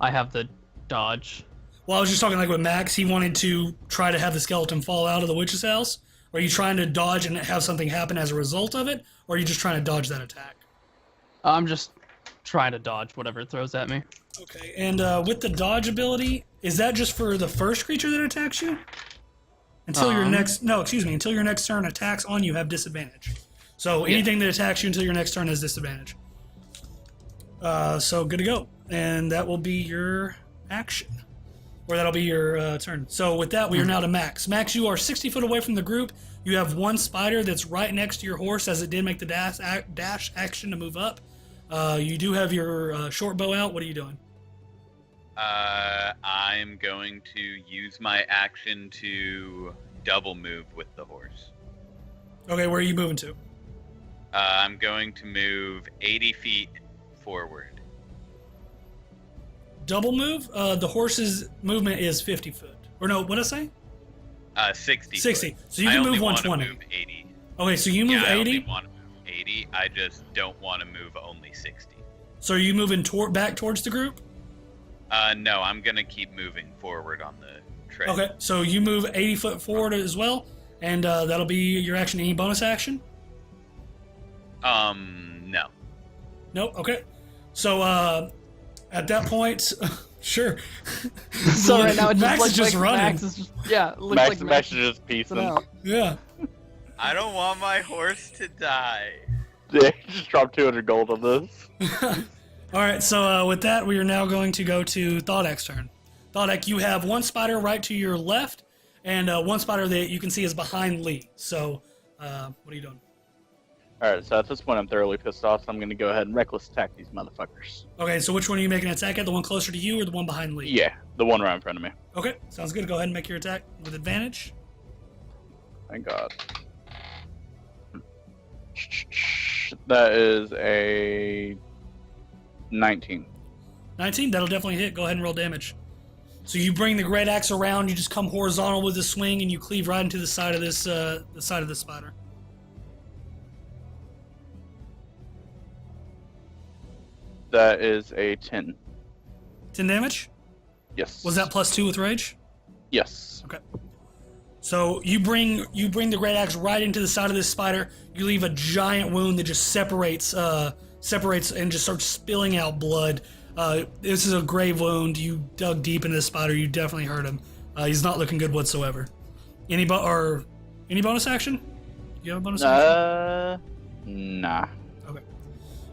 Speaker 3: I have the dodge.
Speaker 1: Well, I was just talking like with Max, he wanted to try to have the skeleton fall out of the witch's house. Are you trying to dodge and have something happen as a result of it? Or are you just trying to dodge that attack?
Speaker 3: I'm just trying to dodge whatever it throws at me.
Speaker 1: Okay, and with the dodge ability, is that just for the first creature that attacks you? Until your next until your next turn attacks on you have disadvantage. So anything that attacks you until your next turn has disadvantage. So good to go. And that will be your action. Or that'll be your turn. So with that, we are now to Max. Max, you are 60 foot away from the group. You have one spider that's right next to your horse as it did make the dash action to move up. You do have your short bow out. What are you doing?
Speaker 4: I'm going to use my action to double move with the horse.
Speaker 1: Okay, where are you moving to?
Speaker 4: I'm going to move 80 feet forward.
Speaker 1: Double move? The horse's movement is 50 foot. Or no, what did I say?
Speaker 4: 60.
Speaker 1: 60.
Speaker 4: Foot.
Speaker 1: So you can move 120.
Speaker 4: Move 80.
Speaker 1: Okay, so you move 80?
Speaker 4: I only want to move 80. I just don't want to move only 60.
Speaker 1: So are you moving back towards the group?
Speaker 4: No, I'm going to keep moving forward on the trail.
Speaker 1: Okay, so you move 80 foot forward as well, and that'll be your action. Any bonus action?
Speaker 4: No.
Speaker 1: Nope, okay. So at that point, sure.
Speaker 3: So right now, it
Speaker 1: Max is just running.
Speaker 3: Max is just, yeah, it looks
Speaker 2: Max,
Speaker 3: like
Speaker 2: Max is just
Speaker 3: is
Speaker 2: piecing.
Speaker 3: out.
Speaker 1: Yeah.
Speaker 4: I don't want my horse to die.
Speaker 2: Yeah, just dropped 200 gold on this.
Speaker 1: All right, so with that, we are now going to go to Thordak's turn. Thordak, you have one spider right to your left, and one spider that you can see is behind Lee. So, what are you doing?
Speaker 2: Alright, so at this point I'm thoroughly pissed off, so I'm going to go ahead and reckless attack these motherfuckers.
Speaker 1: Okay, so which one are you making an attack at? The one closer to you or the one behind Lee?
Speaker 2: Yeah, the one right in front of me.
Speaker 1: Okay, sounds good. Go ahead and make your attack with advantage.
Speaker 2: Thank God. That is a 19.
Speaker 1: 19, that'll definitely hit. Go ahead and roll damage. So you bring the great axe around, you just come horizontal with the swing, and you cleave right into the side of this, the side of the spider.
Speaker 2: That is a 10.
Speaker 1: 10 damage?
Speaker 2: Yes.
Speaker 1: Was that +2 with rage?
Speaker 2: Yes.
Speaker 1: Okay. So you bring the great axe right into the side of this spider. You leave a giant wound that just separates and just starts spilling out blood. This is a grave wound. You dug deep into the spider. You definitely hurt him. He's not looking good whatsoever. Any bonus action? You have a bonus action?
Speaker 2: Nah.
Speaker 1: Okay.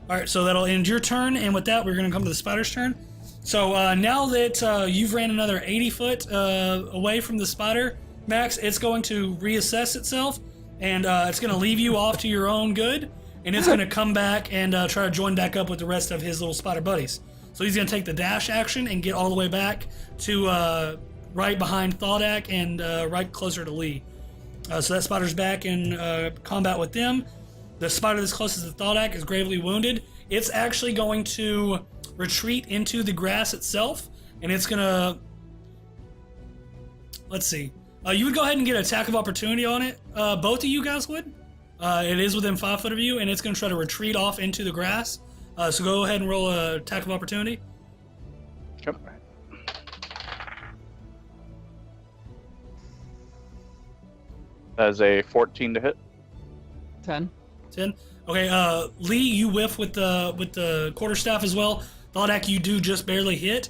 Speaker 1: All right, so that'll end your turn, and with that, we're going to come to the spider's turn. So now that you've ran another 80 foot away from the spider, Max, it's going to reassess itself, and it's going to leave you off to your own good, and it's going to come back and try to join back up with the rest of his little spider buddies. So he's going to take the dash action and get all the way back to right behind Thordak and right closer to Lee. So that spider's back in combat with them. The spider that's closest to Thordak is gravely wounded. It's actually going to retreat into the grass itself, and it's going to... Let's see. You would go ahead and get an attack of opportunity on it. Both of you guys would. It is within 5 foot of you, and it's going to try to retreat off into the grass. So go ahead and roll an attack of opportunity.
Speaker 2: Sure. That is a 14 to hit.
Speaker 3: 10.
Speaker 1: 10. Okay, Lee, you whiff with the quarterstaff as well. Thordak, you do just barely hit.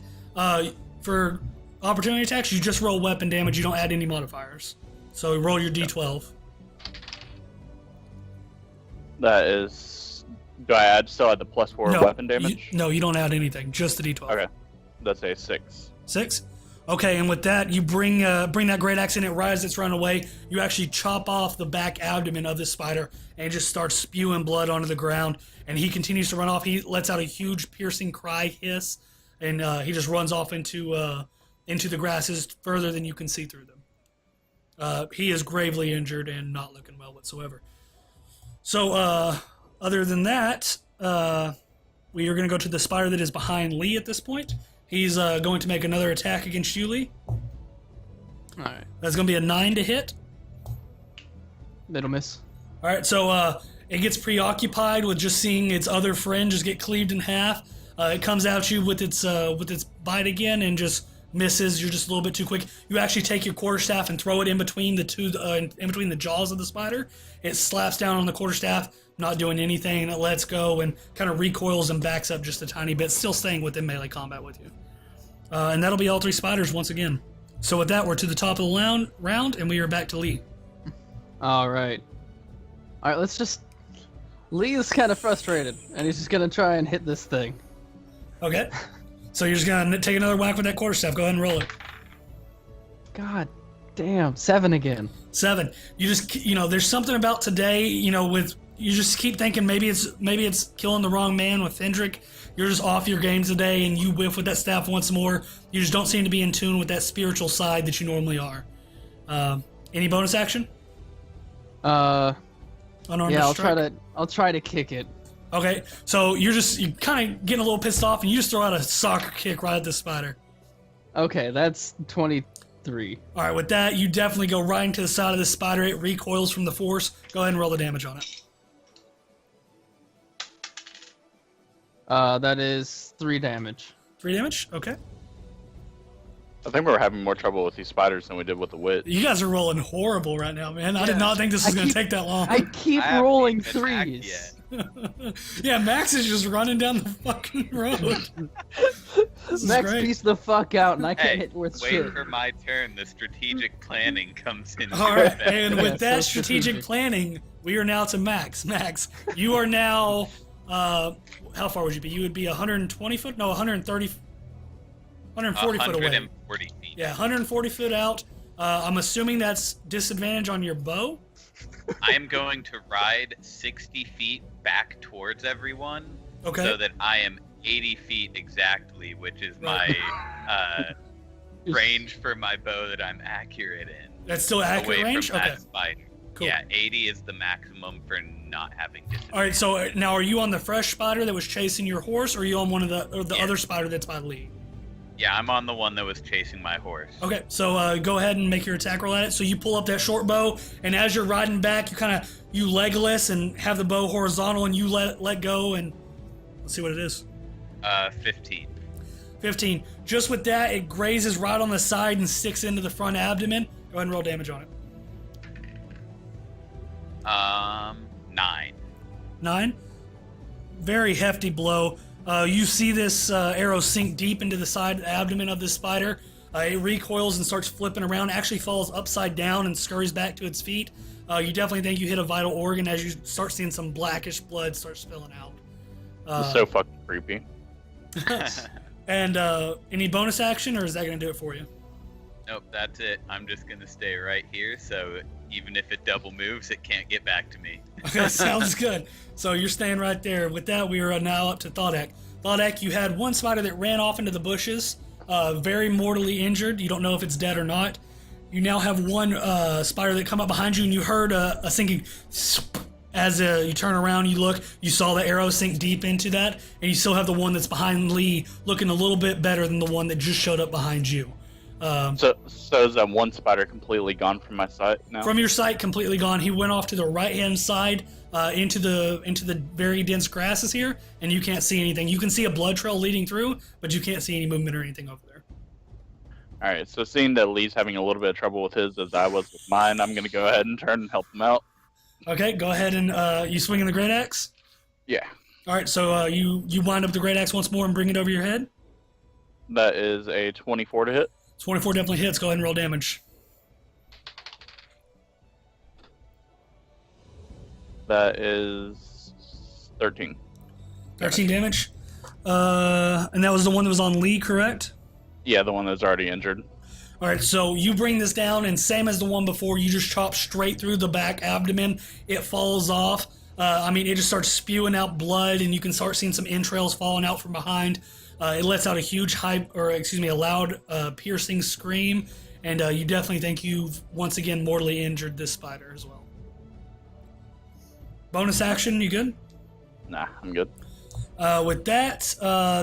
Speaker 1: For opportunity attacks, you just roll weapon damage. You don't add any modifiers. So roll your d12.
Speaker 2: That is... Do I still add the +4 weapon damage?
Speaker 1: No, you don't add anything. Just the d12.
Speaker 2: Okay. That's a 6.
Speaker 1: 6? Okay, and with that, you bring that great axe in it right as it's running away. You actually chop off the back abdomen of this spider and it just starts spewing blood onto the ground. And he continues to run off. He lets out a huge piercing cry hiss, and he just runs off into the grasses further than you can see through them. He is gravely injured and not looking well whatsoever. So, other than that, we are going to go to the spider that is behind Lee at this point. He's going to make another attack against you, Lee.
Speaker 3: Alright.
Speaker 1: That's going to be a 9 to hit.
Speaker 3: That'll miss.
Speaker 1: Alright, so it gets preoccupied with just seeing its other friend just get cleaved in half. It comes at you with its bite again and just misses. You're just a little bit too quick. You actually take your quarterstaff and throw it in between the jaws of the spider. It slaps down on the quarterstaff, not doing anything, and it lets go and kind of recoils and backs up just a tiny bit, still staying within melee combat with you. And that'll be all 3 spiders once again. So with that, we're to the top of the round, and we are back to Lee.
Speaker 3: All right. Let's just. Lee is kind of frustrated, and he's just gonna try and hit this thing.
Speaker 1: Okay. So you're just gonna take another whack with that quarterstaff. Go ahead and roll it.
Speaker 3: God damn, 7 again.
Speaker 1: 7. You just, there's something about today, with you just keep thinking maybe it's killing the wrong man with Hendrik. You're just off your game today, and you whiff with that staff once more. You just don't seem to be in tune with that spiritual side that you normally are. Any bonus action? Unarmed
Speaker 3: Yeah,
Speaker 1: strike?
Speaker 3: I'll try to kick it.
Speaker 1: Okay, so you're kind of getting a little pissed off, and you just throw out a soccer kick right at the spider.
Speaker 3: Okay, that's 23.
Speaker 1: All right, with that, you definitely go right into the side of the spider. It recoils from the force. Go ahead and roll the damage on it.
Speaker 3: That is 3 damage.
Speaker 1: 3 damage? Okay.
Speaker 2: I think we're having more trouble with these spiders than we did with the witch.
Speaker 1: You guys are rolling horrible right now, man. I did not think this was going to take that long.
Speaker 3: I keep
Speaker 4: I haven't
Speaker 3: rolling
Speaker 4: even attacked
Speaker 3: 3s.
Speaker 4: yet.
Speaker 1: Yeah, Max is just running down the fucking road. This is
Speaker 3: Max
Speaker 1: great.
Speaker 3: pieced the fuck out, and I can't
Speaker 4: Hey,
Speaker 3: hit worth
Speaker 4: wait
Speaker 3: shit.
Speaker 4: for my turn. The strategic planning comes in.
Speaker 1: All right, and with
Speaker 3: Yeah,
Speaker 1: that
Speaker 3: so
Speaker 1: strategic
Speaker 3: strategic.
Speaker 1: planning, we are now to Max. Max, you are now, how far would you be? You would be 120 foot? No, 130, 140 foot away.
Speaker 4: 140 feet.
Speaker 1: Yeah, 140 foot out. I'm assuming that's disadvantage on your bow?
Speaker 4: I am going to ride 60 feet back towards everyone,
Speaker 1: Okay.
Speaker 4: so that I am 80 feet exactly, which is my range for my bow that I'm accurate in.
Speaker 1: That's still accurate
Speaker 4: away
Speaker 1: range?
Speaker 4: from that
Speaker 1: Okay.
Speaker 4: spider.
Speaker 1: Cool.
Speaker 4: Yeah, 80 is the maximum for not having disadvantage.
Speaker 1: All right, so now are you on the fresh spider that was chasing your horse, or are you on one of the
Speaker 4: Yeah.
Speaker 1: other spider that's by Lee?
Speaker 4: Yeah, I'm on the one that was chasing my horse.
Speaker 1: Okay, so go ahead and make your attack roll at it. So you pull up that short bow, and as you're riding back, you Legolas and have the bow horizontal, and you let go, and let's see what it is.
Speaker 4: 15.
Speaker 1: 15. Just with that, it grazes right on the side and sticks into the front abdomen. Go ahead and roll damage on it.
Speaker 4: 9.
Speaker 1: 9. Very hefty blow. You see this arrow sink deep into the side abdomen of this spider. It recoils and starts flipping around, actually falls upside down and scurries back to its feet. You definitely think you hit a vital organ as you start seeing some blackish blood start spilling out.
Speaker 2: It's so fucking creepy.
Speaker 1: And any bonus action, or is that going to do it for you?
Speaker 4: Nope, that's it. I'm just gonna stay right here, so even if it double moves, it can't get back to me.
Speaker 1: Okay, sounds good. So you're staying right there. With that, we are now up to Thar'dia. Thar'dia, you had one spider that ran off into the bushes, very mortally injured. You don't know if it's dead or not. You now have one spider that come up behind you, and you heard a sinking. As you turn around, you look, you saw the arrow sink deep into that, and you still have the one that's behind Lee, looking a little bit better than the one that just showed up behind you.
Speaker 2: So is that one spider completely gone from my sight now?
Speaker 1: From your sight, completely gone. He went off to the right-hand side into the very dense grasses here, and you can't see anything. You can see a blood trail leading through, but you can't see any movement or anything over there.
Speaker 2: All right, so seeing that Lee's having a little bit of trouble with his as I was with mine, I'm going to go ahead and turn and help him out.
Speaker 1: Okay, go ahead and you swing in the great axe.
Speaker 2: Yeah,
Speaker 1: All right, so you wind up the great axe once more and bring it over your head.
Speaker 2: that is a 24 to hit.
Speaker 1: 24 definitely hits. Go ahead and roll damage.
Speaker 2: That is 13.
Speaker 1: 13 damage. And that was the one that was on Lee, correct?
Speaker 2: Yeah, the one that's already injured.
Speaker 1: All right, so you bring this down, and same as the one before, you just chop straight through the back abdomen. It falls off. It just starts spewing out blood, and you can start seeing some entrails falling out from behind. It lets out a loud, piercing scream, and you definitely think you've once again mortally injured this spider as well. Bonus action, you good?
Speaker 2: Nah, I'm good.
Speaker 1: With that,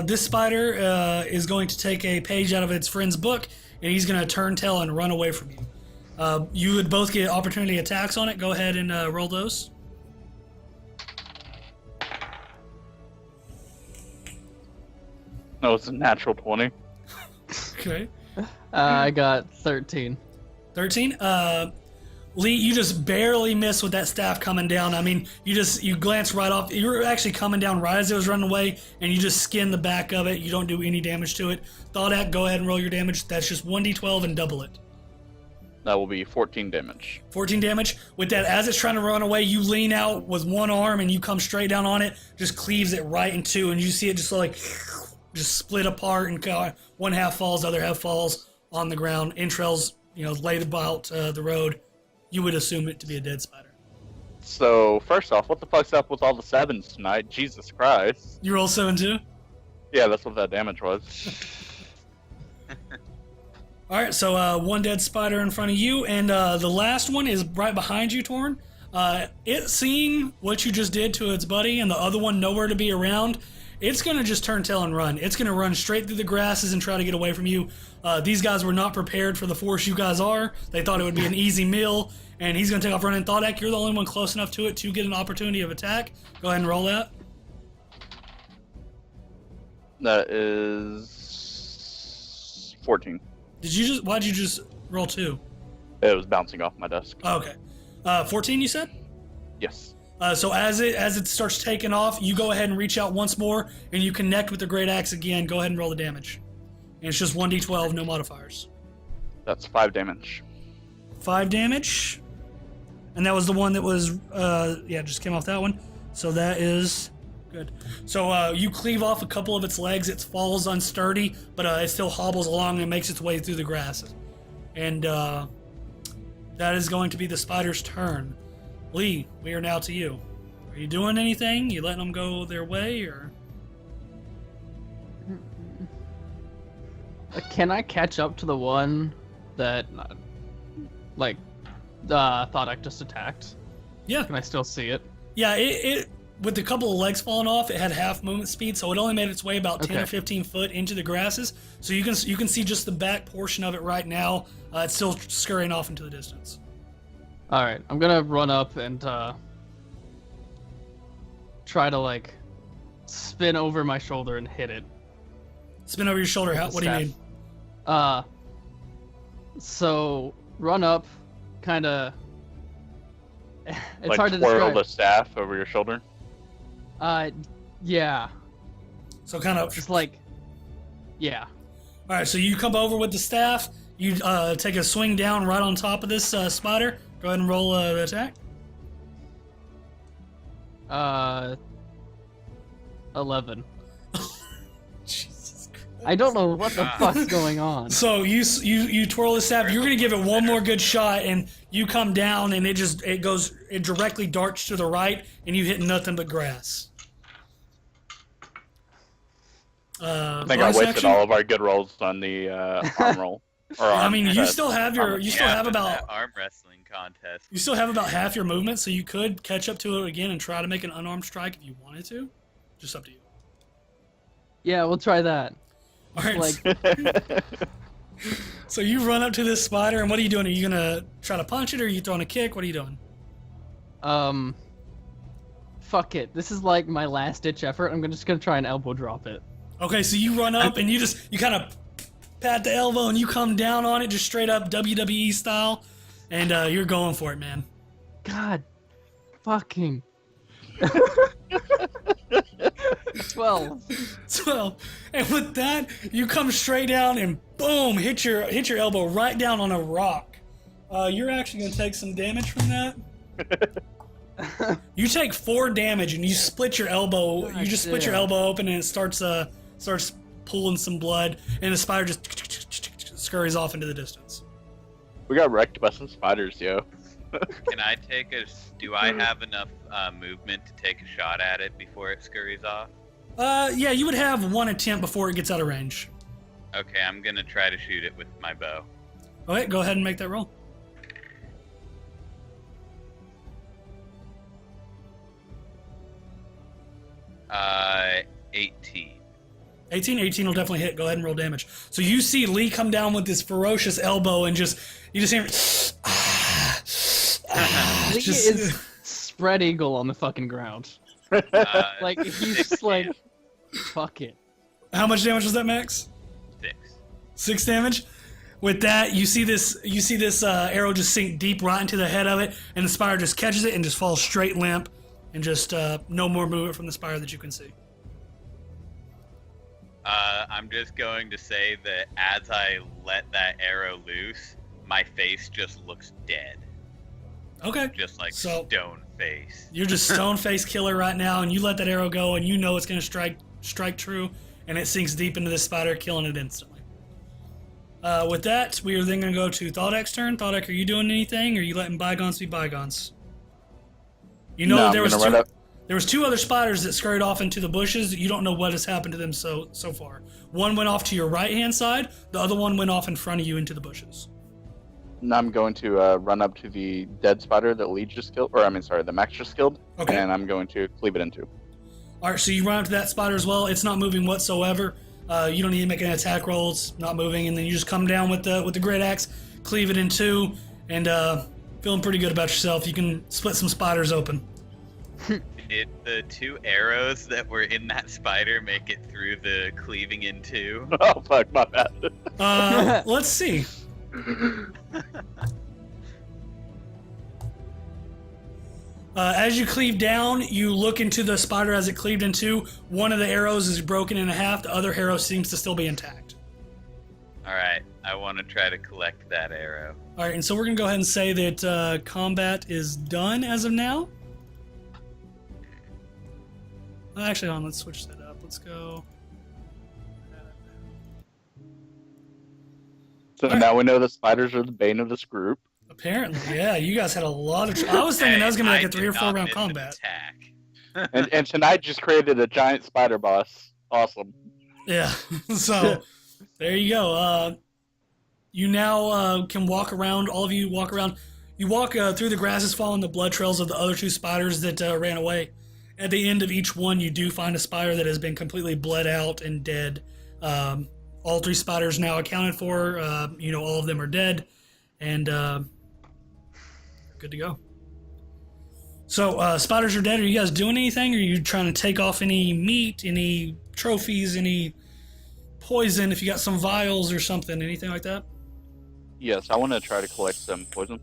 Speaker 1: this spider is going to take a page out of its friend's book, and he's going to turn tail and run away from you. You would both get opportunity attacks on it. Go ahead and roll those.
Speaker 2: No, it's a natural 20.
Speaker 1: Okay.
Speaker 3: I got 13.
Speaker 1: 13. Lee, you just barely miss with that staff coming down. I mean, you glance right off. You were actually coming down right as it was running away, and you just skin the back of it. You don't do any damage to it. Thar'dia, go ahead and roll your damage. That's just 1d12 and double it.
Speaker 2: That will be 14 damage.
Speaker 1: 14 damage. With that, as it's trying to run away, you lean out with one arm and you come straight down on it, just cleaves it right in two, and you see it just like just split apart, and one half falls, the other half falls on the ground. Entrails, laid about the road. You would assume it to be a dead spider.
Speaker 2: So, first off, what the fuck's up with all the 7s tonight? Jesus Christ.
Speaker 1: You roll 7 too?
Speaker 2: Yeah, that's what that damage was.
Speaker 1: Alright, so one dead spider in front of you, and the last one is right behind you, Torn. It seeing what you just did to its buddy and the other one nowhere to be around, it's going to just turn tail and run. It's going to run straight through the grasses and try to get away from you. These guys were not prepared for the force you guys are. They thought it would be an easy meal, and he's going to take off running. Thar'dia, you're the only one close enough to it to get an opportunity of attack. Go ahead and roll that.
Speaker 2: That is 14.
Speaker 1: Why'd you just roll 2?
Speaker 2: It was bouncing off my desk.
Speaker 1: Oh, okay. 14, you said?
Speaker 2: Yes.
Speaker 1: So as it starts taking off, you go ahead and reach out once more, and you connect with the Great Axe again. Go ahead and roll the damage. And it's just 1d12, no modifiers.
Speaker 2: That's 5 damage.
Speaker 1: 5 damage. And that was the one that was, just came off that one. So that is good. So you cleave off a couple of its legs. It falls unsturdy, but it still hobbles along and makes its way through the grass. And that is going to be the spider's turn. Lee, we are now to you. Are you doing anything? You letting them go their way, or?
Speaker 3: Can I catch up to the one that, thought I just attacked?
Speaker 1: Yeah.
Speaker 3: Can I still see it?
Speaker 1: Yeah, it with a couple of legs falling off, it had half movement speed, so it only made its way about 10 or 15 foot into the grasses. So you can see just the back portion of it right now. It's still scurrying off into the distance.
Speaker 3: All right, I'm gonna run up and try to spin over my shoulder and hit it.
Speaker 1: Spin over your shoulder. What do you mean?
Speaker 3: So run up, kind of. It's hard to
Speaker 2: twirl
Speaker 3: describe.
Speaker 2: the staff over your shoulder.
Speaker 3: Yeah.
Speaker 1: So kind of
Speaker 3: Just yeah.
Speaker 1: All right, so you come over with the staff. You take a swing down right on top of this spider. Go ahead and roll the attack.
Speaker 3: 11.
Speaker 1: Jesus Christ.
Speaker 3: I don't know what the fuck's going on.
Speaker 1: So you twirl the staff. You're gonna give it one more good shot, and you come down, and it directly darts to the right, and you hit nothing but grass.
Speaker 2: I think I wasted
Speaker 1: action?
Speaker 2: all of our good rolls on the arm roll.
Speaker 1: I mean, you still have
Speaker 4: that arm wrestling contest.
Speaker 1: You still have about half your movement, so you could catch up to it again and try to make an unarmed strike if you wanted to. Just up to you.
Speaker 3: Yeah, we'll try that.
Speaker 1: All right. So you run up to this spider, and what are you doing? Are you gonna try to punch it, or are you throwing a kick? What are you doing?
Speaker 3: Fuck it. This is my last ditch effort. I'm just gonna try and elbow drop it.
Speaker 1: Okay, so you run up and you kind of pat the elbow and you come down on it just straight up WWE style, and you're going for it, man.
Speaker 3: God, fucking. 12.
Speaker 1: 12. And with that, you come straight down and boom, hit your elbow right down on a rock. You're actually going to take some damage from that. You take 4 damage and you split your elbow. You just split your elbow open and it starts pulling some blood, and the spider just scurries off into the distance.
Speaker 2: We got wrecked by some spiders, yo.
Speaker 4: Can I do I have enough movement to take a shot at it before it scurries off?
Speaker 1: Yeah, you would have one attempt before it gets out of range.
Speaker 4: Okay, I'm gonna try to shoot it with my bow.
Speaker 1: Okay, go ahead and make that roll.
Speaker 4: Uh, 18.
Speaker 1: 18 will definitely hit. Go ahead and roll damage. So you see Lee come down with this ferocious elbow, and you just hear
Speaker 3: Lee is spread eagle on the fucking ground. He's just fuck it.
Speaker 1: How much damage was that, Max?
Speaker 4: 6.
Speaker 1: 6 damage? With that, you see this arrow just sink deep right into the head of it, and the spider just catches it and just falls straight limp, and just no more movement from the spider that you can see.
Speaker 4: I'm just going to say that as I let that arrow loose, my face just looks dead.
Speaker 1: Okay.
Speaker 4: Just like
Speaker 1: So-
Speaker 4: stone face.
Speaker 1: You're just stone face killer right now, and you let that arrow go, and you know it's going to strike true, and it sinks deep into this spider, killing it instantly. With that, we are then going to go to Thaldek's turn. Thaldek, are you doing anything, or are you letting bygones be bygones? You know
Speaker 2: No,
Speaker 1: there
Speaker 2: I'm
Speaker 1: was
Speaker 2: gonna run up.
Speaker 1: there was two other spiders that scurried off into the bushes. You don't know what has happened to them so far. One went off to your right-hand side. The other one went off in front of you into the bushes.
Speaker 2: Now I'm going to run up to the dead spider that Lee just killed, the Max just killed,
Speaker 1: Okay.
Speaker 2: and I'm going to cleave it in two.
Speaker 1: All right, so you run up to that spider as well. It's not moving whatsoever. You don't need to make an attack roll. It's not moving, and then you just come down with the great axe, cleave it in two, and feeling pretty good about yourself. You can split some spiders open.
Speaker 4: Did the two arrows that were in that spider make it through the cleaving in two?
Speaker 2: Oh fuck, my bad.
Speaker 1: Let's see. As you cleave down, you look into the spider as it cleaved in two. One of the arrows is broken in half. The other arrow seems to still be intact.
Speaker 4: All right, I want to try to collect that arrow.
Speaker 1: All right, and so we're going to go ahead and say that combat is done as of now. Actually, hold on, let's switch that up. Let's go.
Speaker 2: So now we know the spiders are the bane of this group.
Speaker 1: Apparently, yeah, you guys had a lot of. I was thinking that was going to be like a 3 or 4 round
Speaker 4: did not miss an
Speaker 1: combat.
Speaker 4: attack.
Speaker 2: And tonight just created a giant spider boss. Awesome.
Speaker 1: Yeah, so there you go. You now can walk around. All of you walk around. You walk through the grasses, following the blood trails of the other two spiders that ran away. At the end of each one, you do find a spider that has been completely bled out and dead. All 3 spiders now accounted for. All of them are dead, and good to go. So spiders are dead. Are you guys doing anything? Are you trying to take off any meat, any trophies, any poison? If you got some vials or something, anything like that?
Speaker 2: Yes, I want to try to collect some poison.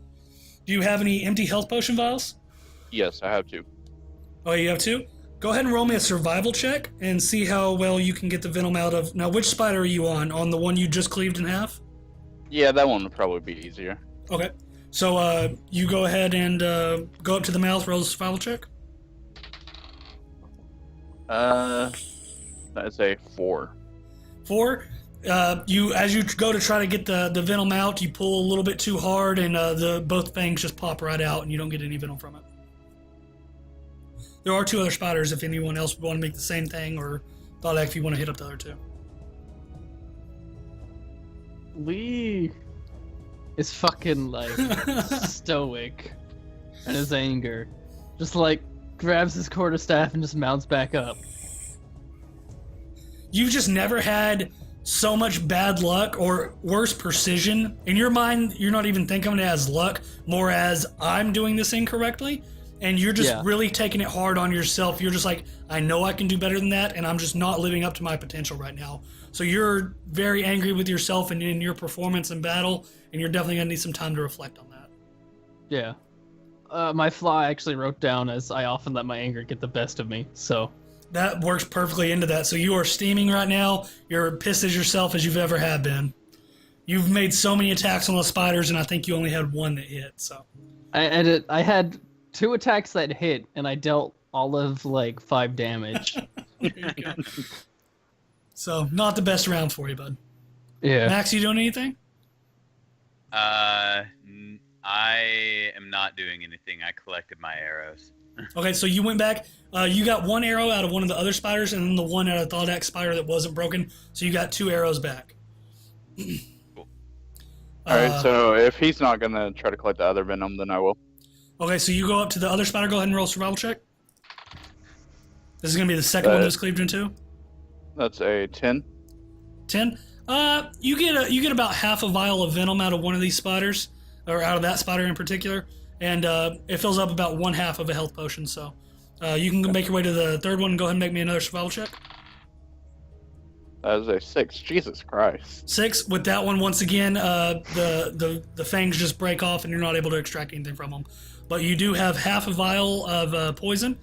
Speaker 1: Do you have any empty health potion vials?
Speaker 2: Yes, I have two.
Speaker 1: Oh, you have 2? Go ahead and roll me a survival check and see how well you can get the venom out of. Now, which spider are you on? On the one you just cleaved in half?
Speaker 2: Yeah, that one would probably be easier.
Speaker 1: Okay. So you go ahead and go up to the mouth, roll a survival check.
Speaker 2: That's a 4.
Speaker 1: 4. As you go to try to get the venom out, you pull a little bit too hard, and both fangs just pop right out, and you don't get any venom from it. There are 2 other spiders if anyone else would want to make the same thing, or thought if you want to hit up the other 2.
Speaker 3: Lee is fucking like stoic in his anger. Just like grabs his quarterstaff and just mounts back up.
Speaker 1: You've just never had so much bad luck, or worse, precision. In your mind, you're not even thinking of it as luck, more as I'm doing this incorrectly. And you're just really taking it hard on yourself. You're just like, I know I can do better than that, and I'm just not living up to my potential right now. So you're very angry with yourself and in your performance in battle, and you're definitely going to need some time to reflect on that.
Speaker 3: Yeah. My flaw I actually wrote down as I often let my anger get the best of me, so...
Speaker 1: That works perfectly into that. So you are steaming right now. You're pissed as yourself as you've ever have been. You've made so many attacks on the spiders, and I think you only had 1 that hit, so...
Speaker 3: I had 2 attacks that hit, and I dealt all of, 5 damage.
Speaker 1: There you go. So, not the best round for you, bud.
Speaker 3: Yeah.
Speaker 1: Max, you doing anything?
Speaker 4: I am not doing anything. I collected my arrows.
Speaker 1: Okay, so you went back. You got 1 arrow out of one of the other spiders, and then the 1 out of Thaldek's spider that wasn't broken. So you got 2 arrows back.
Speaker 4: Cool.
Speaker 2: Alright, so if he's not going to try to collect the other venom, then I will.
Speaker 1: Okay, so you go up to the other spider. Go ahead and roll a survival check. This is going to be the second one that's cleaved in 2.
Speaker 2: That's a 10.
Speaker 1: 10. You get about half a vial of venom out of one of these spiders, or out of that spider in particular, and it fills up about 1/2 of a health potion. So you can make your way to the third one and go ahead and make me another survival check.
Speaker 2: That is a 6. Jesus Christ.
Speaker 1: 6. With that one, once again, the fangs just break off and you're not able to extract anything from them. But you do have half a vial of poison.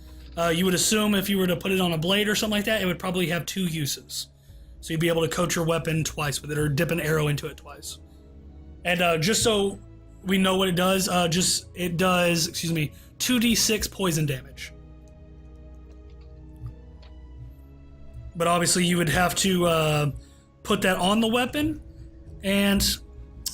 Speaker 1: You would assume if you were to put it on a blade or something like that, it would probably have 2 uses. So you'd be able to coat your weapon twice with it, or dip an arrow into it twice. And just so we know what it does, it does 2d6 poison damage. But obviously you would have to put that on the weapon, and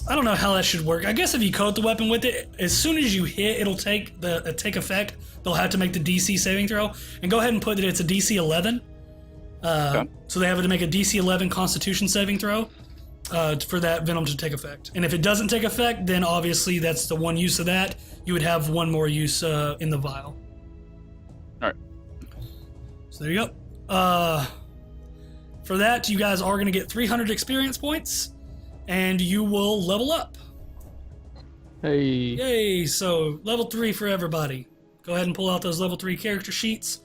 Speaker 1: I don't know how that should work. I guess if you coat the weapon with it, as soon as you hit, it'll take effect. They'll have to make the DC saving throw, and go ahead and put that it's a DC 11.
Speaker 2: Okay.
Speaker 1: So they have to make a DC 11 Constitution saving throw for that venom to take effect. And if it doesn't take effect, then obviously that's the one use of that. You would have one more use in the vial.
Speaker 2: All right.
Speaker 1: So there you go. For that, you guys are going to get 300 experience points, and you will level up.
Speaker 3: Hey.
Speaker 1: Yay! So level 3 for everybody. Go ahead and pull out those level 3 character sheets.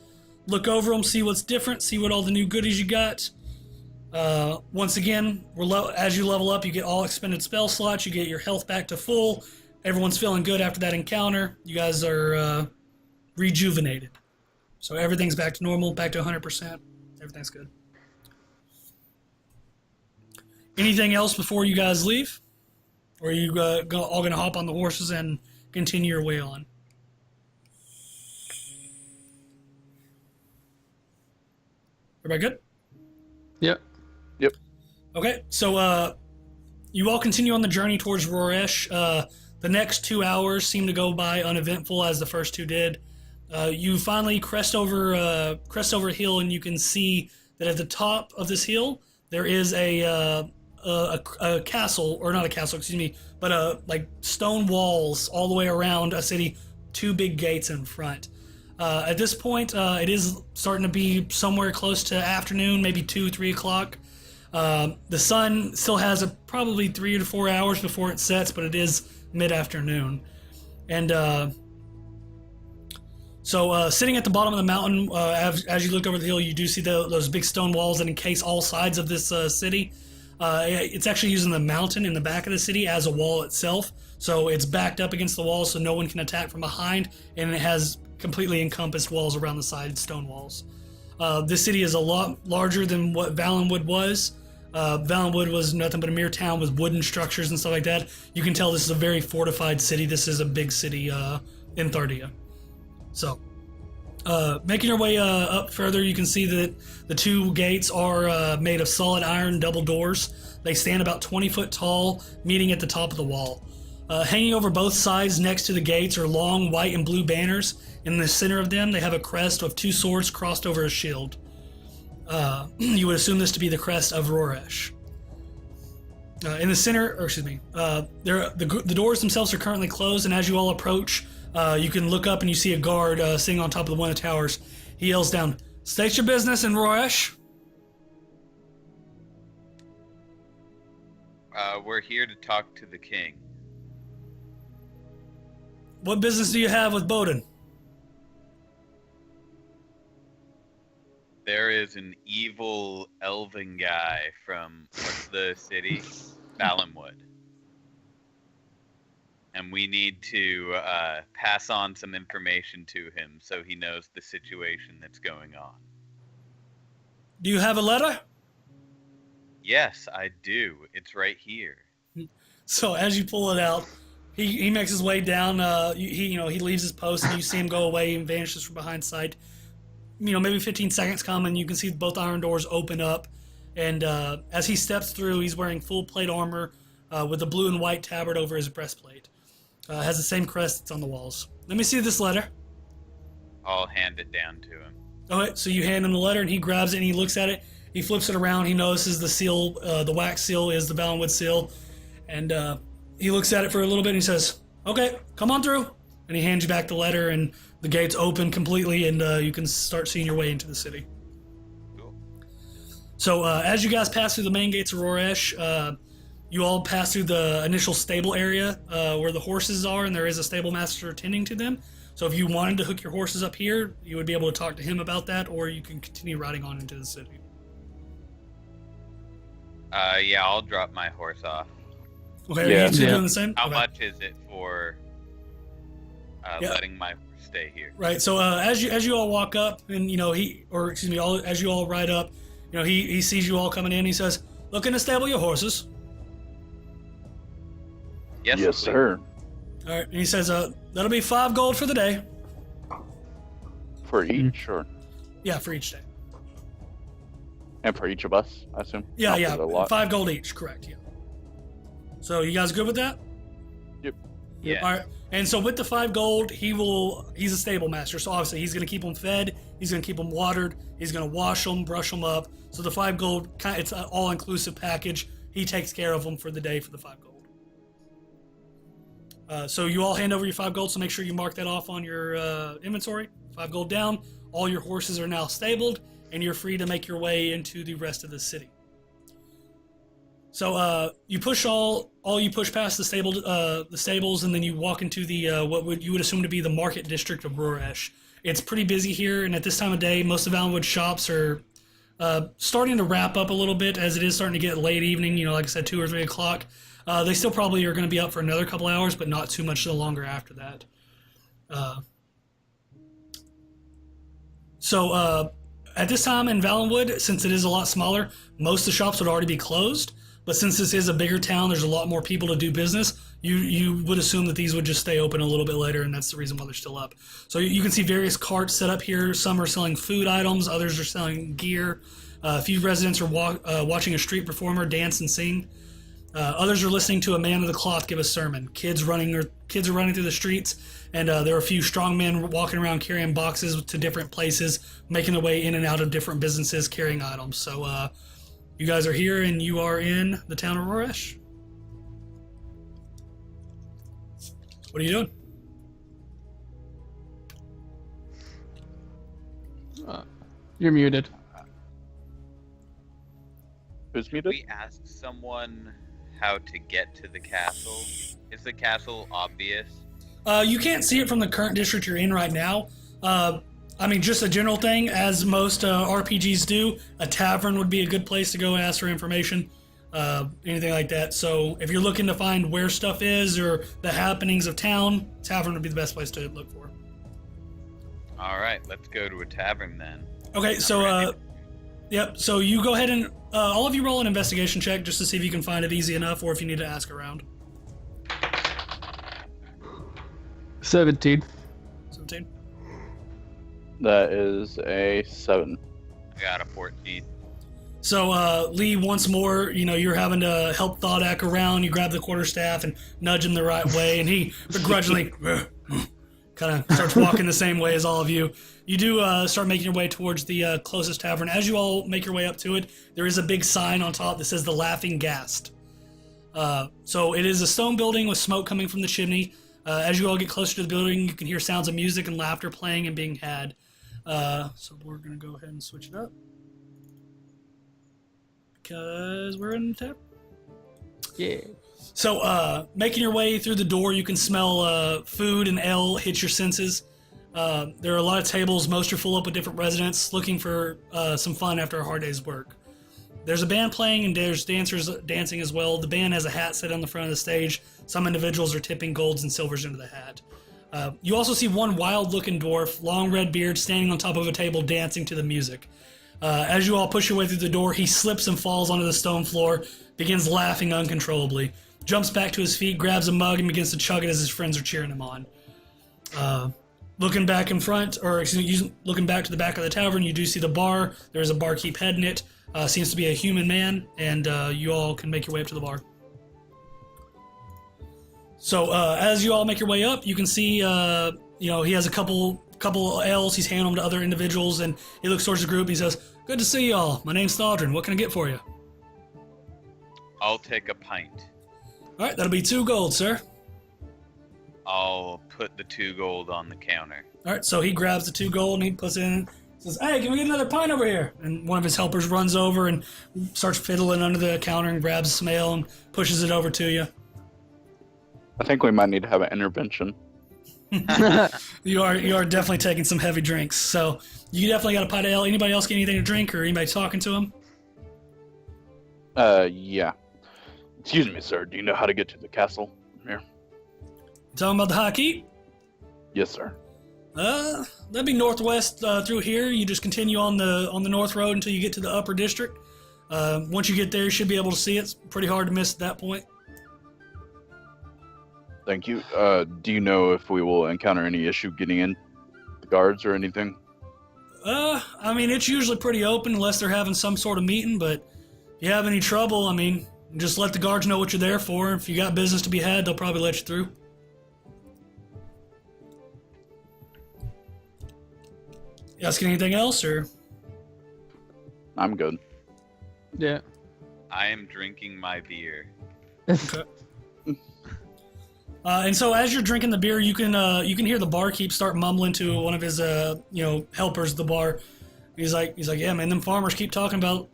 Speaker 1: Look over them, see what's different, see what all the new goodies you got. Once again, as you level up, you get all expended spell slots. You get your health back to full. Everyone's feeling good after that encounter. You guys are rejuvenated. So everything's back to normal, back to 100%. Everything's good. Anything else before you guys leave? Or are you all going to hop on the horses and continue your way on? Everybody good?
Speaker 3: Yep.
Speaker 2: Yep.
Speaker 1: Okay, so you all continue on the journey towards Roresh. The next 2 hours seem to go by uneventful as the first 2 did. You finally crest over a hill, and you can see that at the top of this hill there is a castle, or not a castle, excuse me, but like stone walls all the way around a city, 2 big gates in front. At this point, it is starting to be somewhere close to afternoon, maybe 2-3 o'clock. The sun still has probably 3 to 4 hours before it sets, but it is mid-afternoon. And so sitting at the bottom of the mountain, as you look over the hill, you do see those big stone walls that encase all sides of this city. It's actually using the mountain in the back of the city as a wall itself. So it's backed up against the wall so no one can attack from behind, and it has completely encompassed walls around the side, stone walls. This city is a lot larger than what Valenwood was. Valenwood was nothing but a mere town with wooden structures and stuff like that. You can tell this is a very fortified city. This is a big city in Thar'dia. So, making your way up further, you can see that the 2 gates are made of solid iron double doors. They stand about 20 foot tall, meeting at the top of the wall. Hanging over both sides next to the gates are long white and blue banners. In the center of them, they have a crest with 2 swords crossed over a shield. You would assume this to be the crest of Roresh. In the center, the doors themselves are currently closed, and as you all approach, you can look up and you see a guard sitting on top of one of the towers. He yells down, "State your business in Roresh."
Speaker 4: We're here to talk to the king.
Speaker 1: What business do you have with Bowden?
Speaker 4: There is an evil elven guy from what's the city? Valenwood. And we need to pass on some information to him so he knows the situation that's going on.
Speaker 1: Do you have a letter?
Speaker 4: Yes, I do. It's right here.
Speaker 1: So as you pull it out, he makes his way down. He leaves his post, and you see him go away and vanishes from behind sight. Maybe 15 seconds come, and you can see both iron doors open up. And as he steps through, he's wearing full plate armor with a blue and white tabard over his breastplate. Has the same crest that's on the walls. Let me see this letter.
Speaker 4: I'll hand it down to him.
Speaker 1: Okay, so you hand him the letter, and he grabs it, and he looks at it. He flips it around. He notices the seal, the wax seal is the Valenwood seal. And he looks at it for a little bit, and he says, "Okay, come on through." And he hands you back the letter, and the gates open completely, and you can start seeing your way into the city.
Speaker 4: Cool.
Speaker 1: So as you guys pass through the main gates of Roresh, you all pass through the initial stable area where the horses are, and there is a stable master tending to them. So if you wanted to hook your horses up here, you would be able to talk to him about that, or you can continue riding on into the city.
Speaker 4: Yeah, I'll drop my horse off.
Speaker 1: Okay,
Speaker 2: Yeah.
Speaker 1: are you two
Speaker 3: Yeah.
Speaker 1: doing the same?
Speaker 4: How
Speaker 1: Okay.
Speaker 4: much is it for
Speaker 1: Yeah.
Speaker 4: letting my horse stay here?
Speaker 1: Right. So as you all walk up, and as you all ride up, he sees you all coming in. He says, "Looking to stable your horses."
Speaker 4: Yes,
Speaker 2: Yes,
Speaker 4: please.
Speaker 2: sir.
Speaker 1: All right. And he says, "That'll be 5 gold for the day."
Speaker 2: For each, or
Speaker 1: Yeah, for each day.
Speaker 2: and for each of us, I assume.
Speaker 1: Yeah,
Speaker 2: Not
Speaker 1: yeah.
Speaker 2: for the lot.
Speaker 1: 5 gold each. Correct. Yeah. So you guys good with that?
Speaker 4: Yeah.
Speaker 1: All right. And so with the 5 gold, he's a stable master. So obviously he's going to keep them fed. He's going to keep them watered. He's going to wash them, brush them up. So the 5 gold, it's an all-inclusive package. He takes care of them for the day for the 5 gold. So you all hand over your 5 gold. So make sure you mark that off on your inventory. 5 gold down. All your horses are now stabled, and you're free to make your way into the rest of the city. So you push you push past the stables, and then you walk into the you would assume to be the market district of Roresh. It's pretty busy here, and at this time of day, most of Valenwood shops are starting to wrap up a little bit, as it is starting to get late evening. Like I said, 2 or 3 o'clock. They still probably are going to be up for another couple hours, but not too much longer after that. So at this time in Valenwood, since it is a lot smaller, most of the shops would already be closed. But since this is a bigger town, there's a lot more people to do business. You would assume that these would just stay open a little bit later, and that's the reason why they're still up. So you can see various carts set up here. Some are selling food items, others are selling gear. A few residents are watching a street performer dance and sing. Others are listening to a man of the cloth give a sermon. Kids are running through the streets, and there are a few strong men walking around carrying boxes to different places, making their way in and out of different businesses carrying items. So you guys are here, and you are in the town of Roresh. What are you doing?
Speaker 3: You're muted.
Speaker 2: Who's
Speaker 4: Did
Speaker 2: muted?
Speaker 4: we ask someone how to get to the castle? Is the castle obvious?
Speaker 1: You can't see it from the current district you're in right now. Just a general thing, as most RPGs do, a tavern would be a good place to go and ask for information, anything like that. So if you're looking to find where stuff is or the happenings of town, tavern would be the best place to look for.
Speaker 4: All right, let's go to a tavern then.
Speaker 1: Okay, so yep. So you go ahead and all of you roll an investigation check just to see if you can find it easy enough, or if you need to ask around.
Speaker 3: 17.
Speaker 1: 17.
Speaker 2: That is a 7.
Speaker 4: I got a 14.
Speaker 1: So Lee, once more, you're having to help Thodak around. You grab the quarterstaff and nudge him the right way, and he begrudgingly kind of starts walking the same way as all of you. You do start making your way towards the closest tavern. As you all make your way up to it, there is a big sign on top that says the Laughing Ghast. So it is a stone building with smoke coming from the chimney. As you all get closer to the building, you can hear sounds of music and laughter playing and being had. So we're going to go ahead and switch it up, because we're in the tab.
Speaker 3: Yeah.
Speaker 1: So making your way through the door, you can smell food and ale hit your senses. There are a lot of tables. Most are full up with different residents looking for some fun after a hard day's work. There's a band playing, and there's dancers dancing as well. The band has a hat set on the front of the stage. Some individuals are tipping golds and silvers into the hat. You also see one wild-looking dwarf, long red beard, standing on top of a table dancing to the music. As you all push your way through the door, he slips and falls onto the stone floor, begins laughing uncontrollably, jumps back to his feet, grabs a mug, and begins to chug it as his friends are cheering him on. Looking back in front, looking back to the back of the tavern, you do see the bar. There's a barkeep heading it. Seems to be a human man, and you all can make your way up to the bar. So as you all make your way up, you can see, he has a couple ales. He's handing them to other individuals, and he looks towards the group. And he says, "Good to see y'all. My name's Thaldrin. What can I get for you?"
Speaker 4: I'll take a pint.
Speaker 1: All right, that'll be 2 gold, sir.
Speaker 4: I'll put the 2 gold on the counter.
Speaker 1: All right, so he grabs the 2 gold and he puts it in. Says, "Hey, can we get another pint over here?" And one of his helpers runs over and starts fiddling under the counter and grabs some ale and pushes it over to you.
Speaker 2: I think we might need to have an intervention.
Speaker 1: You are definitely taking some heavy drinks, so you definitely got a pint of ale. Anybody else get anything to drink, or anybody talking to him?
Speaker 2: Yeah. Excuse me, sir. Do you know how to get to the castle from here?
Speaker 1: Talking about the high keep?
Speaker 2: Yes, sir.
Speaker 1: That'd be northwest through here. You just continue on the north road until you get to the upper district. Once you get there, you should be able to see it. It's pretty hard to miss at that point.
Speaker 2: Thank you. Do you know if we will encounter any issue getting in the guards or anything?
Speaker 1: I mean, it's usually pretty open unless they're having some sort of meeting, but if you have any trouble, I mean, just let the guards know what you're there for. If you got business to be had, they'll probably let you through. You asking anything else, or?
Speaker 2: I'm good.
Speaker 3: Yeah.
Speaker 4: I am drinking my beer.
Speaker 1: Okay. And so as you're drinking the beer, you can hear the barkeep start mumbling to one of his helpers at the bar. He's like, yeah, man, them farmers keep talking about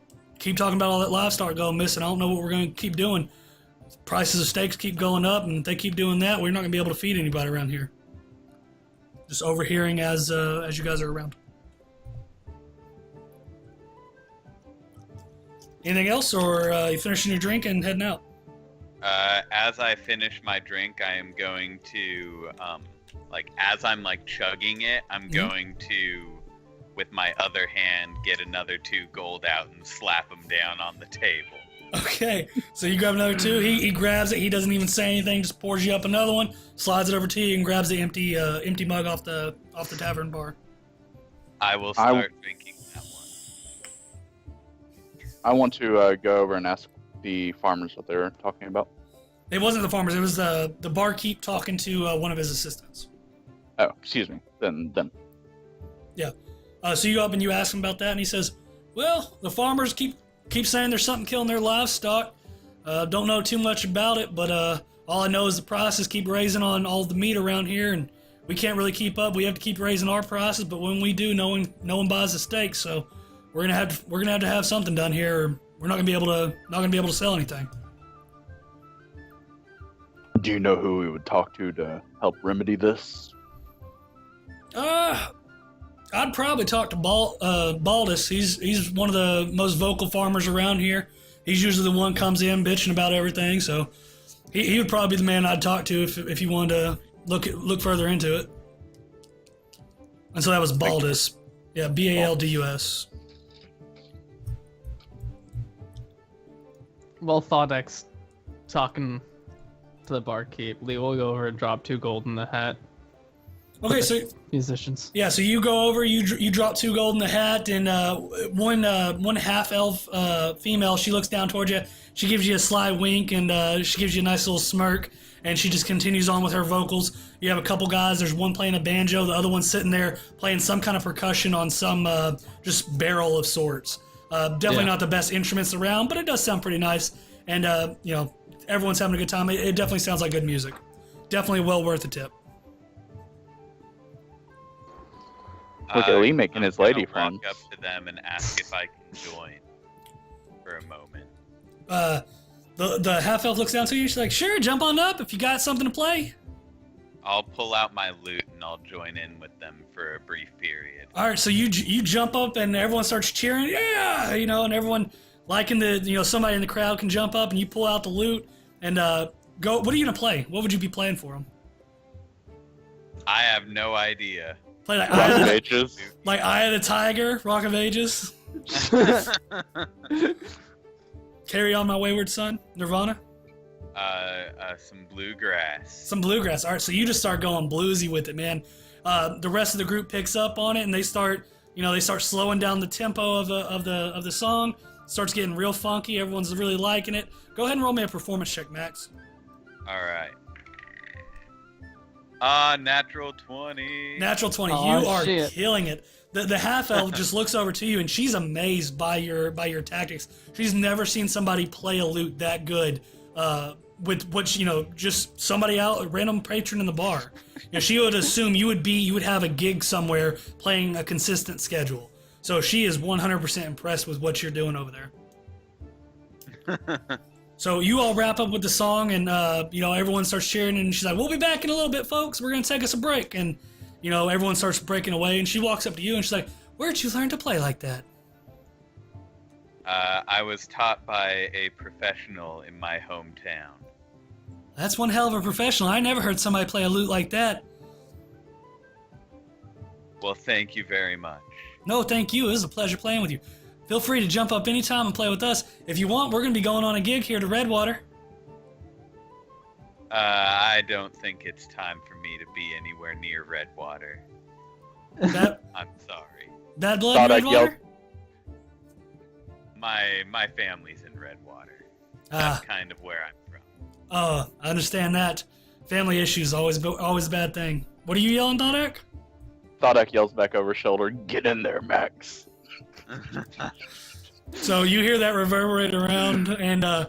Speaker 1: all that livestock going missing. I don't know what we're going to keep doing. Prices of steaks keep going up, and if they keep doing that, we're not going to be able to feed anybody around here. Just overhearing as you guys are around. Anything else, or you finishing your drink and heading out?
Speaker 4: As I finish my drink, I am going to, as I'm chugging it, I'm going to, with my other hand, get another 2 gold out and slap them down on the table.
Speaker 1: Okay, so you grab another 2. He grabs it. He doesn't even say anything. Just pours you up another one, slides it over to you, and grabs the empty mug off the tavern bar.
Speaker 4: I will start drinking that one.
Speaker 2: I want to go over and ask the farmers what they're talking about.
Speaker 1: It wasn't the farmers. It was the barkeep talking to one of his assistants.
Speaker 2: Oh, excuse me. Then.
Speaker 1: Yeah. So you go up and you ask him about that, and he says, "Well, the farmers keep saying there's something killing their livestock. Don't know too much about it, but all I know is the prices keep raising on all the meat around here, and we can't really keep up. We have to keep raising our prices, but when we do, no one buys the steak. So we're gonna have to have something done here, or we're not gonna be able to sell anything."
Speaker 2: Do you know who we would talk to help remedy this?
Speaker 1: I'd probably talk to Baldus. He's one of the most vocal farmers around here. He's usually the one comes in bitching about everything, so he would probably be the man I'd talk to if you wanted to look further into it. And so that was Baldus. Yeah, Baldus.
Speaker 3: Well, Thodex talking to the barkeep. Lee will go over and drop 2 gold in the hat.
Speaker 1: Okay, so
Speaker 3: musicians.
Speaker 1: Yeah, so you go over, you drop 2 gold in the hat, and one half elf female, she looks down towards you. She gives you a sly wink, and she gives you a nice little smirk, and she just continues on with her vocals. You have a couple guys. There's one playing a banjo, the other one's sitting there playing some kind of percussion on some just barrel of sorts. Definitely not the best instruments around, but it does sound pretty nice. And everyone's having a good time. It definitely sounds like good music. Definitely well worth a tip.
Speaker 2: Look at Lee making his lady
Speaker 4: friend.
Speaker 2: friends.
Speaker 4: Walk up to them and ask if I can join for a moment.
Speaker 1: The half elf looks down to you. She's like, "Sure, jump on up if you got something to play."
Speaker 4: I'll pull out my loot and I'll join in with them for a brief period.
Speaker 1: All right, so you jump up and everyone starts cheering, yeah, and everyone liking somebody in the crowd can jump up and you pull out the loot and go. What are you gonna play? What would you be playing for them?
Speaker 4: I have no idea.
Speaker 1: Play like
Speaker 2: Rock of Ages.
Speaker 1: Like Eye of the Tiger, Rock of Ages. Carry On My Wayward Son, Nirvana.
Speaker 4: Some bluegrass.
Speaker 1: Some bluegrass. All right, so you just start going bluesy with it, man. The rest of the group picks up on it, and they start slowing down the tempo of the song. Starts getting real funky. Everyone's really liking it. Go ahead and roll me a performance check, Max.
Speaker 4: All right. Natural 20.
Speaker 1: Natural 20.
Speaker 3: Oh,
Speaker 1: you are
Speaker 3: shit.
Speaker 1: killing it. The half elf just looks over to you, and she's amazed by your tactics. She's never seen somebody play a lute that good. With just somebody out, a random patron in the bar. She would assume you would have a gig somewhere playing a consistent schedule. So she is 100% impressed with what you're doing over there. So you all wrap up with the song, and everyone starts cheering, and she's like, "We'll be back in a little bit, folks. We're gonna take us a break." And everyone starts breaking away, and she walks up to you, and she's like, "Where'd you learn to play like that?"
Speaker 4: I was taught by a professional in my hometown.
Speaker 1: That's one hell of a professional. I never heard somebody play a lute like that.
Speaker 4: Well, thank you very much.
Speaker 1: No, thank you. It was a pleasure playing with you. Feel free to jump up anytime and play with us. If you want, we're going to be going on a gig here to Redwater.
Speaker 4: I don't think it's time for me to be anywhere near Redwater.
Speaker 1: That,
Speaker 4: I'm sorry.
Speaker 1: Bad blood,
Speaker 2: Thought I
Speaker 1: Redwater?
Speaker 4: My family's in Redwater. That's kind of where I'm from.
Speaker 1: Oh, I understand that. Family issues, always a bad thing. What are you yelling, Dodak?
Speaker 2: Thought yells back over his shoulder, "Get in there, Max."
Speaker 1: So you hear that reverberate around, and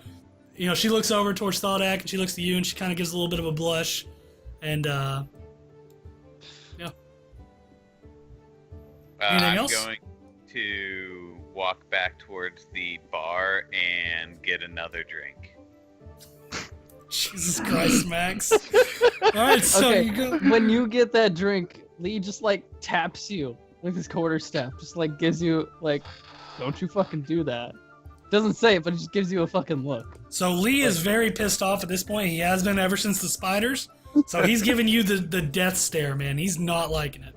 Speaker 1: she looks over towards Thodak, and she looks to you, and she kind of gives a little bit of a blush, and yeah. Anything else?
Speaker 4: I'm going to walk back towards the bar and get another drink.
Speaker 1: Jesus Christ, Max! All right, so
Speaker 3: Okay,
Speaker 1: you go.
Speaker 3: when you get that drink, Lee just like taps you with his quarterstaff, just like gives you like, don't you fucking do that. Doesn't say it, but it just gives you a fucking look.
Speaker 1: So Lee is very pissed off at this point. He has been ever since the spiders. So he's giving you the death stare, man. He's not liking it.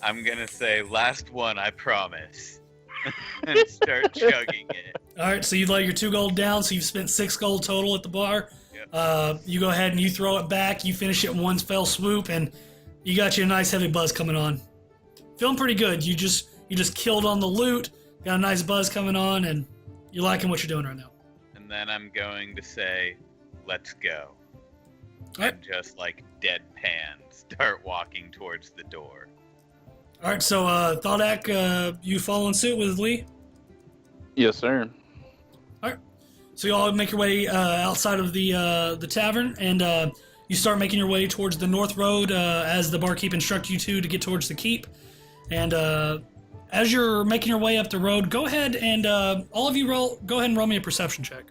Speaker 4: I'm gonna say, last one, I promise. And start chugging it.
Speaker 1: All right, so you let your 2 gold down, so you've spent 6 gold total at the bar.
Speaker 4: Yep.
Speaker 1: You go ahead and you throw it back. You finish it in one fell swoop, and you got you a nice heavy buzz coming on. Feeling pretty good. You just killed on the loot. Got a nice buzz coming on, and you're liking what you're doing right now.
Speaker 4: And then I'm going to say, let's go.
Speaker 1: All right.
Speaker 4: And just like deadpan, start walking towards the door.
Speaker 1: All right, so Thodak, you following suit with Lee?
Speaker 2: Yes, sir.
Speaker 1: All right. So you all make your way outside of the tavern, and you start making your way towards the north road as the barkeep instructed you to get towards the keep. And as you're making your way up the road, go ahead and all of you go ahead and roll me a perception check.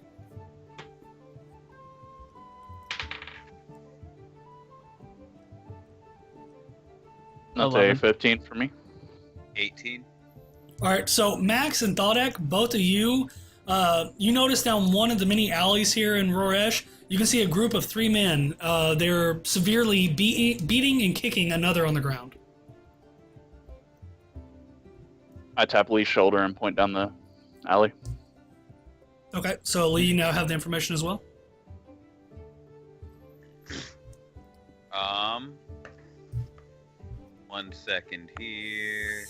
Speaker 2: That's
Speaker 3: 11.
Speaker 2: a 15 for me.
Speaker 4: 18.
Speaker 1: All right, so Max and Thodak, both of you, you notice down one of the many alleys here in Roresh, you can see a group of 3 men. They're severely beating and kicking another on the ground.
Speaker 2: I tap Lee's shoulder and point down the alley.
Speaker 1: Okay, so Lee, you now have the information as well.
Speaker 4: One second here.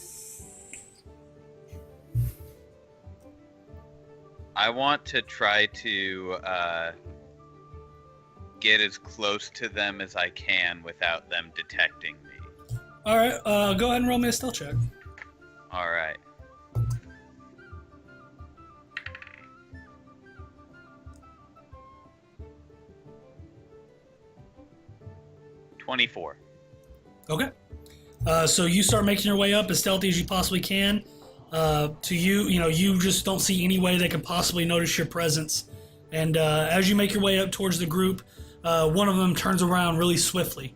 Speaker 4: I want to try to get as close to them as I can without them detecting me.
Speaker 1: All right, go ahead and roll me a stealth check.
Speaker 4: All right. $24.
Speaker 1: Okay. So you start making your way up as stealthy as you possibly can. To you, you just don't see any way they can possibly notice your presence. And as you make your way up towards the group, one of them turns around really swiftly.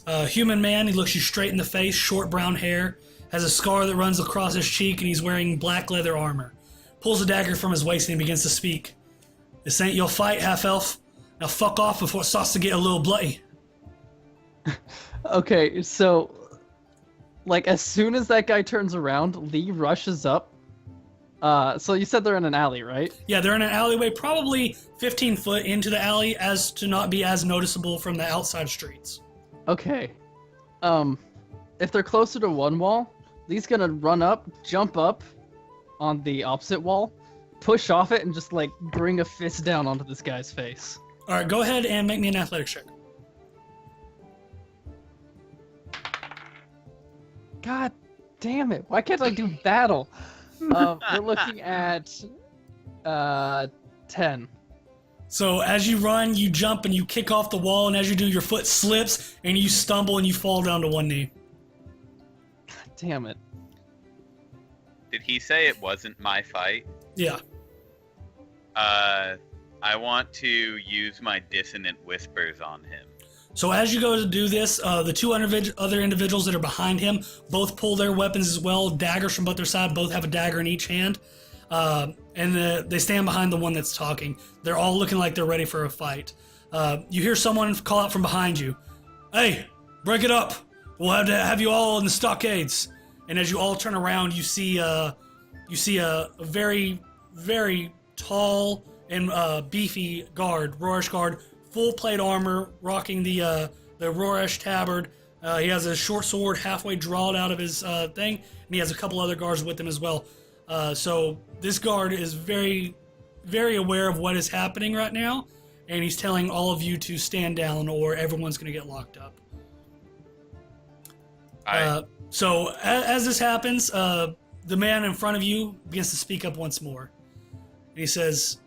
Speaker 1: Human man, he looks you straight in the face, short brown hair, has a scar that runs across his cheek, and he's wearing black leather armor. Pulls a dagger from his waist and he begins to speak. "This ain't your fight, half-elf. Now fuck off before it starts to get a little bloody."
Speaker 3: Okay, so like as soon as that guy turns around, Lee rushes up. So you said they're in an alley, right?
Speaker 1: Yeah, they're in an alleyway, probably 15 foot into the alley, as to not be as noticeable from the outside streets.
Speaker 3: Okay. If they're closer to one wall, Lee's gonna run up, jump up on the opposite wall, push off it, and just like bring a fist down onto this guy's face.
Speaker 1: All right, go ahead and make me an athletics check.
Speaker 3: God damn it! Why can't I do battle? We're looking at 10.
Speaker 1: So as you run, you jump and you kick off the wall, and as you do, your foot slips and you stumble and you fall down to one knee.
Speaker 3: God damn it!
Speaker 4: Did he say it wasn't my fight?
Speaker 1: Yeah.
Speaker 4: I want to use my dissonant whispers on him.
Speaker 1: So as you go to do this, the 2 other individuals that are behind him both pull their weapons as well, daggers from both their side, both have a dagger in each hand. They stand behind the one that's talking. They're all looking like they're ready for a fight. You hear someone call out from behind you, "Hey, break it up. We'll have to have you all in the stockades." And as you all turn around, you see a very, very tall and beefy guard, Roresh guard, full plate armor, rocking the Roresh tabard. He has a short sword halfway drawn out of his thing, and he has a couple other guards with him as well. So this guard is very, very aware of what is happening right now, and he's telling all of you to stand down or everyone's going to get locked up. So as this happens, the man in front of you begins to speak up once more. And he says,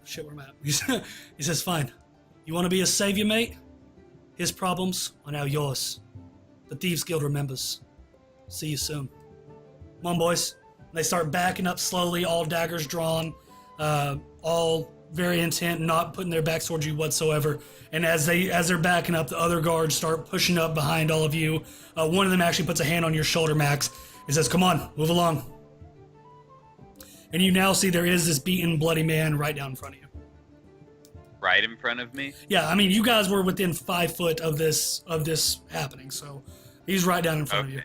Speaker 1: shit, where am I at? He says, "Fine. You want to be a savior, mate? His problems are now yours. The Thieves Guild remembers. See you soon. Come on, boys." And they start backing up slowly, all daggers drawn, all very intent, not putting their backs towards you whatsoever. And as they're backing up, the other guards start pushing up behind all of you. One of them actually puts a hand on your shoulder, Max. He says, "Come on, move along." And you now see there is this beaten, bloody man right down in front of you.
Speaker 4: Right in front of me?
Speaker 1: Yeah, I mean, you guys were within 5 foot of this happening, so he's right down in front of you.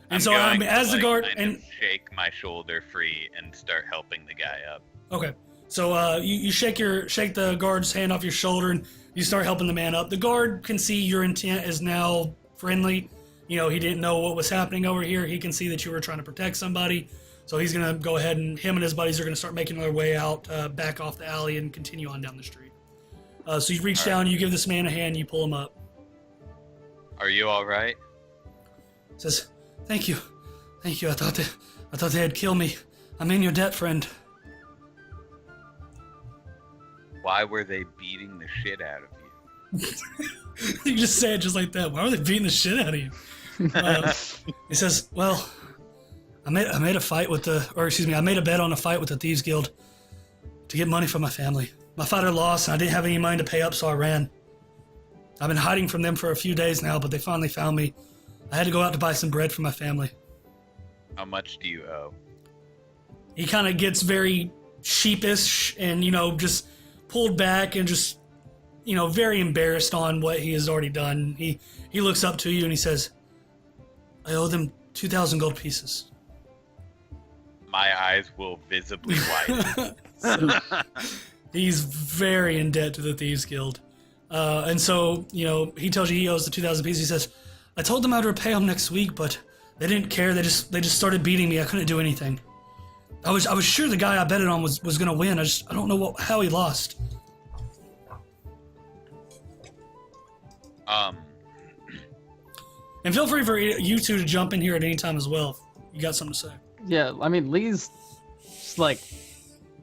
Speaker 1: And
Speaker 4: I'm
Speaker 1: so
Speaker 4: going
Speaker 1: as
Speaker 4: to,
Speaker 1: the guard
Speaker 4: kind of shake my shoulder free and start helping the guy up.
Speaker 1: Okay, so you shake the guard's hand off your shoulder and you start helping the man up. The guard can see your intent is now friendly. You know, he didn't know what was happening over here. He can see that you were trying to protect somebody. So he's going to go ahead and him and his buddies are going to start making their way out, back off the alley and continue on down the street. So you reach down, you give this man a hand, you pull him up.
Speaker 4: Are you all right?
Speaker 1: Says, Thank you. I thought they had killed me. I'm in your debt, friend."
Speaker 4: Why were they beating the shit out of you?
Speaker 1: You just say it just like that. Why were they beating the shit out of you? He says, "Well, I made a bet on a fight with the Thieves Guild to get money for my family. My father lost, and I didn't have any money to pay up, so I ran. I've been hiding from them for a few days now, but they finally found me. I had to go out to buy some bread for my family."
Speaker 4: How much do you owe?
Speaker 1: He kind of gets very sheepish and, just pulled back and just, very embarrassed on what he has already done. He looks up to you and he says, "I owe them 2,000 gold pieces."
Speaker 4: My eyes will visibly widen.
Speaker 1: He's very in debt to the Thieves Guild. And so, he tells you he owes the 2,000 pieces. He says, "I told them I'd repay them next week, but they didn't care. They just started beating me. I couldn't do anything. I was sure the guy I betted on was going to win. I don't know how he lost." And feel free for you two to jump in here at any time as well if you got something to say.
Speaker 3: Yeah, I mean, Lee's just like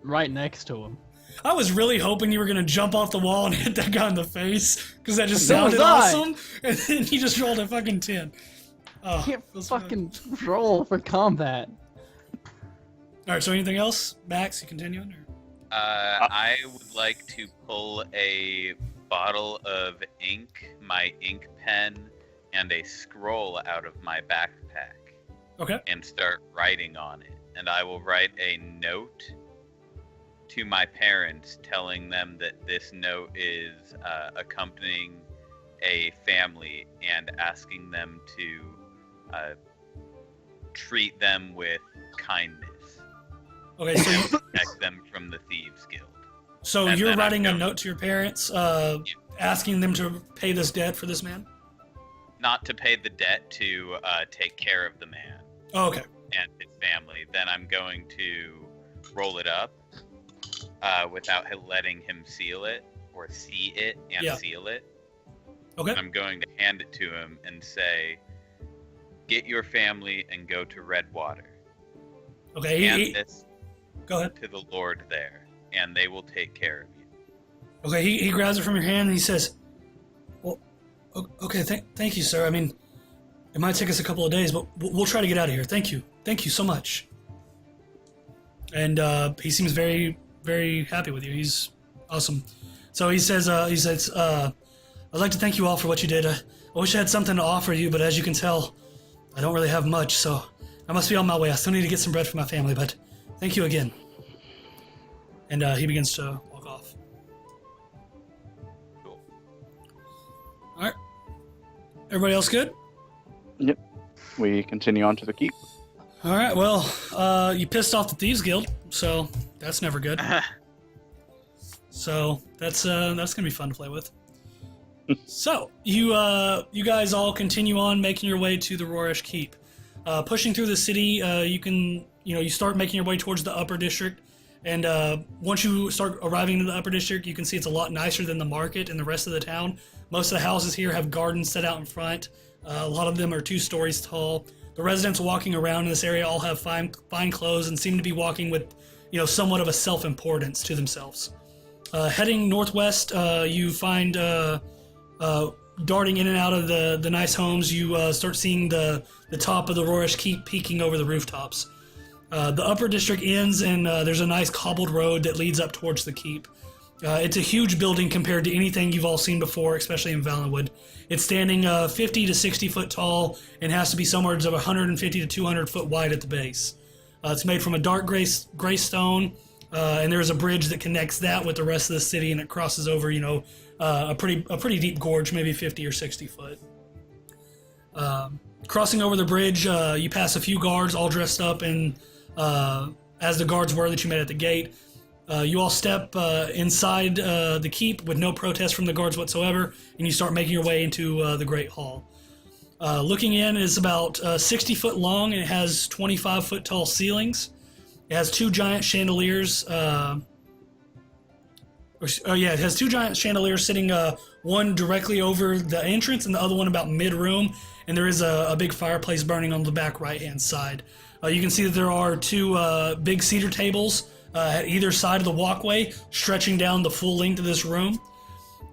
Speaker 3: right next to him.
Speaker 1: I was really hoping you were going to jump off the wall and hit that guy in the face, because that just
Speaker 3: So was
Speaker 1: sounded
Speaker 3: I.
Speaker 1: awesome, and then he just rolled a fucking 10. Oh,
Speaker 3: Can't
Speaker 1: feels
Speaker 3: fucking roll for combat.
Speaker 1: All right, so anything else? Max, you continuing? Or?
Speaker 4: I would like to pull a bottle of ink, my ink pen, and a scroll out of my backpack.
Speaker 1: Okay.
Speaker 4: And start writing on it. And I will write a note to my parents telling them that this note is accompanying a family and asking them to treat them with kindness.
Speaker 1: Okay, so
Speaker 4: and protect them from the Thieves Guild.
Speaker 1: So
Speaker 4: And
Speaker 1: you're
Speaker 4: then
Speaker 1: writing a
Speaker 4: I'm
Speaker 1: note to your parents, asking them to pay this debt for this man?
Speaker 4: Not to pay the debt, to take care of the man
Speaker 1: Oh, okay.
Speaker 4: and his family. Then I'm going to roll it up without letting him seal it or see it and
Speaker 1: Yeah.
Speaker 4: seal it.
Speaker 1: Okay.
Speaker 4: I'm going to hand it to him and say, "Get your family and go to Redwater.
Speaker 1: Okay,
Speaker 4: Hand this
Speaker 1: go ahead.
Speaker 4: to the Lord there, and they will take care of you."
Speaker 1: Okay, he grabs it from your hand and he says, "Well, okay, thank you, sir. I mean, it might take us a couple of days, but we'll try to get out of here. Thank you so much." And he seems very, very happy with you. He's awesome. So he says, "I'd like to thank you all for what you did. I wish I had something to offer you, but as you can tell, I don't really have much. So I must be on my way. I still need to get some bread for my family, but thank you again. And he begins to walk off.
Speaker 4: Cool.
Speaker 1: All right. Everybody else good?
Speaker 2: Yep. We continue on to the keep.
Speaker 1: All right. Well, you pissed off the Thieves Guild, so that's never good. So that's gonna be fun to play with. So you guys all continue on making your way to the Roresh Keep. Pushing through the city, you start making your way towards the upper district, and once you start arriving in the upper district, you can see it's a lot nicer than the market and the rest of the town. Most of the houses here have gardens set out in front. A lot of them are 2 stories tall. The residents walking around in this area all have fine clothes and seem to be walking with, somewhat of a self-importance to themselves. Heading northwest, you find darting in and out of the nice homes. You start seeing the top of the Roresh Keep peeking over the rooftops. The upper district ends, and there's a nice cobbled road that leads up towards the keep. It's a huge building compared to anything you've all seen before, especially in Valenwood. It's standing 50 to 60 foot tall and has to be somewhere of 150 to 200 foot wide at the base. It's made from a dark gray stone, and there's a bridge that connects that with the rest of the city, and it crosses over, a pretty deep gorge, maybe 50 or 60 foot. Crossing over the bridge, you pass a few guards all dressed up in as the guards were that you met at the gate. You all step inside the keep with no protest from the guards whatsoever, and you start making your way into the Great Hall. Looking in is about 60 foot long, and it has 25 foot tall ceilings. It has 2 giant chandeliers. It has 2 giant chandeliers sitting one directly over the entrance and the other one about mid-room, and there is a big fireplace burning on the back right-hand side. You can see that there are 2 big cedar tables at either side of the walkway, stretching down the full length of this room.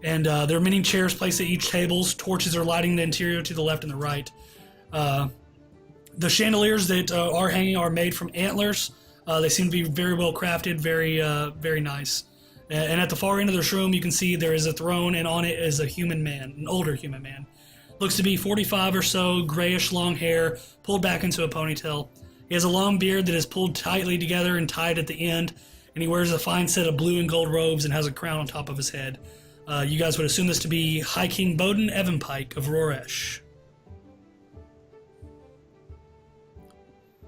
Speaker 1: And there are many chairs placed at each table. Torches are lighting the interior to the left and the right. The chandeliers that are hanging are made from antlers. They seem to be very well crafted, very nice. And at the far end of this room, you can see there is a throne, and on it is a human man, an older human man. Looks to be 45 or so, grayish long hair, pulled back into a ponytail. He has a long beard that is pulled tightly together and tied at the end, and he wears a fine set of blue and gold robes and has a crown on top of his head. You guys would assume this to be High King Bowden Evanpike of Roresh.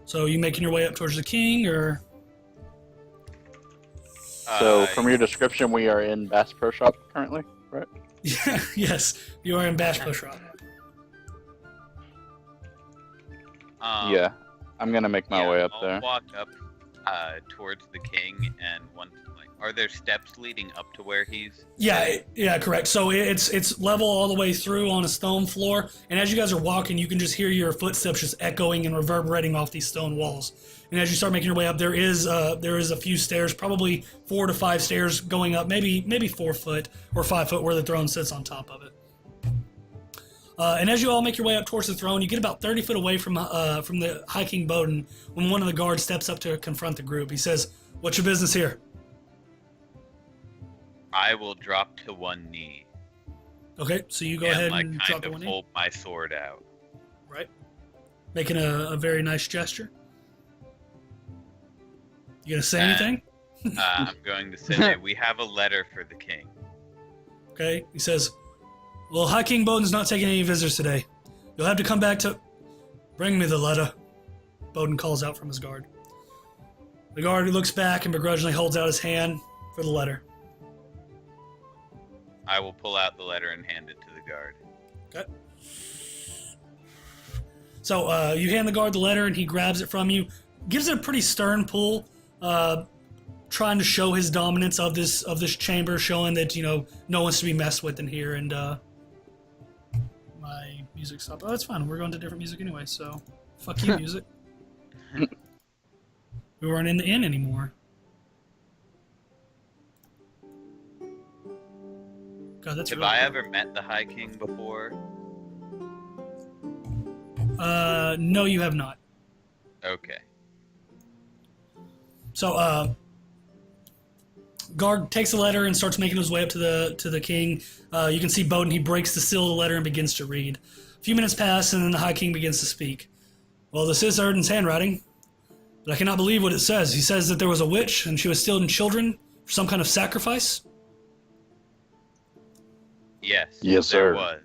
Speaker 1: So you making your way up towards the king, or?
Speaker 2: So from your description, we are in Bass Pro Shop currently, right?
Speaker 1: Yeah, yes, you are in Bash Pro Shop.
Speaker 2: Yeah, I'm gonna make my way up
Speaker 4: I'll
Speaker 2: there.
Speaker 4: walk up towards the king, and are there steps leading up to where he's?
Speaker 1: Yeah, correct. So it's level all the way through on a stone floor, and as you guys are walking, you can just hear your footsteps just echoing and reverberating off these stone walls. And as you start making your way up, there is a few stairs, probably 4 to 5 stairs going up, maybe 4 foot or 5 foot where the throne sits on top of it. And as you all make your way up towards the throne, you get about 30 foot away from the High King Bowden when one of the guards steps up to confront the group. He says, "What's your business here?"
Speaker 4: I will drop to one knee.
Speaker 1: Okay, so you go ahead and drop
Speaker 4: kind
Speaker 1: the
Speaker 4: of
Speaker 1: one knee.
Speaker 4: hold my sword out.
Speaker 1: Right. Making a very nice gesture. You gonna say anything?
Speaker 4: I'm going to say that we have a letter for the king.
Speaker 1: Okay. He says, "Well, High King Bowden's not taking any visitors today. You'll have to come back to... Bring me the letter." Bowden calls out from his guard. The guard looks back and begrudgingly holds out his hand for the letter.
Speaker 4: I will pull out the letter and hand it to the guard.
Speaker 1: Okay. So you hand the guard the letter, and he grabs it from you, gives it a pretty stern pull, trying to show his dominance of this chamber, showing that no one's to be messed with in here. And my music stopped. Oh, that's fine. We're going to different music anyway, so fuck you, music. We weren't in the inn anymore. God, that's
Speaker 4: Have
Speaker 1: really
Speaker 4: I
Speaker 1: cool.
Speaker 4: ever met the High King before?
Speaker 1: No, you have not.
Speaker 4: Okay.
Speaker 1: So, guard takes the letter and starts making his way up to the king. You can see Bowden. He breaks the seal of the letter and begins to read. A few minutes pass, and then the High King begins to speak. Well, this is Erden's handwriting, but I cannot believe what it says. He says that there was a witch and she was stealing children for some kind of sacrifice.
Speaker 4: Yes.
Speaker 2: Yes,
Speaker 4: there
Speaker 2: sir.
Speaker 4: was.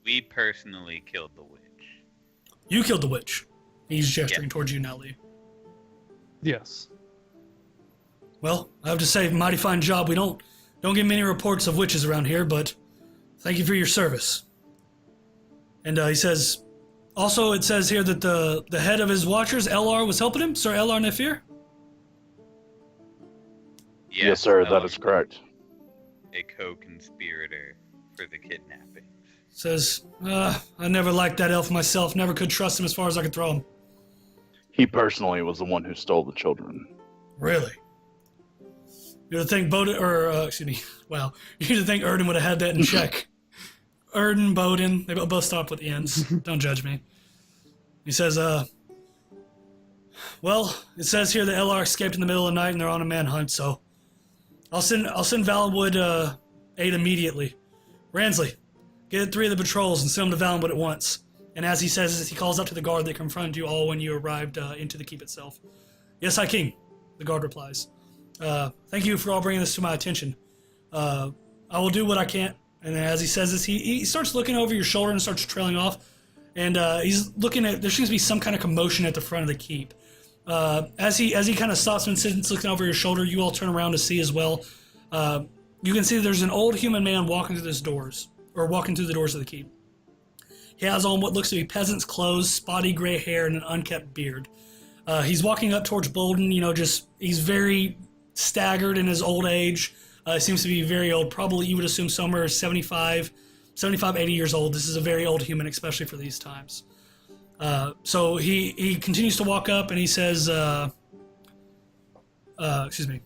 Speaker 4: We personally killed the witch.
Speaker 1: You killed the witch. He's gesturing towards you now, Lee.
Speaker 3: Yes.
Speaker 1: Well, I have to say, mighty fine job. We don't get many reports of witches around here, but thank you for your service. And he says, also it says here that the head of his watchers, LR, was helping him, Sir LR Nefir.
Speaker 2: Yes, sir, that is correct.
Speaker 4: A co-conspirator for the kidnapping.
Speaker 1: Says, I never liked that elf myself. Never could trust him as far as I could throw him.
Speaker 2: He personally was the one who stole the children.
Speaker 1: Really? You'd think wow. You'd think Erden would have had that in check. Erden, Bowden, they both start with N's. Don't judge me. He says, well, it says here that LR escaped in the middle of the night and they're on a manhunt, so I'll send Valenwood aid immediately. Ransley, get 3 of the patrols and send them to Valenwood at once. And as he says this, he calls out to the guard that confronted you all when you arrived into the keep itself. Yes, High King, the guard replies. Thank you for all bringing this to my attention. I will do what I can. And then as he says this, he starts looking over your shoulder and starts trailing off. And he's looking at, there seems to be some kind of commotion at the front of the keep. As he kind of stops and sits looking over your shoulder, you all turn around to see as well. You can see there's an old human man walking through the doors of the keep. He has on what looks to be peasant's clothes, spotty gray hair, and an unkempt beard. He's walking up towards Bolden, he's very staggered in his old age. Seems to be very old, probably you would assume somewhere 75, 80 years old. This is a very old human, especially for these times. So he continues to walk up and he says, excuse me.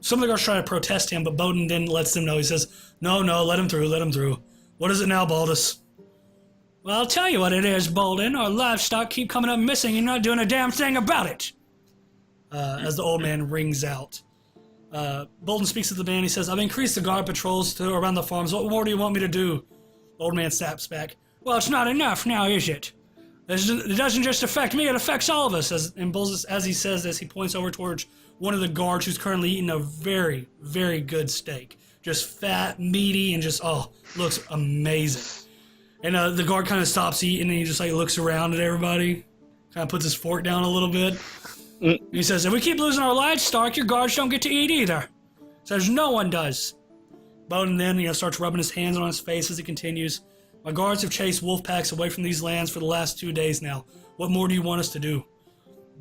Speaker 1: Some of the guards try to protest him, but Bowden then lets them know. He says, no, let him through. What is it now, Baldus? Well, I'll tell you what it is, Bolden. Our livestock keep coming up missing and you're not doing a damn thing about it. As the old man rings out. Bolden speaks to the man. He says, I've increased the guard patrols to around the farms. What more do you want me to do? The old man snaps back. Well, it's not enough now, is it? It doesn't just affect me, it affects all of us. As he says this, he points over towards one of the guards who's currently eating a very, very good steak. Just fat, meaty, and just, looks amazing. And the guard kind of stops eating and he just looks around at everybody. Kind of puts his fork down a little bit. He says, if we keep losing our livestock, your guards don't get to eat either. Says, no one does. Bowden then, starts rubbing his hands on his face as he continues. My guards have chased wolf packs away from these lands for the last 2 days now. What more do you want us to do?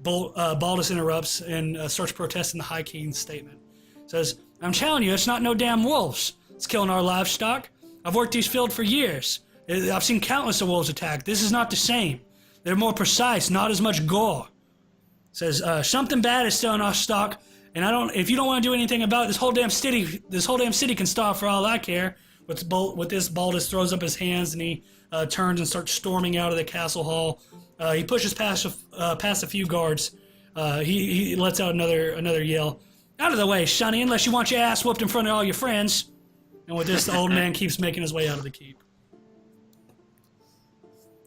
Speaker 1: Baldus interrupts and starts protesting the High King's statement. Says, I'm telling you, it's not no damn wolves. It's killing our livestock. I've worked these fields for years. I've seen countless of wolves attack. This is not the same. They're more precise, not as much gore. Says, something bad is still in our stock, and if you don't want to do anything about it, this whole damn city can starve for all I care. With this, Baldus throws up his hands and he turns and starts storming out of the castle hall. He pushes past a few guards. He lets out another yell. Out of the way, Sonny, unless you want your ass whooped in front of all your friends. And with this, the old man keeps making his way out of the keep.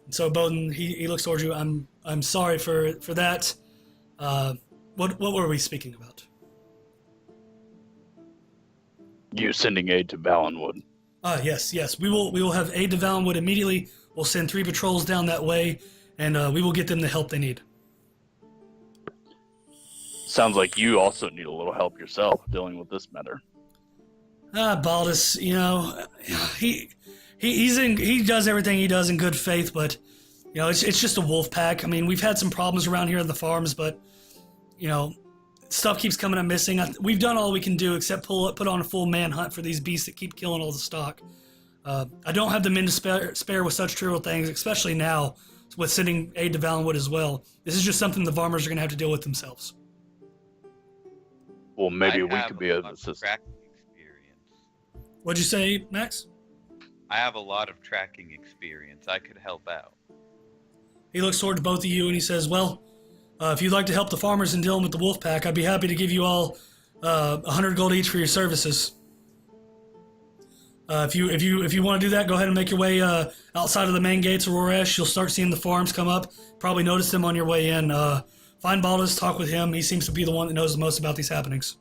Speaker 1: And so Bowden, he looks towards you. I'm sorry for that. What were we speaking about?
Speaker 2: You sending aid to Valenwood.
Speaker 1: Yes. We will have aid to Valenwood immediately. We'll send 3 patrols down that way, and we will get them the help they need.
Speaker 2: Sounds like you also need a little help yourself dealing with this matter.
Speaker 1: Baldus, he does everything he does in good faith, but it's just a wolf pack. I mean, we've had some problems around here at the farms, but stuff keeps coming up missing. We've done all we can do except put on a full manhunt for these beasts that keep killing all the stock. I don't have the men to spare with such trivial things, especially now with sending aid to Valenwood as well. This is just something the farmers are going to have to deal with themselves.
Speaker 2: Well, maybe we could be of assistance.
Speaker 1: What'd you say, Max?
Speaker 4: I have a lot of tracking experience. I could help out.
Speaker 1: He looks towards both of you and he says, well, if you'd like to help the farmers in dealing with the wolf pack, I'd be happy to give you all 100 gold each for your services. If you want to do that, go ahead and make your way outside of the main gates of Roresh. You'll start seeing the farms come up. Probably notice them on your way in. Find Baldus, talk with him. He seems to be the one that knows the most about these happenings.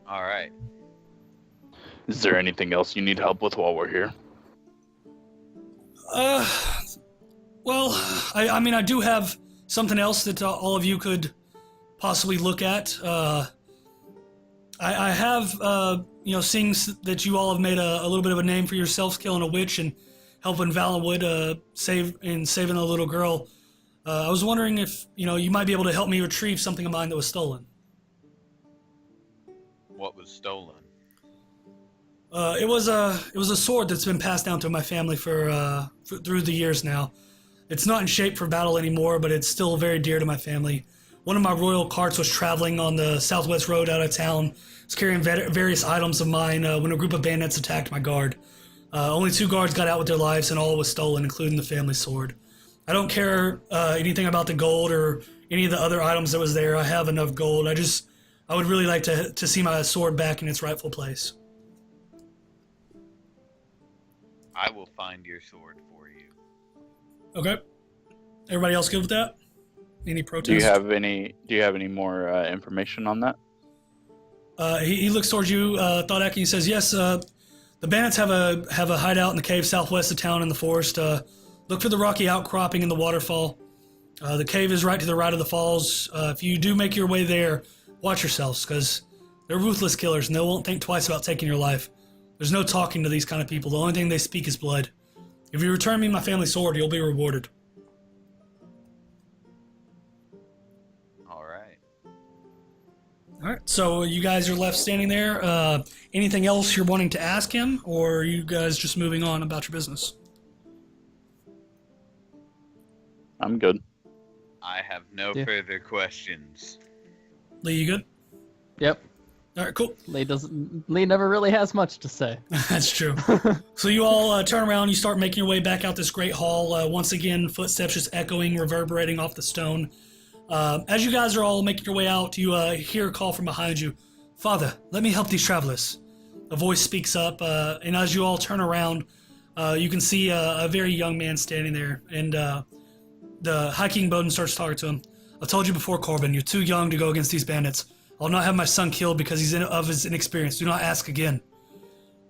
Speaker 4: All right.
Speaker 2: Is there anything else you need help with while we're here?
Speaker 1: Well, I mean, I do have something else that all of you could possibly look at. I have, seeing that you all have made a little bit of a name for yourselves, killing a witch and helping Valenwood saving a little girl. I was wondering if, you might be able to help me retrieve something of mine that was stolen.
Speaker 4: What was stolen?
Speaker 1: It was a sword that's been passed down to my family for through the years now. It's not in shape for battle anymore, but it's still very dear to my family. One of my royal carts was traveling on the southwest road out of town. It's carrying various items of mine when a group of bandits attacked my guard. Only 2 guards got out with their lives, and all was stolen, including the family sword. I don't care anything about the gold or any of the other items that was there. I have enough gold. I would really like to see my sword back in its rightful place.
Speaker 4: I will find your sword for you.
Speaker 1: Okay. Everybody else good with that? Any protests?
Speaker 2: Do you have any more information on that?
Speaker 1: He looks towards you, Thodak, and he says, "Yes. The bandits have a hideout in the cave southwest of town in the forest. Look for the rocky outcropping in the waterfall. The cave is right to the right of the falls. If you do make your way there, watch yourselves, because they're ruthless killers, and they won't think twice about taking your life. There's no talking to these kind of people. The only thing they speak is blood. If you return me my family sword, you'll be rewarded." All right, so you guys are left standing there. Anything else you're wanting to ask him, or are you guys just moving on about your business?
Speaker 2: I'm good.
Speaker 4: I have no further questions.
Speaker 1: Lee, you good?
Speaker 3: Yep.
Speaker 1: All right, cool.
Speaker 3: Lee never really has much to say.
Speaker 1: That's true. So you all turn around, you start making your way back out this great hall. Once again, footsteps just echoing, reverberating off the stone. As you guys are all making your way out, you hear a call from behind you. "Father, let me help these travelers." A voice speaks up, and as you all turn around, you can see a very young man standing there, and the High King Bowden starts talking to him. "I've told you before, Corbin, you're too young to go against these bandits. I'll not have my son killed because he's of his inexperience. Do not ask again."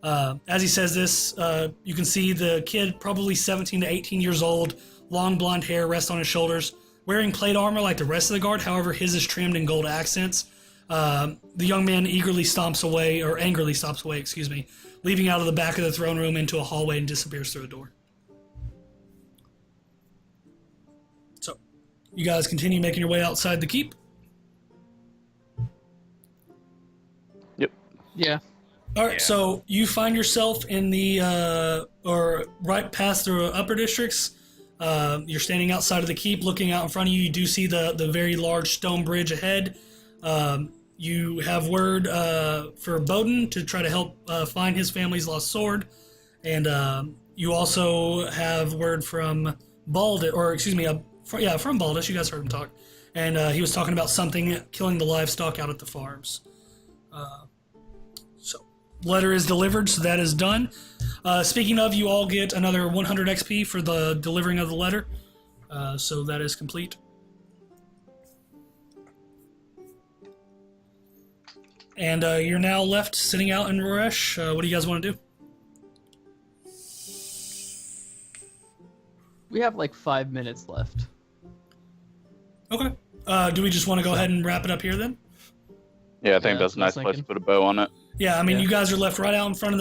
Speaker 1: As he says this, you can see the kid, probably 17 to 18 years old, long blonde hair rests on his shoulders, wearing plate armor like the rest of the guard. However, his is trimmed in gold accents. The young man angrily stomps away, leaving out of the back of the throne room into a hallway and disappears through a door. So, you guys continue making your way outside the keep.
Speaker 2: Yep.
Speaker 3: Yeah.
Speaker 1: All right, so you find yourself in the, or right past the upper districts. You're standing outside of the keep, looking out in front of you. You do see the very large stone bridge ahead. You have word for Bowden to try to help find his family's lost sword. And you also have word from Baldus, from Baldus. You guys heard him talk. And he was talking about something killing the livestock out at the farms. So, letter is delivered, so that is done. Speaking of, you all get another 100 XP for the delivering of the letter. So that is complete. And you're now left sitting out in Roresh. What do you guys want to do?
Speaker 3: We have like 5 minutes left.
Speaker 1: Okay. Do we just want to go ahead and wrap it up here then?
Speaker 2: Yeah, I think that's a nice place to put a bow on it.
Speaker 1: Yeah, I mean, you guys are left right out in front of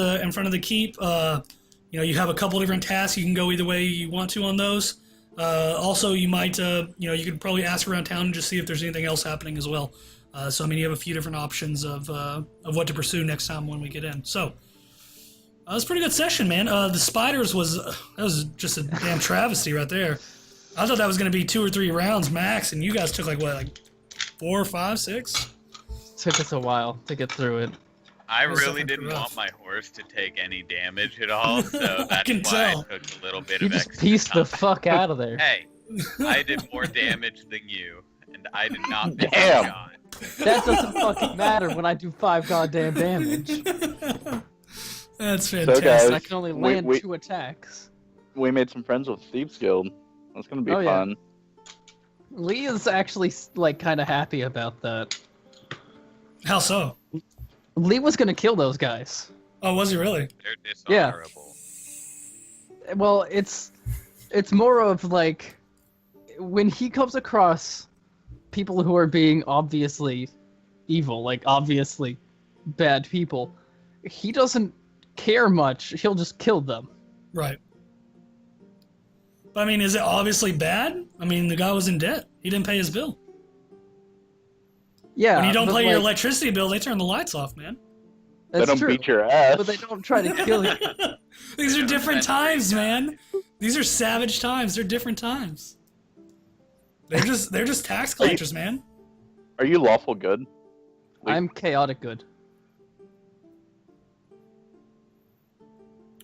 Speaker 1: the keep. You have a couple different tasks. You can go either way you want to on those. Also, you might, you could probably ask around town and just see if there's anything else happening as well. So, I mean, you have a few different options of what to pursue next time when we get in. So, it was a pretty good session, man. The spiders that was just a damn travesty right there. I thought that was going to be 2 or 3 rounds max, and you guys took like 4, 5, 6?
Speaker 3: Took us a while to get through it.
Speaker 4: I really didn't want my horse to take any damage at all, so that's why I took a little bit
Speaker 3: You
Speaker 4: of
Speaker 3: just
Speaker 4: extra
Speaker 3: pieced the
Speaker 4: time.
Speaker 3: fuck out of there.
Speaker 4: Hey, I did more damage than you, and I did not miss a
Speaker 2: Damn.
Speaker 4: shot.
Speaker 3: That doesn't fucking matter when I do 5 goddamn damage.
Speaker 1: That's
Speaker 2: So,
Speaker 1: fantastic.
Speaker 2: guys,
Speaker 3: I can only
Speaker 2: we-
Speaker 3: land
Speaker 2: we-
Speaker 3: 2 attacks.
Speaker 2: we made some friends with Thieves Guild. That's gonna be
Speaker 3: Oh, yeah.
Speaker 2: fun.
Speaker 3: Lee is actually like kind of happy about that.
Speaker 1: How so?
Speaker 3: Lee was gonna kill those guys.
Speaker 1: Oh, was he really?
Speaker 4: They're
Speaker 3: Yeah.
Speaker 4: dishonorable.
Speaker 3: Well, it's more of like when he comes across people who are being obviously evil, like obviously bad people, he doesn't care much. He'll just kill them.
Speaker 1: Right. But I mean, is it obviously bad? I mean, the guy was in debt. He didn't pay his bill.
Speaker 3: Yeah.
Speaker 1: When you don't
Speaker 3: but,
Speaker 1: pay your
Speaker 3: like,
Speaker 1: electricity bill, they turn the lights off, man.
Speaker 2: They
Speaker 3: that's
Speaker 2: don't
Speaker 3: true.
Speaker 2: beat your ass.
Speaker 3: But they don't try to kill you.
Speaker 1: These are
Speaker 4: Yeah,
Speaker 1: different
Speaker 4: that's
Speaker 1: times,
Speaker 4: great.
Speaker 1: man. These are savage times. They're different times. They're just tax collectors, man.
Speaker 2: Are you lawful good?
Speaker 3: I'm chaotic good.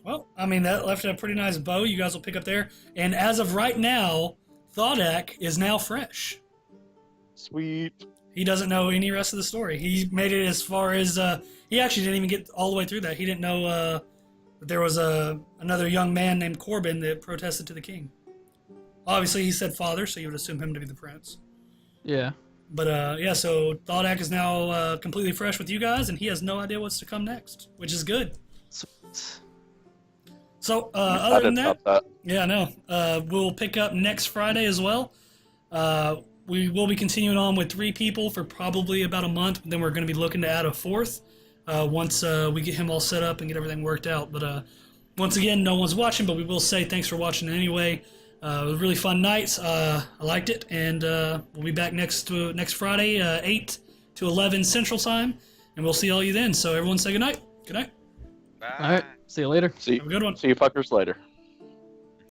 Speaker 1: Well, I mean, that left a pretty nice bow. You guys will pick up there. And as of right now, Thodak is now fresh.
Speaker 2: Sweet.
Speaker 1: He doesn't know any rest of the story. He made it as far as he actually didn't even get all the way through that. He didn't know that there was another young man named Corbin that protested to the king. Obviously, he said father, so you would assume him to be the prince.
Speaker 3: Yeah.
Speaker 1: But yeah, so Thodak is now completely fresh with you guys, and he has no idea what's to come next, which is good.
Speaker 3: Sweet.
Speaker 1: So
Speaker 2: I
Speaker 1: other than
Speaker 2: didn't
Speaker 1: that,
Speaker 2: stop that.
Speaker 1: yeah, no. We'll pick up next Friday as well. We will be continuing on with 3 people for probably about a month. Then we're going to be looking to add a 4th once we get him all set up and get everything worked out. But once again, no one's watching, but we will say thanks for watching anyway. It was a really fun night. I liked it, and we'll be back next Friday, 8 to 11 Central Time, and we'll see all you then. So everyone say good night. Good night.
Speaker 4: Bye.
Speaker 3: All right. See you later.
Speaker 2: See
Speaker 1: Have a good one.
Speaker 2: you fuckers later.